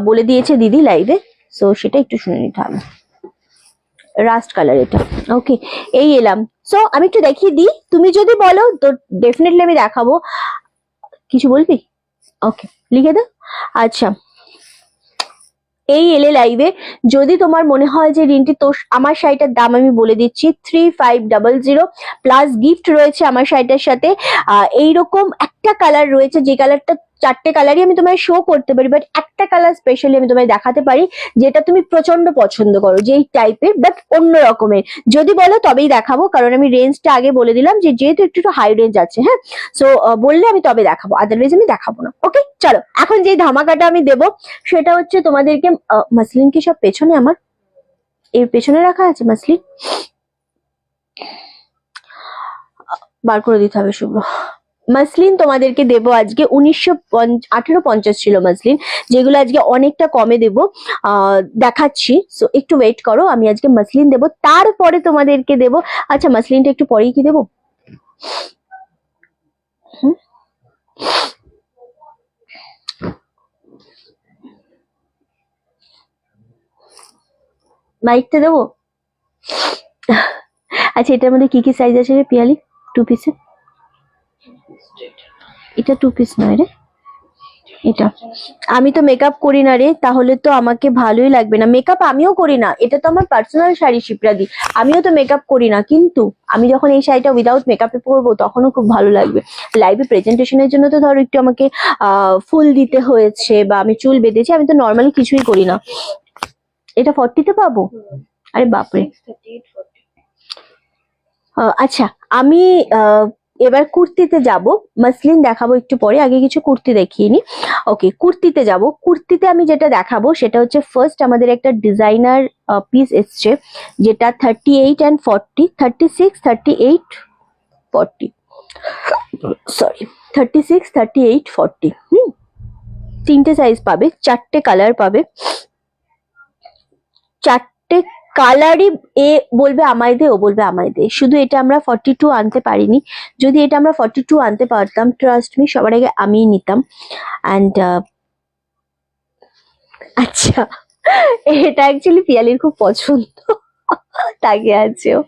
বলে দিয়েছে দিদি লাইভে, সো সেটা একটু শুনে নিতে হবে। রাস্ট কালার এটা, ওকে। এই এলাম, সো আমি একটু দেখিয়ে দিই, তুমি যদি বলো তো ডেফিনেটলি আমি দেখাবো। কিছু বলবি? ওকে, লিখে দাও। আচ্ছা, এই এলে লাইভে, যদি তোমার মনে হয় যে রিন্টি তোর, আমার শাড়িটার দাম আমি বলে দিচ্ছি 3500 প্লাস গিফট রয়েছে আমার শাড়িটার সাথে। এইরকম একটা কালার রয়েছে, যে কালারটা, চারটে কালারই আমি তোমায় শো করতে পারি, বাট একটা কালার স্পেশালি আমি তোমায় দেখাতে পারি, যেটা তুমি প্রচন্ড পছন্দ করো, যেই টাইপের বাট অন্য রকমের। যদি বলো তবেই দেখাবো, কারণ আমি রেঞ্জটা আগে বলে দিলাম, যে যেহেতু একটু হাই রেঞ্জ আছে, হ্যাঁ। সো বললে আমি তবে দেখাবো, আদারওয়াইজ আমি দেখাবো না। ওকে চলো, এখন যে ধামাকাটা আমি দেবো সেটা হচ্ছে তোমাদেরকে, মাসলিন কি সব পেছনে, আমার এর পেছনে রাখা আছে মাসলিন, বার করে দিতে হবে শুভ্র। মাসলিন তোমাদেরকে দেবো আজকে 1850 ছিল মাসলিন, যেগুলো আজকে অনেকটা কমে দেবো, দেখাচ্ছি। সো একটু ওয়েট করো, আমি আজকে মাসলিন দেবো, তারপরে তোমাদেরকে দেবো। আচ্ছা, মাসলিনটা একটু পরেই কি দেবো? মাইকটা দেবো? আচ্ছা, এটার মধ্যে কি কি সাইজ আছে রে পিয়ালি? 2 পিসে? এটা 2 পিস নয় রে, এটা। আমি তো মেকআপ করি না রে, তাহলে তো আমাকে ভালোই লাগবে না। মেকআপ আমিও করি না, এটা তো আমার পার্সোনাল শাড়ি শিপ্রাদি, আমিও তো মেকআপ করি না, কিন্তু আমি যখন এই শাড়িটা উইদাউট মেকআপে পরবো তখনও খুব ভালো লাগবে। লাইভে প্রেজেন্টেশনের জন্য তো ধরো একটু আমাকে ফুল দিতে হয়েছে, বা আমি চুল বেঁধেছি, আমি তো নর্মালি কিছুই করি না। এটা 40-তে পাবো? আরে বাপরে। আচ্ছা, আমি এবার কুর্তিতে যাব, মাসলিন দেখাবো একটু পরে, আগে কিছু কুর্তি দেখিয়ে নি। ওকে, কুর্তিতে যাব। কুর্তিতে আমি যেটা দেখাবো সেটা হচ্ছে, ফার্স্ট আমাদের একটা ডিজাইনার পিস এসছে, যেটা 38 and 40, 36, 38, 40, সরি, 36, 38, 40, তিনটে সাইজ পাবে, চারটে কালার পাবে, চারটে কালারই, এ বলবে আমায় দে, ও বলবে আমায় দে। শুধু এটা আমরা 42 আনতে পারিনি, যদি এটা আমরা 42 আনতে পারতাম, ট্রাস্ট মি, সবার আগে আমিই নিতাম। অ্যান্ড আচ্ছা, এটা অ্যাকচুয়ালি পিয়ালির খুব পছন্দ, তাকে আছে ও।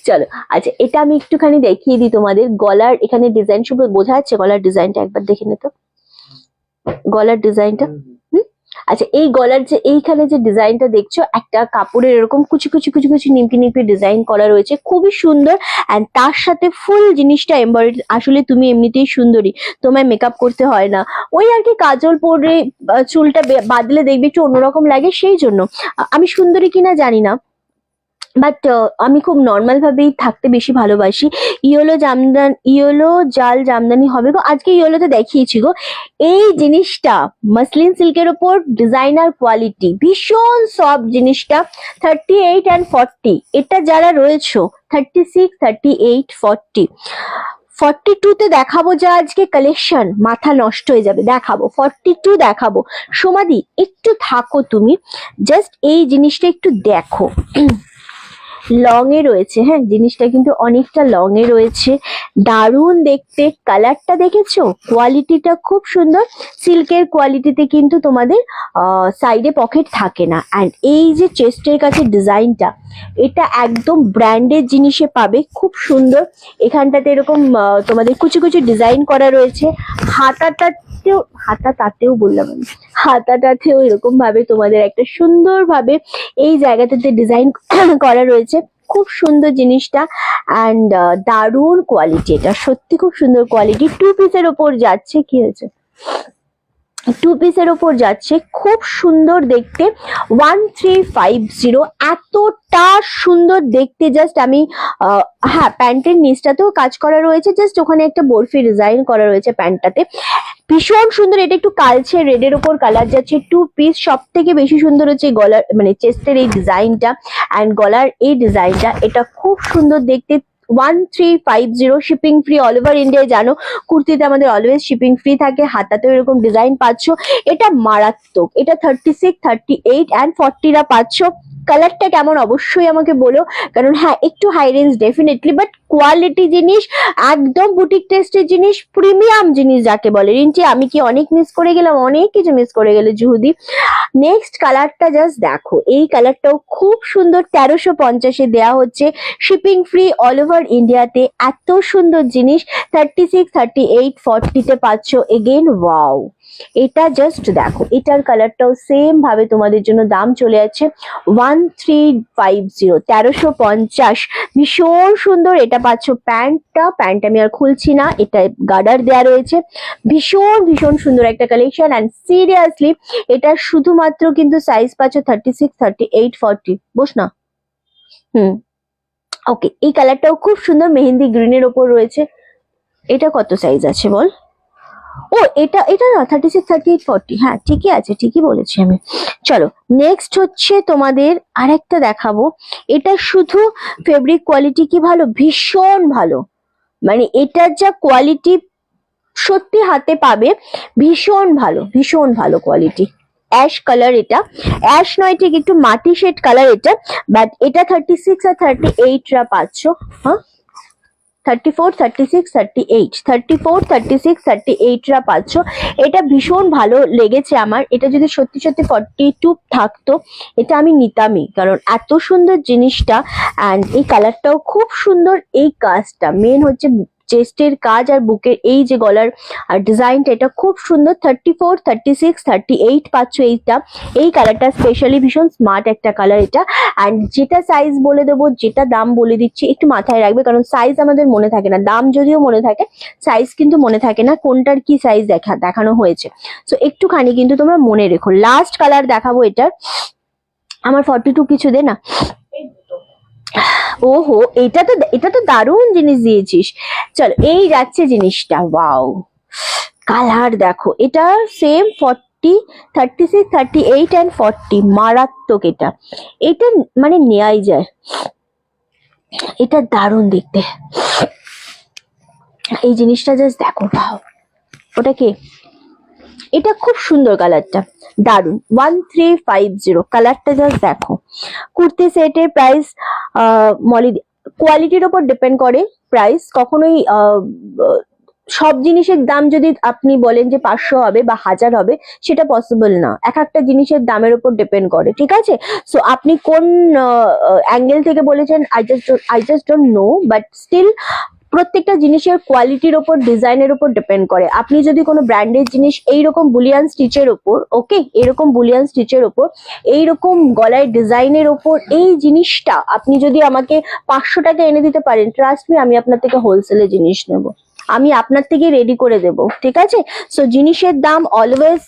চলো, আচ্ছা, এটা আমি একটুখানি দেখিয়ে দিই তোমাদের। গলার এখানে ডিজাইন, শুভ বোঝা যাচ্ছে গলার ডিজাইনটা? একবার দেখে নে তো গলার ডিজাইনটা। আচ্ছা, এই গলার যে এইখানে যে ডিজাইনটা দেখছো, একটা কাপড়ের এরকম কুচি কুচি কুচি কুচি নিমকি নিমকি ডিজাইন করা রয়েছে, খুবই সুন্দর। অ্যান্ড তার সাথে ফুল জিনিসটা এমব্রয়ডারি। আসলে তুমি এমনিতেই সুন্দরী, তোমায় মেকআপ করতে হয় না, ওই আর কি কাজল পরে চুলটা বাঁধলে দেখবে একটু অন্যরকম লাগে, সেই জন্য। আমি সুন্দরী কিনা জানি না, বাট আমি খুব নর্মাল ভাবেই থাকতে বেশি ভালোবাসি। ইয়েলো জাল জামদানি হবে গো, আজকে ইয়েলোতে দেখিয়েছি গো। এই জিনিসটা মাসলিন সিল্কের ওপর ডিজাইনার কোয়ালিটি, ভীষণ সফট জিনিসটা। 38 and 40, এটা যারা রয়েছে 36, 38, 40, 42 তে দেখাবো যা আজকে কালেকশন, মাথা নষ্ট হয়ে যাবে। দেখাবো 42 দেখাবো। সোমাদি একটু থাকো তুমি, জাস্ট এই জিনিসটা একটু দেখো। লং এ রয়েছে, হ্যাঁ জিনিসটা কিন্তু অনেকটা লং এ রয়েছে, দারুণ দেখতে। কালারটা দেখেছো, কোয়ালিটিটা খুব সুন্দর। সিল্কের কোয়ালিটিতে কিন্তু তোমাদের সাইডে পকেট থাকে না। অ্যান্ড এই যে চেস্টের কাছে ডিজাইনটা, এটা একদম ব্র্যান্ডেড জিনিসে পাবে, খুব সুন্দর। এখানটাতে এরকম তোমাদের কুচি কুচি ডিজাইন করা রয়েছে। হাতাটাতেও বললাম আমি, হাতাটাতেও এরকম ভাবে তোমাদের একটা সুন্দর ভাবে এই জায়গাটাতে ডিজাইন করা রয়েছে। খুব সুন্দর জিনিসটা অ্যান্ড দারুণ কোয়ালিটি, এটা সত্যি খুব সুন্দর কোয়ালিটি। 2 পিসের ওপর যাচ্ছে, কি হয়েছে, 2 পিসের ওপর যাচ্ছে, খুব সুন্দর দেখতে। 1350, এতটা সুন্দর দেখতে। জাস্ট আমি হ্যাঁ প্যান্টের নিচটাতেও কাজ করা রয়েছে, জাস্ট ওখানে একটা বরফি ডিজাইন করা রয়েছে প্যান্টটাতে, ভীষণ সুন্দর। এটা একটু কালচে রেডের ওপর কালার যাচ্ছে। 2 পিস, সব থেকে বেশি সুন্দর হচ্ছে গলার মানে চেস্টের এই ডিজাইনটা অ্যান্ড গলার এই ডিজাইনটা, এটা খুব সুন্দর দেখতে। 1350, shipping free all over India. জানো কুর্তিতে আমাদের অলওয়েজ শিপিং ফ্রি থাকে। হাতাতেও এরকম ডিজাইন পাচ্ছ, এটা মারাত্মক। এটা 36, 38 and 40 পাচ্ছ। কালারটা কেমন অবশ্যই আমাকে বলো, কারণ হ্যাঁ একটু high range definitely, but quality জিনিস, একদম বুটিক টেস্টের জিনিস, প্রিমিয়াম জিনিস যাকে বলে। রিন্টি আমি কি অনেক মিস করে গেলাম? অনেক কিছু মিস করে গেলে জুহুদি। নেক্সট কালারটা জাস্ট দেখো, এই কালারটাও খুব সুন্দর। 1350 দেওয়া হচ্ছে, শিপিং ফ্রি অল ওভার ইন্ডিয়াতে। এত সুন্দর জিনিস 36, 38, 40 পাচ্ছ। এগেন ওয়াও, এটা জাস্ট দেখো, এটার কালারটাও সেম ভাবে তোমাদের জন্য দাম চলে যাচ্ছে 1350, 1350, ভীষণ সুন্দর। এটা পাচ্ছ প্যান্ট আমি আর খুলছি না, এটা গার্ডার দেওয়া রয়েছে। ভীষণ ভীষণ সুন্দর একটা কালেকশন অ্যান্ড সিরিয়াসলি এটা শুধুমাত্র কিন্তু সাইজ পাচ্ছ 36, 38, 40। বস না, ওকে। এই কালারটাও খুব সুন্দর, মেহেন্দি গ্রিনের ওপর রয়েছে। এটা কত সাইজ আছে বল? ও এটা এটা না 36, 38, 40, হ্যাঁ ঠিকই আছে, ঠিকই বলেছি আমি। চলো নেক্সট হচ্ছে তোমাদের আরেকটা দেখাবো। এটা শুধু ফেব্রিক কোয়ালিটি কি ভালো, ভীষণ ভালো। মানে এটার যা কোয়ালিটি সত্যি হাতে পাবে, ভীষণ ভালো, ভীষণ ভালো কোয়ালিটি। অ্যাশ কালার, এটা অ্যাশ নয় ঠিক একটু মাটি শেড কালার এটা, বাট এটা 36 আর 38 পাচ্ছ। হ্যাঁ 34, 36, 38, 34, 36, 38 পাচ্ছ। এটা ভীষণ ভালো লেগেছে আমার। এটা যদি সত্যি সত্যি 42 থাকতো, এটা আমি নিতামই, কারণ এত সুন্দর জিনিসটা। অ্যান্ড এই কালারটাও খুব সুন্দর। এই কাজটা মেন হচ্ছে চেস্টের কাজ আর বুকের এই যে গলার আর ডিজাইনটা, এটা খুব সুন্দর। 34, 36, 38 পাচ্ছ এইটা। এই কালারটা স্পেশালি ভীষণ স্মার্ট একটা কালার এটা। অ্যান্ড যেটা সাইজ বলে দেবো, যেটা দাম বলে দিচ্ছি, একটু মাথায় রাখবে, কারণ সাইজ আমাদের মনে থাকে না। দাম যদিও মনে থাকে, সাইজ কিন্তু মনে থাকে না, কোনটার কি সাইজ দেখানো হয়েছে। সো একটুখানি কিন্তু তোমরা মনে রেখো। লাস্ট কালার দেখাবো এটার, আমার 42 কিছু দে না। ওহো, এটা তো দারুণ জিনিস দিয়েছিস। চলো এই যাচ্ছে জিনিসটা, ওয়াও কালার দেখো। এটা সেম 40, 36, 38 and 40, মারাত্মক। এটা এটা মানে নেয়াই যায়, এটা দারুণ দেখতে। এই জিনিসটা জাস্ট দেখো, ভাও ওটা কে, এটা খুব সুন্দর কালারটা, দারুণ। 1350, কালারটা জাস্ট দেখো। কুর্তি সেটের প্রাইস মলি কোয়ালিটির ওপর ডিপেন্ড করে প্রাইস। কখনোই সব জিনিসের দাম যদি আপনি বলেন যে 500 হবে বা 1000 হবে, সেটা পসিবল না। এক একটা জিনিসের দামের উপর ডিপেন্ড করে, ঠিক আছে? সো আপনি কোন অ্যাঙ্গেল থেকে বলেছেন I just don't know, but still প্রত্যেকটা জিনিসের কোয়ালিটির ওপর, ডিজাইনের ওপর ডিপেন্ড করে। আপনি যদি কোনো ব্র্যান্ডের জিনিস এইরকম বুলিয়ান স্টিচের ওপর, ওকে, এরকম বুলিয়ান স্টিচের ওপর, এইরকম গলায় ডিজাইনের ওপর, এই জিনিসটা আপনি যদি আমাকে 500 টাকা এনে দিতে পারেন, ট্রাস্ট মি আমি আপনার থেকে হোলসেলে জিনিস নেব। আমি আপনার থেকে রেডি করে দেব, ঠিক আছে? সো জিনিসের দাম অলওয়েজ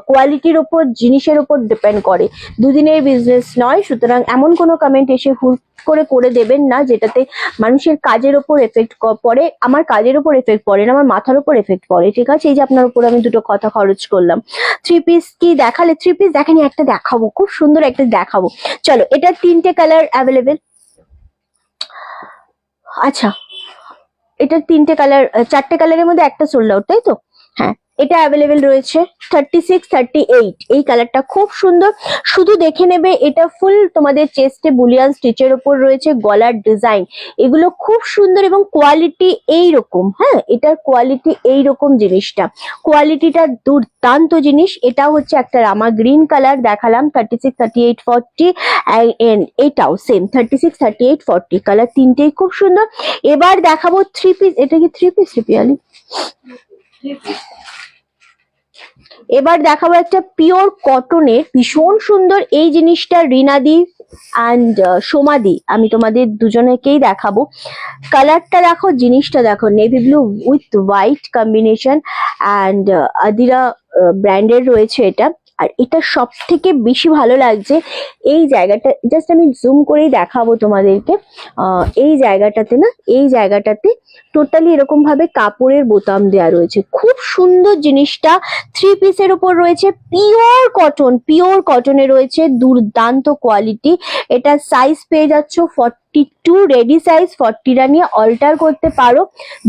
কোয়ালিটির ওপর, জিনিসের ওপর ডিপেন্ড করে, দুদিনের বিজনেস নয়। সুতরাং এমন কোনো কমেন্ট এসে হুট করে দেবেন না যেটাতে মানুষের কাজের ওপর এফেক্ট পড়ে। আমার কাজের ওপর এফেক্ট পড়ে না, আমার মাথার ওপর এফেক্ট পড়ে, ঠিক আছে? এই যে আপনার উপর আমি দুটো কথা খরচ করলাম। 3 পিস কি দেখালে? 3 পিস দেখেনি, একটা দেখাবো, খুব সুন্দর একটা দেখাবো। চলো, এটা 3টে কালার অ্যাভেলেবেল। আচ্ছা, এটা 3টে কালার, 4টে কালারের মধ্যে একটা সোল্ড আউট, তাই তো? হ্যাঁ, এটা অ্যাভেলেবেল রয়েছে 36, 38। এই কালারটা খুব সুন্দর, শুধু দেখে নেবে। এটা ফুল তোমাদের চেস্টে বুলিয়ান স্টিচের ওপর রয়েছে, গলার ডিজাইন এগুলো খুব সুন্দর এবং কোয়ালিটি এইরকম। হ্যাঁ, এটার কোয়ালিটি এইরকম, জিনিসটা কোয়ালিটিটা দুর্দান্ত জিনিস। এটা হচ্ছে একটা রামা গ্রিন কালার দেখালাম, 36, 38, 40, and এটাও সেম 36, 38, 40 কালার, তিনটেই খুব সুন্দর। এবার দেখাবো 3 পিস। এটা কি 3 পিস রিপিয়ালি? এবার দেখাবো একটা পিওর কটনের, ভীষণ সুন্দর এই জিনিসটা। রিনাদি অ্যান্ড সোমাদি, আমি তোমাদের দুজনেকেই দেখাবো। কালারটা দেখো, জিনিসটা দেখো, navy blue with white combination and আদিরা ব্র্যান্ডের রয়েছে এটা। আর এটা সব থেকে বেশি ভালো লাগছে এই জায়গাটা, জাস্ট আমি জুম করেই দেখাবো তোমাদেরকে। এই জায়গাটাতে না, এই জায়গাটাতে টোটালি এরকম ভাবে কাপড়ের বোতাম দেওয়া রয়েছে, খুব সুন্দর জিনিসটা। 3 পিসের উপর রয়েছে, পিওর কটনে রয়েছে, দুর্দান্ত কোয়ালিটি। এটা সাইজ পেয়ে যাচ্ছ 42, রেডি সাইজ 40টা নিয়ে অল্টার করতে পারো।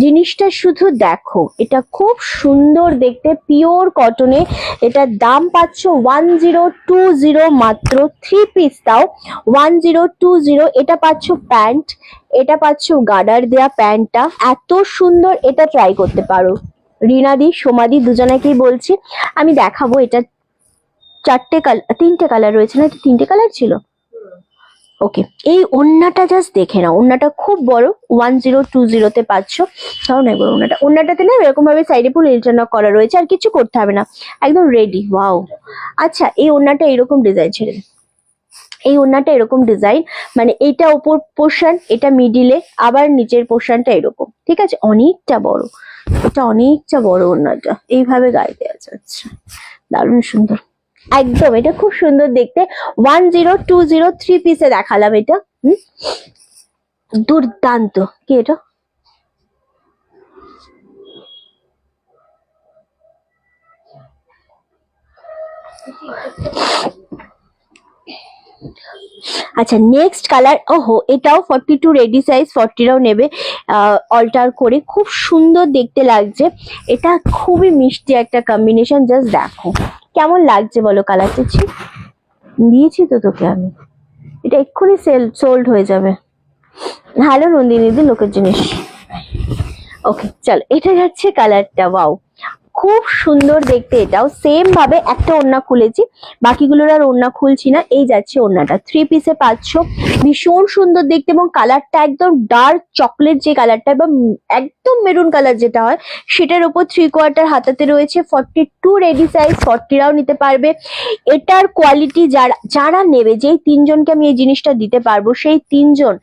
জিনিসটা শুধু দেখো, এটা খুব সুন্দর দেখতে, পিওর কটনে। এটার দাম পাচ্ছ 1020 মাত্র, 3 পিস তাও 1020। এটা পাচ্ছ প্যান্ট, এটা পাচ্ছ গার্ডার দেয়া প্যান্টটা, এত সুন্দর। এটা ট্রাই করতে পারো। রিনাদি সোমাদি দুজনাকেই বলছি আমি দেখাবো। এটা 3টে কালার রয়েছে না? এটা 3টে কালার ছিল। ওকে, এই ওড়নাটা জাস্ট দেখে নাও, ওড়নাটা খুব বড়, 1020 পাচ্ছ। কারণ একবার ওড়নাটাতে না এরকম ভাবে সাইডে ফুল ইন্টারনক করা রয়েছে, আর কিছু করতে হবে না, একদম রেডি। ওয়াও! আচ্ছা, এই ওড়নাটা এরকম ডিজাইন ছেড়ে, এই ওড়নাটা এরকম ডিজাইন, মানে এইটা উপর পোর্শন, এটা মিডিলে, আবার নিচের পোর্শনটা এরকম, ঠিক আছে? অনেকটা বড়, এটা অনেকটা বড় ওড়নাটা, এইভাবে গায়ে দেওয়া যাচ্ছে, দারুণ সুন্দর একদম। এটা খুব সুন্দর দেখতে, 1020, 3 পিসে দেখালাম এটা। দুর্দান্ত। কি এটা? আচ্ছা, নেক্সট কালার। ওহো, এটাও 42 রেডি সাইজ, 40টাও নেবে অল্টার করে, খুব সুন্দর দেখতে লাগছে। এটা খুবই মিষ্টি একটা কম্বিনেশন, জাস্ট দেখো কেমন লাগছে বলো কালারটা। দিয়েছি তো তোকে আমি, এটা এক্ষুনি সোল্ড হয়ে যাবে। হ্যালো নন্দিনীদি, লোকের জিনিস। ওকে, চলো, এটা যাচ্ছে কালারটা। ওয়াও, খুব সুন্দর দেখতে। এটাও সেম ভাবে একটা ওড়না খুলেছি, বাকিগুলোর আর ওড়না খুলছি না। এই যাচ্ছে ওড়নাটা, 3 পিসে পাচ্ছ, ভীষণ সুন্দর দেখতে। এবং কালারটা একদম ডার্ক চকলেট যে কালারটা, এবং একদম মেরুন কালার যেটা হয়, সেটার উপর 3/4 হাতাতে রয়েছে, 42 রেডি সাইজ, 40টাও নিতে পারবে। এটার কোয়ালিটি যারা নেবে, যেই 3জনকে আমি এই জিনিসটা দিতে পারবো, সেই 3জন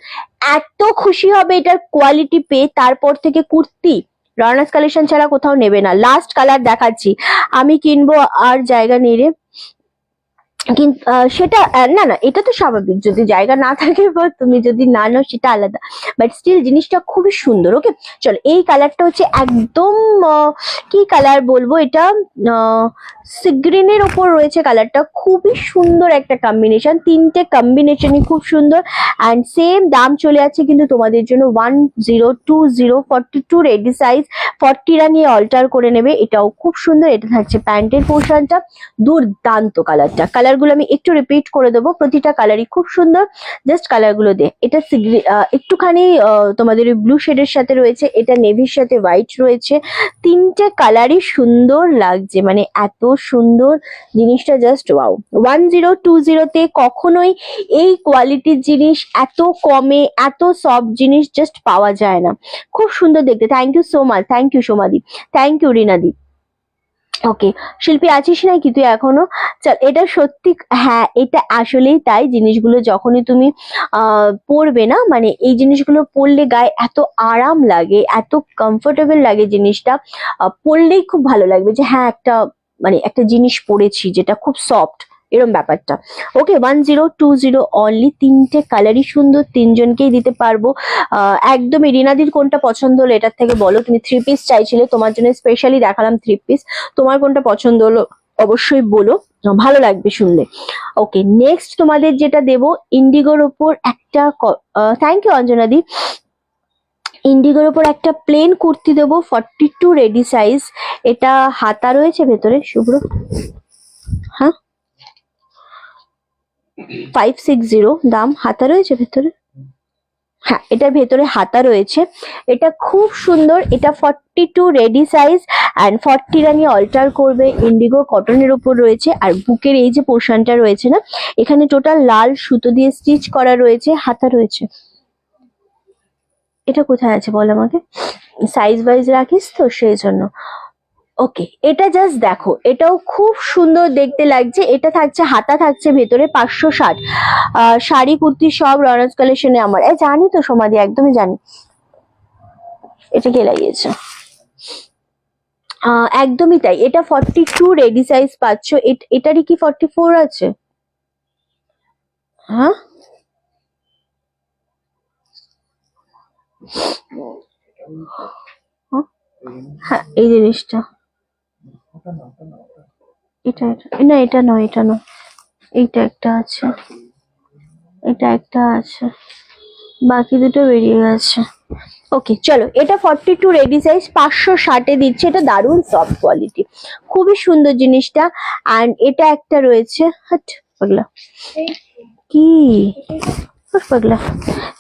এত খুশি হবে এটার কোয়ালিটি পেয়ে। তারপর থেকে কুর্তি রনাস কালেকশন ছাড়া কোথাও নেবে না। লাস্ট কালার দেখাচ্ছি, আমি কিনবো আর জায়গা নেই রে, কিন্তু সেটা না না, এটা তো স্বাভাবিক, যদি জায়গা না থাকে বা তুমি যদি না নাও সেটা আলাদা, বাট স্টিল জিনিসটা খুবই সুন্দর। ওকে, চলো, এই কালারটা হচ্ছে একদম কি কালার বলবো, এটা সিগ্রিনের ওপর রয়েছে কালারটা, খুবই সুন্দর একটা কম্বিনেশন, 3টে কম্বিনেশনই খুব সুন্দর। অ্যান্ড সেম দাম চলে যাচ্ছে কিন্তু তোমাদের জন্য 1020, 42 রেডি সাইজ, 40টা নিয়ে অল্টার করে নেবে। এটাও খুব সুন্দর। এটা থাকছে প্যান্টের পোর্শনটা, দুর্দান্ত কালারটা। কালারগুলো আমি একটু রিপিট করে দেবো, প্রতিটা কালারই খুব সুন্দর, জাস্ট কালারগুলো দে। এটা একটুখানি তোমাদের ওই ব্লু শেডের সাথে রয়েছে, এটা নেভির সাথে হোয়াইট রয়েছে, 3টে কালারই সুন্দর লাগছে, মানে এত সুন্দর জিনিসটা, জাস্ট ওয়াও। 1020-তে কখনোই এই কোয়ালিটির জিনিস এত কমে, এত সফট জিনিস জাস্ট পাওয়া যায় না। খুব সুন্দর দেখতে। Thank you so much, thank you Somadi, thank you Rinadi. Okay, Shilpi আছিস নাকি তুই এখনো? চল, এটা সত্যি, হ্যাঁ এটা আসলেই তাই। জিনিসগুলো যখনই তুমি পরবে না, মানে এই জিনিসগুলো পরলে গায়ে এত আরাম লাগে, এত কমফোর্টেবল লাগে জিনিসটা। পরলেই খুব ভালো লাগবে যে হ্যাঁ একটা, মানে একটা জিনিস পরেছি যেটা খুব সফট, এরম ব্যাপারটা। ওকে, 1020 অনলি। তিনটে কালারই সুন্দর, তিনজনকেই দিতে পারবো। একদমই। রিনাদির কোনটা পছন্দ হলো এটার থেকে বলো। তুমি 3 পিস চাইছিলে, তোমার জন্য স্পেশালি দেখালাম 3 পিস। তোমার কোনটা পছন্দ হলো অবশ্যই বলো, ভালো লাগবে শুনলে। ওকে, নেক্সট তোমাদের যেটা দেবো, ইন্ডিগোর ওপর একটা, থ্যাংক ইউ অঞ্জনাদি। ইন্ডিগোর ওপর একটা প্লেন কুর্তি দেবো, 42 রেডি সাইজ। এটা হাতা রয়েছে ভেতরে শুভ্র, হ্যাঁ 560 দাম, হাতা রয়েছে ভেতরে, হ্যাঁ এটার ভেতরে হাতা রয়েছে। এটা খুব সুন্দর, এটা 42 ready size and 40 Rani alter করবে। ইন্ডিগো কটনের উপর রয়েছে। আর বুকের এই যে পোর্শনটা রয়েছে না, এখানে টোটাল লাল সুতো দিয়ে স্টিচ করা রয়েছে, হাতা রয়েছে। এটা কোথায় আছে বল আমাকে, সাইজ ওয়াইজ রাখিস তো সেই জন্য। ওকে, এটা জাস্ট দেখো, এটাও খুব সুন্দর দেখতে লাগছে। এটা থাকছে, হাতা থাকছে ভেতরে, 560। শাড়ি কুর্তি সব রনাস কালেকশনে আমার, জানি তো সমাধি, একদমই জানি। এটা কে লাগিয়েছে? একদমই তাই, এটা 42 রেডি সাইজ পাচ্ছ। এটারই কি 44 আছে? হ্যাঁ হ্যাঁ, এই জিনিসটা, না এটা নয়, এটা নয়, এইটা একটা আছে, এটা একটা আছে, বাকি দুটো বেরিয়ে গেছে। ওকে চলো, এটা 42 রেডি সাইজ, 560 দিচ্ছে। এটা দারুণ সফট কোয়ালিটি, খুবই সুন্দর জিনিসটা। অ্যান্ড এটা একটা রয়েছে, হাট পাগলা, কি পাগলা।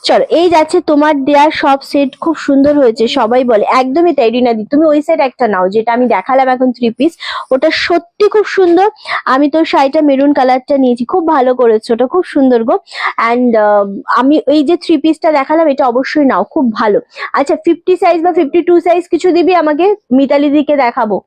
চলো, এই যাচ্ছে তোমার দেয়া সব সেট, খুব সুন্দর হয়েছে সবাই বলে। একদমই তাই রিনাদি, তুমি ওই সেট একটা নাও যেটা আমি দেখালাম এখন 3 পিস, ওটা সত্যি খুব সুন্দর। আমি তোর শাড়িটা মেরুন কালারটা নিয়েছি, খুব ভালো করেছো, ওটা খুব সুন্দর গো। অ্যান্ড আমি এই যে 3 পিসটা দেখালাম, এটা অবশ্যই নাও, খুব ভালো। আচ্ছা, 50 সাইজ বা 52 সাইজ কিছু দিবি আমাকে, মিতালি দিকে দেখাবো।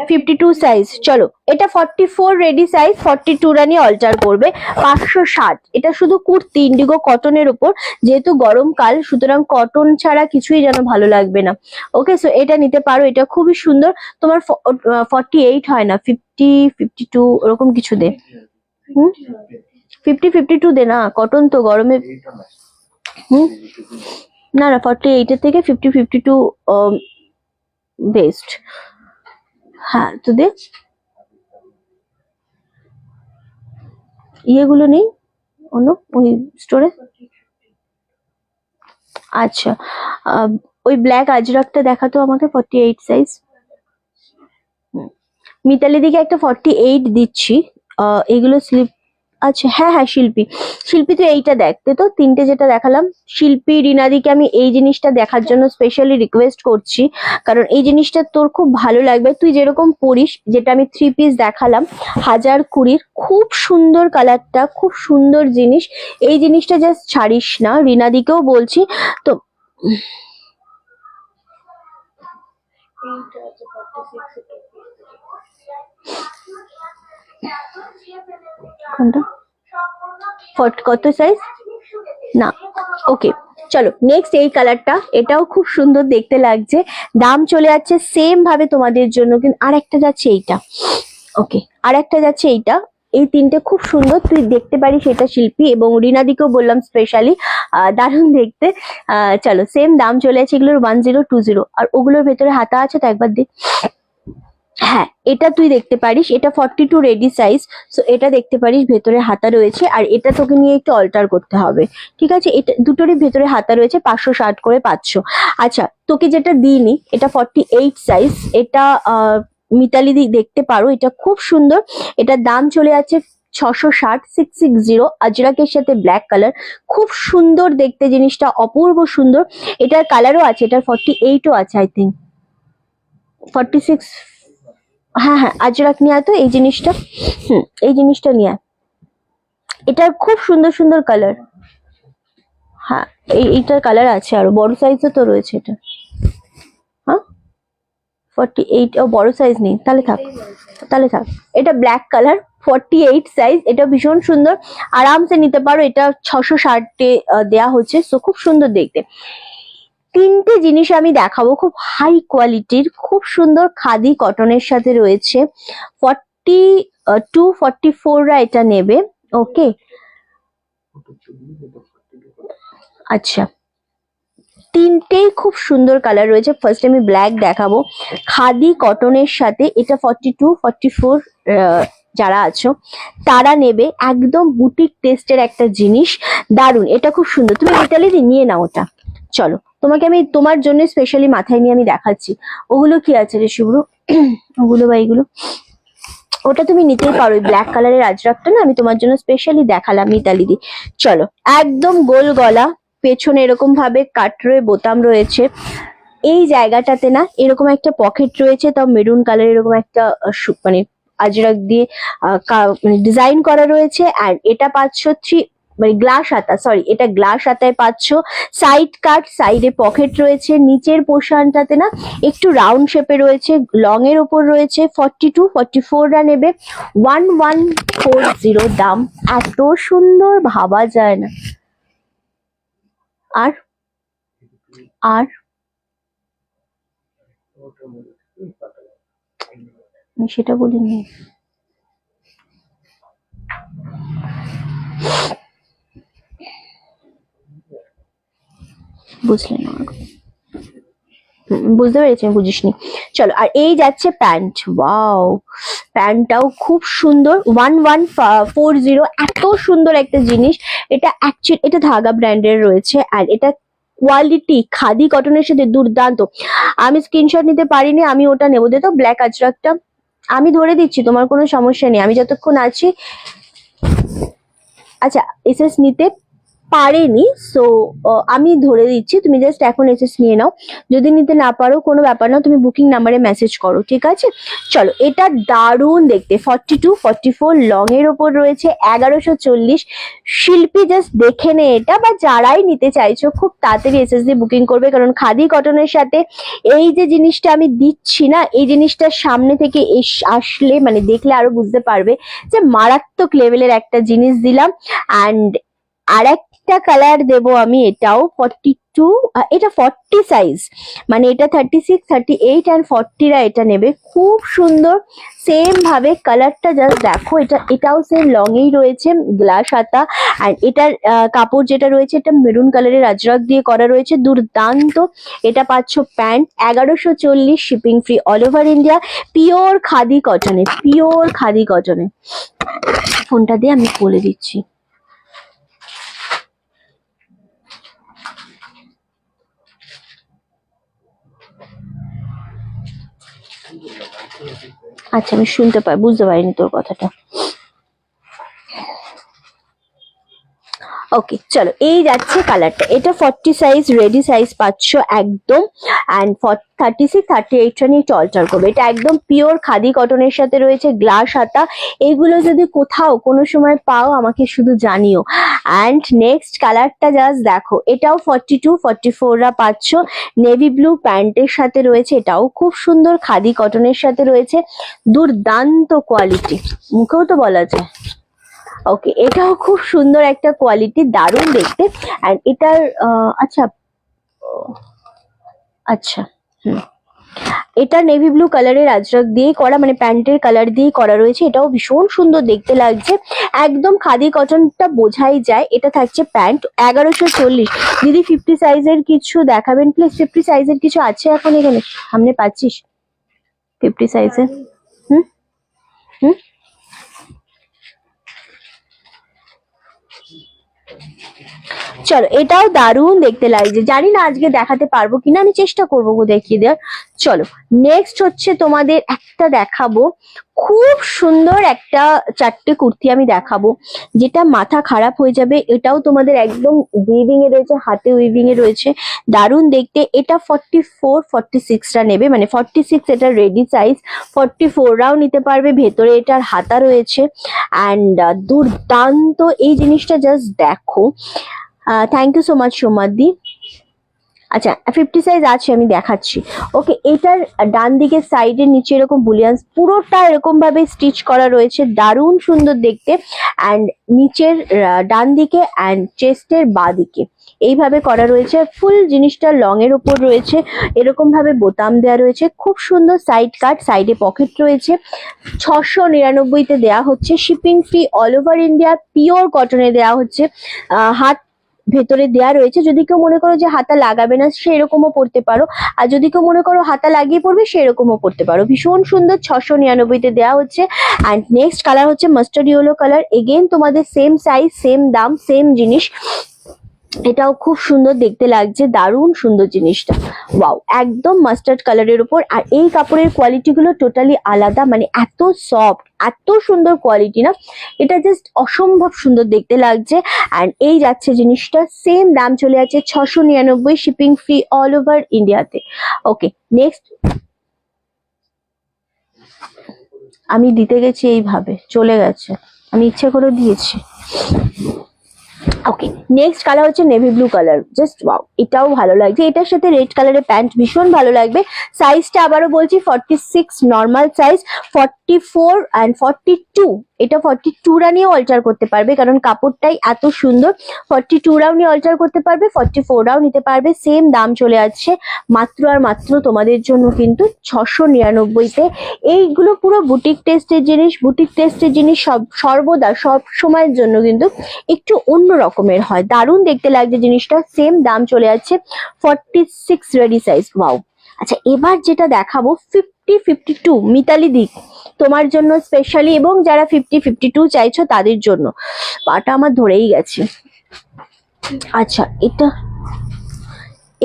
52 সাইজ, চলো। এটা 44 রেডি সাইজ, 42 রানি অল্টার করবে, 560। এটা শুধু কুর্তি, ইন্ডিগো কটনের উপর, যেহেতু গরমকাল সুতরাং কটন ছাড়া কিছুই যেন ভালো লাগবে না। ওকে, সো এটা নিতে পারো, এটা খুবই সুন্দর। তোমার 48 হয় না, 50 52 ওরকম কিছু দে। হুম, 50 52 দে না, কটন তো গরমে। হুম, না না, 48 এর থেকে 50 52 বেস্ট। হ্যাঁ তো দে, ইয়েগুলো নেই অন্য ওই স্টোরে। আচ্ছা, ওই ব্ল্যাক আজরাকটা দেখাতো আমাকে, 48 সাইজ। মিতালি দিকে একটা 48 দিচ্ছি। এগুলো স্লিপ, আচ্ছা হ্যাঁ হ্যাঁ, শিল্পী, শিল্পী তুই এইটা দেখতে তো, তিনটে যেটা দেখালাম। শিল্পী রিনাদিকে আমি এই জিনিসটা দেখার জন্য স্পেশালি রিকোয়েস্ট করছি, কারণ এই জিনিসটা তোর খুব ভালো লাগবে। তুই যেরকম পরিস, যেটা আমি 3 পিস দেখালাম 1020, খুব সুন্দর কালারটা, খুব সুন্দর জিনিস। এই জিনিসটা জাস্ট ছাড়িস না, রিনাদিকেও বলছি তো। কোনটা কত সাইজ? না, ওকে চলো নেক্সট এই কালারটা, এটাও খুব সুন্দর দেখতে লাগছে। দাম চলে যাচ্ছে সেম ভাবে তোমাদের জন্য, কিন্তু আর একটা যাচ্ছে এইটা। ওকে, আর একটা যাচ্ছে এইটা। এই তিনটে খুব সুন্দর, তুই দেখতে পারিস এটা শিল্পী, এবং রিনাদিকেও বললাম স্পেশালি, দারুণ দেখতে। চলো, সেম দাম চলে যাচ্ছে এগুলোর 1020। আর ওগুলোর ভেতরে হাতা আছে তো, একবার দেখ। হ্যাঁ, এটা তুই দেখতে পারিস, এটা 42 রেডি সাইজ। সো এটা দেখতে পারিস, ভেতরে হাতা রয়েছে। আর এটা তোকে নিয়ে একটু অল্টার করতে হবে, ঠিক আছে? এটা দুটোরই ভেতরে হাতা রয়েছে, 560 করে পাচ্ছ। আচ্ছা, তোকে যেটা দিইনি, এটা 48 সাইজ। এটা মিতালি দি দেখতে পারো, এটা খুব সুন্দর। এটার দাম চলে যাচ্ছে 660, 660। আজরাকের সাথে ব্ল্যাক কালার, খুব সুন্দর দেখতে জিনিসটা, অপূর্ব সুন্দর। এটার কালারও আছে, এটার 48ও আছে আই থিঙ্ক, 46। হ্যাঁ হ্যাঁ, আজরাক নিয়ে আয় তো এই জিনিসটা। এই জিনিসটা নিয়ে আয়, এটার খুব সুন্দর সুন্দর কালার। হ্যাঁ, এইটার কালার আছে, আরো বড় সাইজও তো রয়েছে এটা। হ্যাঁ, 48, ও বড় সাইজ নেই, তাহলে থাক, তাহলে থাক। এটা ব্ল্যাক কালার, 48 সাইজ, এটা ভীষণ সুন্দর, আরামসে নিতে পারো। এটা 660 দেয়া হচ্ছে, সো খুব সুন্দর দেখতে। তিনটে জিনিস আমি দেখাবো, খুব হাই কোয়ালিটির, খুব সুন্দর খাদি কটনের সাথে রয়েছে। 42, 44রা এটা নেবে। ওকে, আচ্ছা, তিনটেই খুব সুন্দর কালার রয়েছে। ফার্স্ট আমি ব্ল্যাক দেখাবো, খাদি কটনের সাথে। এটা 42, 44 যারা আছো তারা নেবে, একদম বুটিক টেস্টের একটা জিনিস, দারুন। এটা খুব সুন্দর, তুমি ইটালিতে নিয়ে নাও ওটা। চলো, তোমাকে আমি তোমার জন্য স্পেশালি মাথায় নিয়ে আমি দেখাচ্ছি। ওগুলো কি আছে রে শুভ্র? ওগুলো বা এইগুলো, ওটা তুমি নিতেই পারো। ব্ল্যাক কালারের আজরাকটা না আমি তোমার জন্য স্পেশালি দেখালাম মিতালি দি। চলো, একদম গোল গলা, পেছনে এরকম ভাবে কাটরে বোতাম রয়েছে। এই জায়গাটাতে না এরকম একটা পকেট রয়েছে, তাও মেরুন কালার, এরকম একটা মানে আজরাক দিয়ে মানে ডিজাইন করা রয়েছে। আর এটা পাচ্ছ মানে গ্লাস হাতা, সরি এটা গ্লাস হাতায় পাচ্ছ। সাইড কাট, সাইডে পকেট রয়েছে, নিচের পোর্শনটাতে না একটু রাউন্ড শেপে রয়েছে, লং এর ওপর রয়েছে। 42, 44রা নেবে, 1140 দাম। এত সুন্দর ভাবা যায় না। আর আর আমি সেটা বলিনি। বুঝলে না, বুঝতে পেরেছি, বুঝিসনি। চলো, আর এই যাচ্ছে প্যান্ট। ওয়াও, প্যান্টটাও খুব সুন্দর, 1140। এত সুন্দর একটা জিনিস। এটা অ্যাকচুয়ালি এটা ধাগা ব্র্যান্ডের রয়েছে, আর এটা কোয়ালিটি খাদি কটনের সাথে দুর্দান্ত। আমি স্ক্রিনশট নিতে পারিনি, আমি ওটা নেবো। দে তো ব্ল্যাক আজরাকটা, আমি ধরে দিচ্ছি, তোমার কোনো সমস্যা নেই, আমি যতক্ষণ আছি। আচ্ছা, এসএস নিতে পারেনি, সো আমি ধরে দিচ্ছি, তুমি জাস্ট এখন এসএস নিয়ে নাও। যদি নিতে না পারো কোনো ব্যাপার না, তুমি বুকিং নাম্বারে মেসেজ করো, ঠিক আছে? চলো, এটা দারুণ দেখতে, 42, 44 লং এর ওপর রয়েছে, 1140। শিল্পী জাস্ট দেখে নে এটা, বা যারাই নিতে চাইছো খুব তাড়াতাড়ি এসএস দিয়ে বুকিং করবে, কারণ খাদি কটনের সাথে এই যে জিনিসটা আমি দিচ্ছি না, এই জিনিসটা সামনে থেকে আসলে মানে দেখলে আরো বুঝতে পারবে যে মারাত্মক লেভেলের একটা জিনিস দিলাম। অ্যান্ড আর একটা কালার দেবো আমি, এটাও 42, এটা 40 সাইজ, মানে এটা 36, 38 অ্যান্ড 40রা এটা নেবে। খুব সুন্দর, সেম ভাবে কালারটা জাস্ট দেখো। এটাও সেম লং এই রয়েছে, গ্লাস হাতা। আর এটার কাপড় যেটা রয়েছে, এটা মেরুন কালারের আজরাক দিয়ে করা রয়েছে, দুর্দান্ত। এটা পাচ্ছ pant, 1140, shipping free all over India. Pure khadi কটনে, পিওর খাদি কটনে। ফোনটা দিয়ে আমি বলে দিচ্ছি। আচ্ছা, আমি বুঝতে পারিনি তোর কথাটা। ওকে, চলো, এই যাচ্ছে কালারটা। এটা 40 সাইজ, রেডি সাইজ পাচ্ছ একদম। অ্যান্ড 36, 38টা নিয়ে একটু অল্টার করবে। এটা একদম পিওর খাদি কটনের সাথে রয়েছে, গ্লাস হাতা। এগুলো যদি কোথাও কোনো সময় পাও আমাকে শুধু জানিও। অ্যান্ড নেক্সট কালারটা জাস্ট দেখো, এটাও 42, 44রা পাচ্ছ, নেভি ব্লু প্যান্টের সাথে রয়েছে। এটাও খুব সুন্দর খাদি কটনের সাথে রয়েছে, দুর্দান্ত কোয়ালিটি, মুখেও তো বলা যায়। ওকে, এটাও খুব সুন্দর একটা কোয়ালিটি, দারুণ দেখতে। আর এটার আচ্ছা, আচ্ছা, এটা নেভি ব্লু কালারের আজরাক দিয়ে করা, মানে প্যান্টের কালার দিয়ে করা রয়েছে। এটাও ভীষণ সুন্দর দেখতে লাগছে, একদম খাদি কটনটা বোঝাই যায়। এটা থাকছে প্যান্ট, 1140। দিদি 50 সাইজের কিছু দেখাবেন প্লিজ? 50 সাইজের কিছু আছে এখন এখানে সামনে পাচ্ছিস 50 সাইজের? হুম হুম চলো, এটাও দারুণ দেখতে লাগছে। জানি না আজকে দেখাতে পারবো কিনা, আমি চেষ্টা করবো গো দেখিয়ে দেওয়ার। চলো, নেক্সট হচ্ছে তোমাদের একটা দেখাবো, খুব সুন্দর একটা 4টে কুর্তি আমি দেখাবো, যেটা মাথা খারাপ হয়ে যাবে। এটাও তোমাদের একদম উইভিং এ রয়েছে, হাতে উইভিং এ রয়েছে, দারুণ দেখতে। এটা 44, 46টা নেবে, মানে 46 এটা রেডি সাইজ, 44রাও নিতে পারবে। ভেতরে এটার হাতা রয়েছে। অ্যান্ড দুর্দান্ত এই জিনিসটা, জাস্ট দেখো। Thank you so much Somadi. আচ্ছা 50 সাইজ আছে, আমি দেখাচ্ছি। ওকে, এটার ডান দিকের সাইডের নিচে এরকম বুলিয়ান্স পুরোটা এরকম ভাবে স্টিচ করা রয়েছে, দারুণ সুন্দর দেখতে। অ্যান্ড নিচের ডান দিকে অ্যান্ড চেস্টের বাঁ দিকে এইভাবে করা রয়েছে। ফুল জিনিসটা লং এর উপর রয়েছে, এরকম ভাবে বোতাম দেওয়া রয়েছে, খুব সুন্দর সাইড কাট, সাইডে পকেট রয়েছে। 699-তে দেওয়া হচ্ছে, shipping free, all over India, pure কটনে দেওয়া হচ্ছে। হাত ভেতরে দেয়া রয়েছে, যদি কেউ মনে করো যে হাতা লাগাবে না সেরকমও পড়তে পারো, আর যদি কেউ মনে করো হাতা লাগিয়ে পড়বে সেরকমও পড়তে পারো। ভীষণ সুন্দর, 699-তে দেওয়া হচ্ছে। অ্যান্ড নেক্সট কালার হচ্ছে মাস্টার্ড ইয়েলো কালার, এগেন তোমাদের সেম সাইজ, সেম দাম, সেম জিনিস। এটাও খুব সুন্দর দেখতে লাগছে, দারুণ সুন্দর জিনিসটা, ওয়াও, একদম মাস্টার্ড কালারের উপর। আর এই কাপড়ের কোয়ালিটি গুলো টোটালি আলাদা, মানে এত সফট, এত সুন্দর কোয়ালিটি না, এটা জাস্ট অসম্ভব সুন্দর দেখতে লাগছে। অ্যান্ড এই যাচ্ছে জিনিসটা, সেম দাম চলে যাচ্ছে 699, শিপিং ফ্রি অল ওভার ইন্ডিয়াতে। ওকে, নেক্সট আমি দিতে গেছি এইভাবে চলে গেছে, আমি ইচ্ছে করে দিয়েছি। ওকে, নেক্সট কালার হচ্ছে navy blue colour, just wow, এটাও ভালো লাগছে। এটার সাথে রেড কালারের প্যান্ট ভীষণ ভালো লাগবে। সাইজটা আবারও বলছি 46 নর্মাল সাইজ, 44 অ্যান্ড 42, এটা 42 নিয়ে অল্টার করতে পারবে কারণ কাপড়টাই এত সুন্দর। 42 নিয়ে অল্টার করতে পারবে, 44 নিতে পারবে। সেম দাম চলে যাচ্ছে মাত্র আর মাত্র তোমাদের জন্য কিন্তু 699-তে। এইগুলো পুরো বুটিক টেস্টের জিনিস, বুটিক টেস্টের জিনিস সর্বদা সব সময়ের জন্য কিন্তু একটু অন্য রকমের হয়, দারুণ দেখতে লাগছে জিনিসটা। সেম দাম চলে যাচ্ছে 46 রেডি সাইজ, ওয়াও। আচ্ছা, এবার যেটা দেখাবো 50-52 মিতালি দিক তোমার জন্য স্পেশালি, এবং যারা 50-52 চাইছো তাদের জন্য। পাটা আমার ধরেই গেছে। আচ্ছা,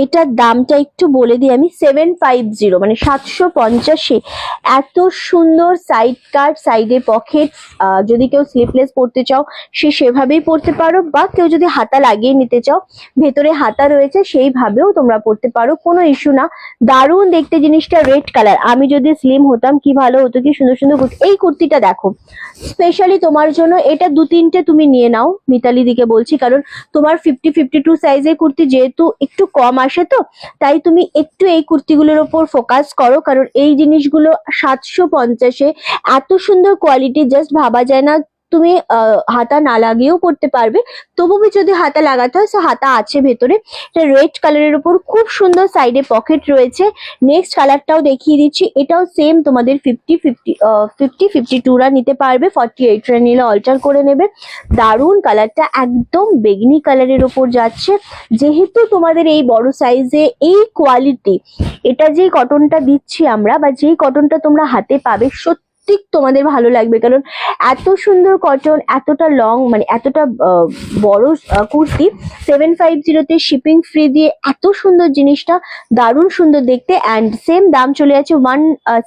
এটার দামটা একটু বলে দিই আমি, 750, মানে 750। এত সুন্দর সাইড কাট, সাইডে পকেট, যদি কেউ স্লিপলেস পরতে চাও সে সেভাবেই পরতে পারো, বা কেউ যদি হাতা লাগিয়ে নিতে চাও ভেতরে হাতা রয়েছে সেইভাবেও তোমরা পরতে পারো, কোনো ইস্যু না। দারুণ দেখতে জিনিসটা, রেড কালার। আমি যদি স্লিম হতাম কি ভালো হতো, কি সুন্দর সুন্দর কুর্তি। এই কুর্তিটা দেখো স্পেশালি তোমার জন্য, এটা 2-3টে তুমি নিয়ে নাও মিতালি দিকে বলছি, কারণ তোমার 50-52 সাইজের কুর্তি যেহেতু একটু কম আসে, তো তাই তুমি একটু এই কুর্তিগুলোর ওপর ফোকাস করো, কারণ এই জিনিসগুলো 750-এ এত সুন্দর কোয়ালিটি, জাস্ট ভাবা যায় না। তুমি হাতা না লাগিয়েও পড়তে পারবে, তবু যদি হাতা লাগাতে হয় সো হাতা আছে ভেতরে। এটা রেড কালারের উপর খুব সুন্দর, সাইডে পকেট রয়েছে। নেক্সট কালারটাও দেখিয়ে দিচ্ছি, এটাও সেম তোমাদের 50-52 নিতে পারবে, 48 নিলে অল্টার করে নেবে। দারুণ কালারটা, একদম বেগনি কালারের উপর যাচ্ছে। যেহেতু তোমাদের এই বড় সাইজে এই কোয়ালিটি, এটা যেই কটনটা দিচ্ছি আমরা, বা যেই কটনটা তোমরা হাতে পাবে, সত্যি তোমাদের ভালো লাগবে, কারণ এত সুন্দর কটন, এতটা লং, মানে এতটা বড় কুর্তি 750-তে শিপিং ফ্রি দিয়ে, এত সুন্দর জিনিসটা, দারুণ সুন্দর দেখতে। অ্যান্ড সেম দাম চলে যাচ্ছে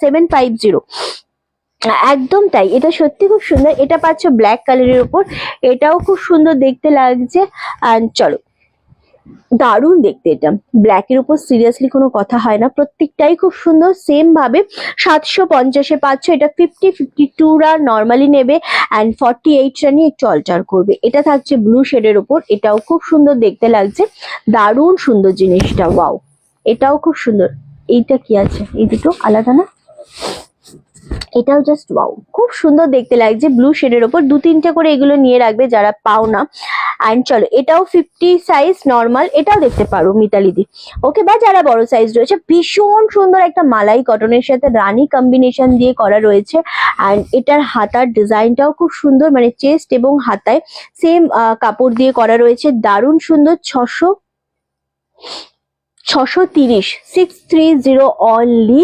750, একদম তাই। এটা সত্যি খুব সুন্দর, এটা পাচ্ছ ব্ল্যাক কালারের উপর, এটাও খুব সুন্দর দেখতে লাগছে। অ্যান্ড চলো, দারুণ দেখতে, এটা ব্ল্যাকের উপর সিরিয়াসলি কোনো কথা হয় না, প্রত্যেকটাই খুব সুন্দর। সেম ভাবে 750-এ পাচ্ছ। এটা 50-52 নর্মালি নেবে, অ্যান্ড 48 নিয়ে একটু অল্টার করবে। এটা থাকছে ব্লু শেডের উপর, এটাও খুব সুন্দর দেখতে লাগছে, দারুণ সুন্দর জিনিসটা, ওয়াও, এটাও খুব সুন্দর। এইটা কি আছে, এই দুটো আলাদা না, এটাও জাস্ট ওয়াও, খুব সুন্দর দেখতে লাগছে ব্লু শেডের ওপর। 2-3টে করে এগুলো নিয়ে রাখবে যারা পাও না। অ্যান্ড চলো, এটাও 50 সাইজ নর্মাল, এটাও দেখতে পারো মিতালি দি, ওকে। বা যারা বড় সাইজ রয়েছে, ভীষণ সুন্দর একটা মালাই কটনের সাথে রানী কম্বিনেশন দিয়ে করা রয়েছে। অ্যান্ড এটার হাতার ডিজাইনটাও খুব সুন্দর, মানে চেস্ট এবং হাতায় সেম কাপড় দিয়ে করা রয়েছে, দারুণ সুন্দর। 630, 630 অনলি,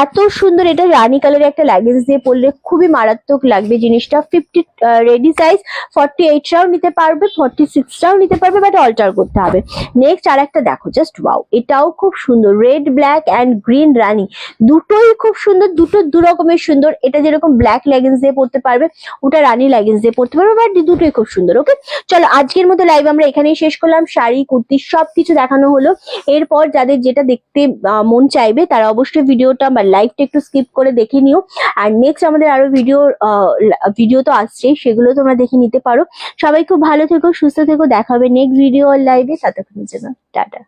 এত সুন্দর। এটা রানী কালারের একটা লেগিংস দিয়ে পরলে খুবই মারাত্মক লাগবে জিনিসটা। 50 রেডি সাইজ, 48 নিতে পারবে, 46 নিতে পারবে, বাট অল্টার করতে হবে। নেক্সট আর একটা দেখো, জাস্ট ওয়াও, এটাও খুব সুন্দর, রেড ব্ল্যাক অ্যান্ড গ্রিন রানী, দুটোই খুব সুন্দর, দুটো দু রকমের সুন্দর। এটা যেরকম ব্ল্যাক লেগিংস দিয়ে পরতে পারবে, ওটা রানী লেগিংস দিয়ে পরতে পারবে, বাট দুটোই খুব সুন্দর। ওকে, চলো আজকের মতো লাইভ আমরা এখানেই শেষ করলাম। শাড়ি, কুর্তি সবকিছু দেখানো হলো। এরপর যাদের যেটা দেখতে মন চাইবে তারা অবশ্যই ভিডিওটা বা লাইভটা একটু স্কিপ করে দেখে নিও। আর নেক্সট আমাদের আরো ভিডিও তো আসছেই, সেগুলো তোমরা দেখে নিতে পারো। সবাই খুব ভালো থেকো, সুস্থ থেকো, দেখা হবে নেক্সট ভিডিও আর লাইভে। ততক্ষণের জন্য টাটা।